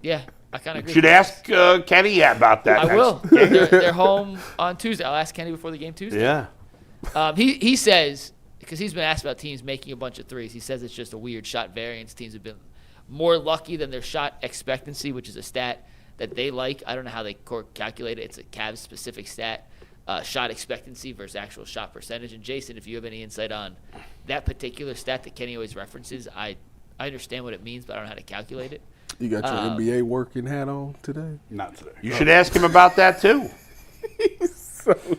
I kind of agree. You should ask Kenny about that. I will. They're home on Tuesday. I'll ask Kenny before the game Tuesday. Yeah. He says, because he's been asked about teams making a bunch of threes, he says it's just a weird shot variance. Teams have been more lucky than their shot expectancy, which is a stat that they like. I don't know how they calculate it. It's a Cavs-specific stat. shot expectancy versus actual shot percentage. And Jason, if you have any insight on that particular stat that Kenny always references, I understand what it means, but I don't know how to calculate it. You got your NBA working hat on today? Not today. You should ask him about that too.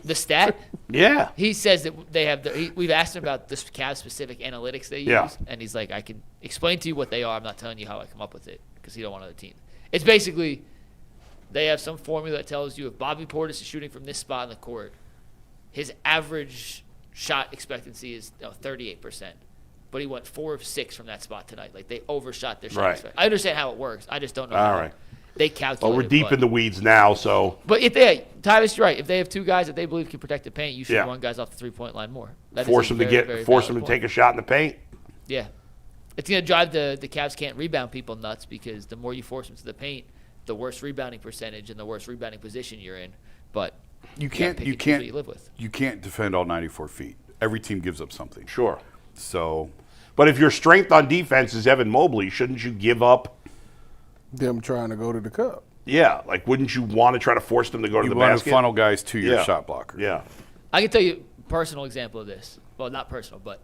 The stat? Yeah. He says that they have we've asked him about the Cavs-specific analytics they use, and he's like, I can explain to you what they are. I'm not telling you how I come up with it because he don't want other teams. It's basically they have some formula that tells you if Bobby Portis is shooting from this spot in the court, his average shot expectancy is 38%. But he went 4 of 6 from that spot tonight. Like, they overshot their shot expectancy. I understand how it works. I just don't know how they calculate it. Well, we're deep in the weeds now, so. But if Tyvis, you're right. If they have 2 guys that they believe can protect the paint, you should run guys off the 3-point line more. Force them to take a shot in the paint. Yeah. It's going to drive the Cavs can't rebound people nuts because the more you force them to the paint, the worse rebounding percentage and the worse rebounding position you're in. But you can't live with. You can't defend all 94 feet. Every team gives up something. Sure. So, but if your strength on defense is Evan Mobley, shouldn't you give up them trying to go to the cup? Yeah, like wouldn't you want to try to force them to go to the basket? You want to funnel guys to your shot blocker. Yeah. I can tell you a personal example of this. Well, not personal, but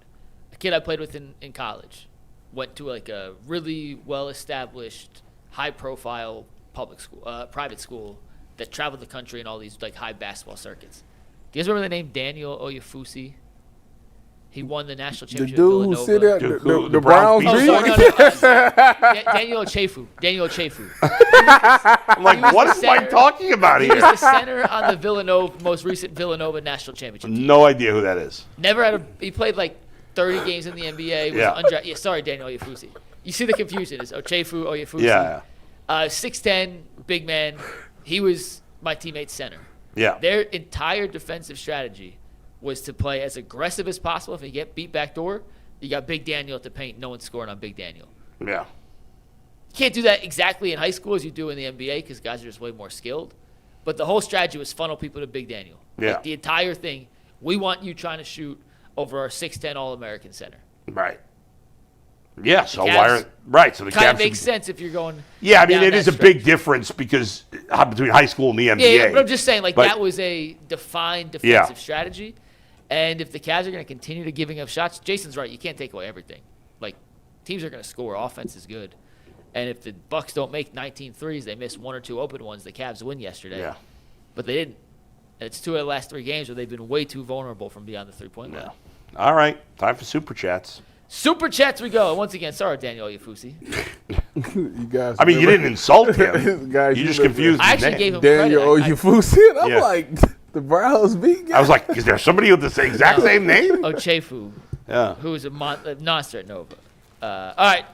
a kid I played with in college went to like a really well-established, high-profile public school, private school that traveled the country in all these like high basketball circuits. Do you guys remember the name Daniel Oyefusi? He won the national championship. The dude who sit there, the Browns beat? Daniel Ochefu. I'm like, what is Mike talking about here? He was the center on the most recent Villanova national championship team. No idea who that is. He played like 30 games in the NBA. Sorry, Daniel Oyefusi. You see the confusion. It's Ochefu, Oyefusi. Yeah. 6'10", big man. He was my teammate's center. Yeah. Their entire defensive strategy was to play as aggressive as possible. If you get beat backdoor, you got Big Daniel at the paint. No one's scoring on Big Daniel. Yeah. You can't do that exactly in high school as you do in the NBA because guys are just way more skilled. But the whole strategy was funnel people to Big Daniel. Yeah. Like the entire thing, we want you trying to shoot over our 6'10" All-American center. Right. Yeah, so Cavs, so the kind Cavs of makes sense if you're going. Yeah, I mean it is a stretch. big difference because between high school and the NBA. Yeah, but I'm just saying that was a defined defensive strategy. And if the Cavs are going to continue to giving up shots, Jason's right. You can't take away everything. Like, teams are going to score. Offense is good. And if the Bucks don't make 19 threes, they miss 1 or 2 open ones. The Cavs win yesterday. Yeah. But they didn't. And it's 2 of the last 3 games where they've been way too vulnerable from beyond the 3-point line. All right. Time for Super Chats. Super Chats we go. And once again, sorry, Daniel Oyefusi. You guys. I mean, you didn't insult him. Guys, you just confused I his actually name. gave him Daniel credit. Oyefusi. And I'm like, the Browns beat. I was like, is there somebody with the exact same name? Ochefu, Yeah. who is a monster at Nova. All right.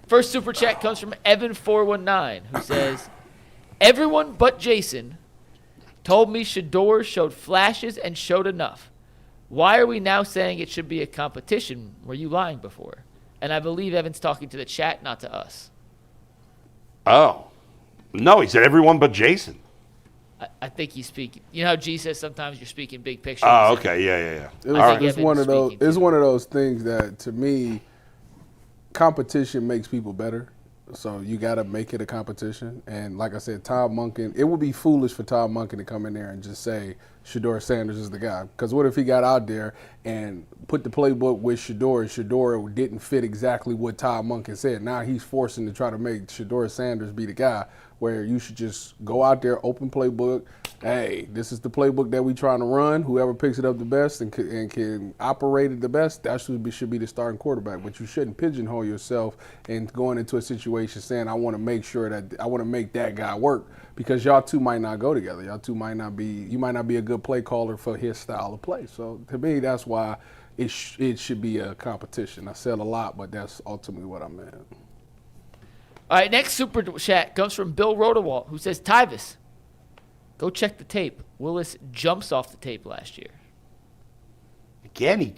First Super Chat comes from Evan419, who says, everyone but Jason told me Shador showed flashes and showed enough. Why are we now saying it should be a competition? Were you lying before? And I believe Evan's talking to the chat, not to us. Oh. No, he said everyone but Jason. I think he's speaking. You know how G says sometimes you're speaking big picture? Oh, okay. Yeah. It's one of those things that, to me, competition makes people better. So you got to make it a competition. And like I said, Todd Monken, it would be foolish for Todd Monken to come in there and just say Shador Sanders is the guy. Because what if he got out there and put the playbook with Shador, and Shador didn't fit exactly what Todd Monken said? Now he's forcing to try to make Shador Sanders be the guy, where you should just go out there, open playbook. Hey, this is the playbook that we trying to run. Whoever picks it up the best and can operate it the best, that should be the starting quarterback. But you shouldn't pigeonhole yourself and going into a situation saying, I want to make sure that I want to make that guy work, because y'all two might not go together. Y'all two might not be. You might not be a good play caller for his style of play. So to me, that's why it should be a competition. I said a lot, but that's ultimately what I meant. All right, next Super Chat comes from Bill Rodewalt, who says, Tyvis, go check the tape. Wilis jumps off the tape last year. Again,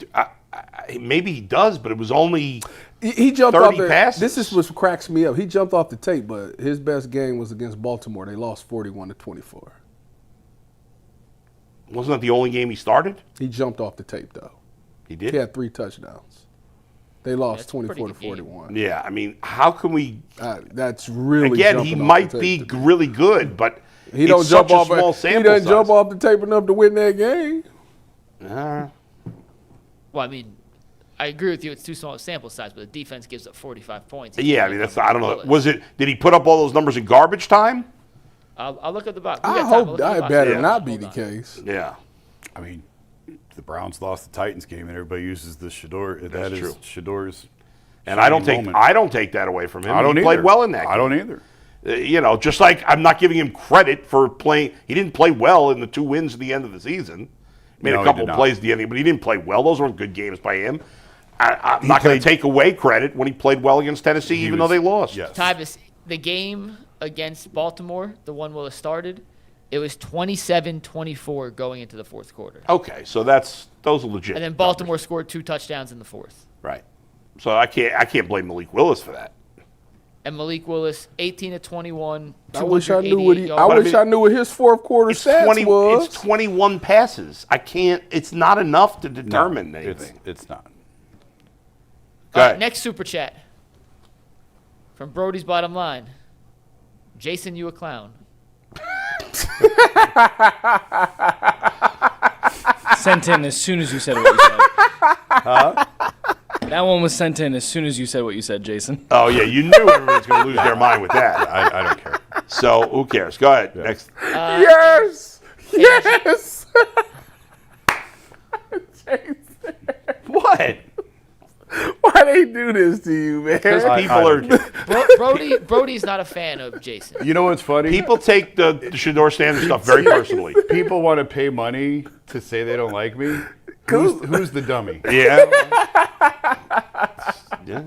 maybe he does, but it was only he jumped 30 off passes. This is what cracks me up. He jumped off the tape, but his best game was against Baltimore. They lost 41-24. Wasn't that the only game he started? He jumped off the tape, though. He did? He had 3 touchdowns. They lost 24-41. Yeah, I mean, how can we? That's really again. He might be really good, but He don't it's jump such a off. small He sample doesn't size. jump off the tape enough to win that game. Well, I mean, I agree with you. It's too small a sample size, but the defense gives up 45 points. Yeah, I mean that's. I don't know. Did he put up all those numbers in garbage time? I'll look at the box. I hope that better not be the case. Yeah. I mean, the Browns lost the Titans game, and everybody uses the Shador. That is true. Shador's. And I don't take that away from him. He played well in that game. I don't either. Just like I'm not giving him credit for playing. He didn't play well in the 2 wins at the end of the season. He made a couple plays at the end, but he didn't play well. Those weren't good games by him. I'm not going to take away credit when he played well against Tennessee, even though they lost. Yes. Tyvis, the game against Baltimore, the one Willis started, it was 27-24 going into the fourth quarter. Okay, so those are legit. And then Baltimore scored 2 touchdowns in the fourth. Right. So I can't blame Malik Wilis for that. And Malik Willis, 18-21. I wish I knew what his fourth quarter stats was. It's 21 passes. I can't. It's not enough to determine anything. It's not. Go ahead. Next super chat from Brody's Bottom Line. Jason, you a clown. Sent in as soon as you said what you said. Huh? That one was sent in as soon as you said what you said, Jason. Oh yeah, you knew everybody was going to lose their mind with that. I don't care. So who cares? Go ahead. Yeah. Next. Yes. Yes. Jason. What? Why they do this to you, man? Because people are. Brody's not a fan of Jason. You know what's funny? People take the Shador Sanders stuff very personally. People want to pay money to say they don't like me. Who's the dummy? Yeah. Yeah.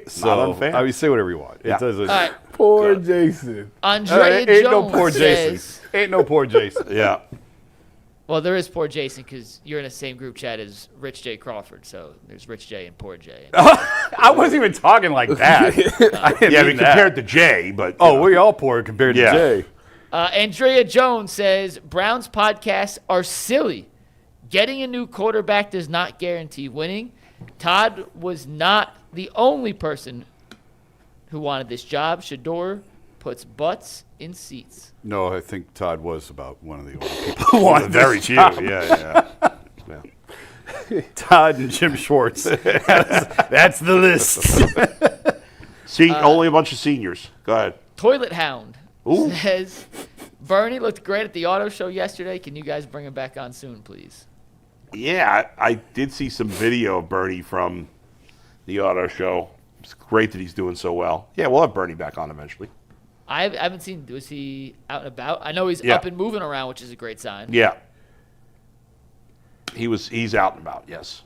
So, Not unfair. I mean, say whatever you want. Yeah. It doesn't. All right. Poor Jason. Andrea ain't Jones no poor says, Jason. Ain't no poor Jason. Yeah. well, there is poor Jason because you're in the same group chat as Rich J. Crawford. So there's Rich J and poor J. I wasn't even talking like that. Yeah, we compared to Jay, but we all poor compared to Jay. Andrea Jones says Browns podcasts are silly. Getting a new quarterback does not guarantee winning. Todd was not the only person who wanted this job. Shador puts butts in seats. No, I think Todd was about one of the only people who wanted very this few. job. Yeah. Todd and Jim Schwartz. That's the list. See, only a bunch of seniors. Go ahead. Toilet Hound says Bernie looked great at the auto show yesterday. Can you guys bring him back on soon, please? Yeah, I did see some video of Bernie from the auto show. It's great that he's doing so well. Yeah, we'll have Bernie back on eventually. I haven't seen. Was he out and about? I know he's Yeah. up and moving around, which is a great sign. Yeah. He's out and about, yes.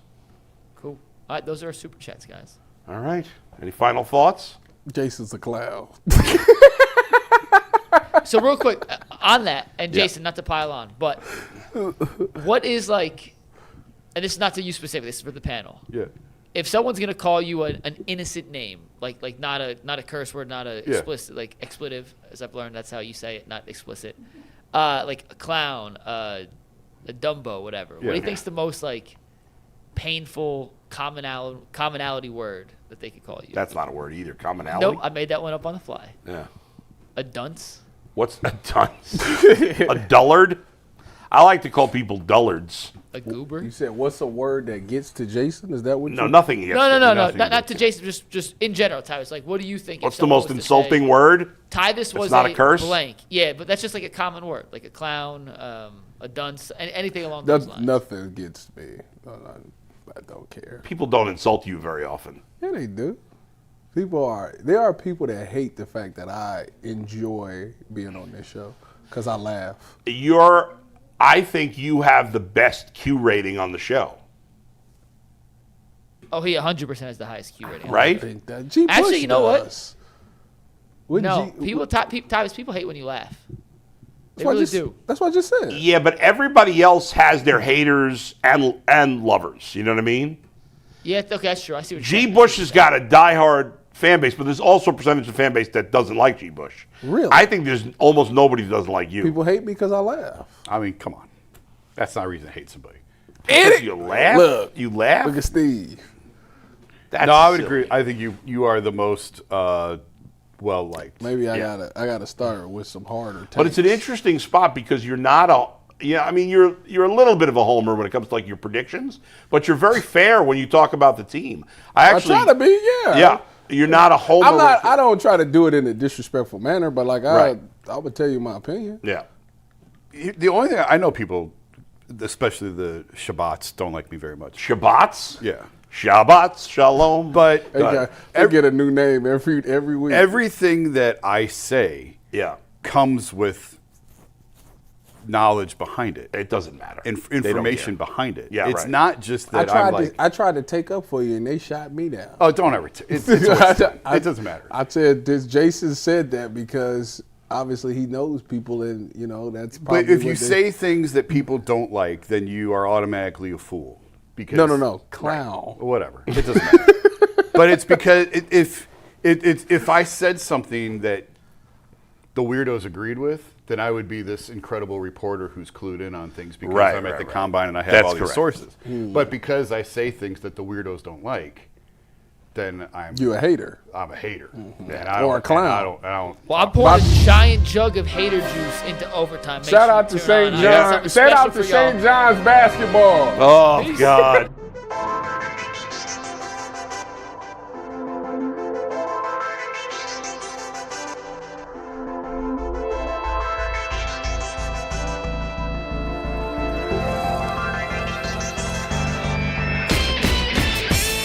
Cool. All right, those are our super chats, guys. All right. Any final thoughts? Jason's a clown. So real quick on that, and Yeah. Jason, not to pile on, but what is like, and this is not to you specifically, this is for the panel. Yeah. If someone's gonna call you an innocent name, like not a curse word, not a explicit, like expletive, as I've learned, that's how you say it, not explicit. Like a clown, a Dumbo, whatever. What do you think's the most like painful commonality word that they could call you? That's not a word either. Commonality? Nope, I made that one up on the fly. Yeah. A dunce. What's a dunce? A dullard? I like to call people dullards. A goober. You said, what's a word that gets to Jason? Is that what No, you nothing against No, it. not to Jason. Just in general, Tyvis. Like, what do you think? if What's the someone most was to insulting say, word? Tyvis was not a curse? blank. Yeah, but that's just like a common word, like a clown, a dunce, anything along those lines. Nothing gets me. I don't care. People don't insult you very often. Yeah, they do. There are people that hate the fact that I enjoy being on this show because I laugh. I think you have the best Q rating on the show. Oh, he 100% has the highest Q rating. Right? I think that G. Actually, Bush you know what? does. No, Tyvis, people hate when you laugh. They really do. That's what I just said. Yeah, but everybody else has their haters and lovers. You know what I mean? Yeah, okay, that's true. I see what you're G. saying. Bush has got a diehard fan base, but there's also a percentage of fan base that doesn't like G. Bush. Really? I think there's almost nobody who doesn't like you. People hate me because I laugh. I mean, come on. That's not a reason to hate somebody. Because you laugh? Look. You laugh? Look at Steve. That's No, I would silly. agree. I think you are the most well liked. Maybe I gotta start with some harder takes. But it's an interesting spot because you're not you're a little bit of a homer when it comes to like your predictions, but you're very fair when you talk about the team. I try to be, yeah. Yeah. You're not a homer. I don't try to do it in a disrespectful manner, but like I would tell you my opinion. Yeah. The only thing I know, people, especially the Shabbats, don't like me very much. Shabbats? Yeah. Shabbats, shalom. But they get a new name every week. Everything that I say comes with knowledge behind it. It doesn't matter. Information behind it. Yeah, it's not just that I tried to take up for you, and they shot me down. Oh, don't ever. It doesn't matter. I said this. Jason said that because obviously he knows people, and that's probably. But if you say things that people don't like, then you are automatically a fool. Because no, clown. Whatever. It doesn't matter. But it's because if I said something that the weirdos agreed with, then I would be this incredible reporter who's clued in on things because I'm at the combine and I have all these sources. But because I say things that the weirdos don't like, then you're a hater. I'm a hater. Or a clown. I don't. Well, I'm pouring a giant jug of hater juice into overtime. Shout out to St. John's basketball. Oh, God.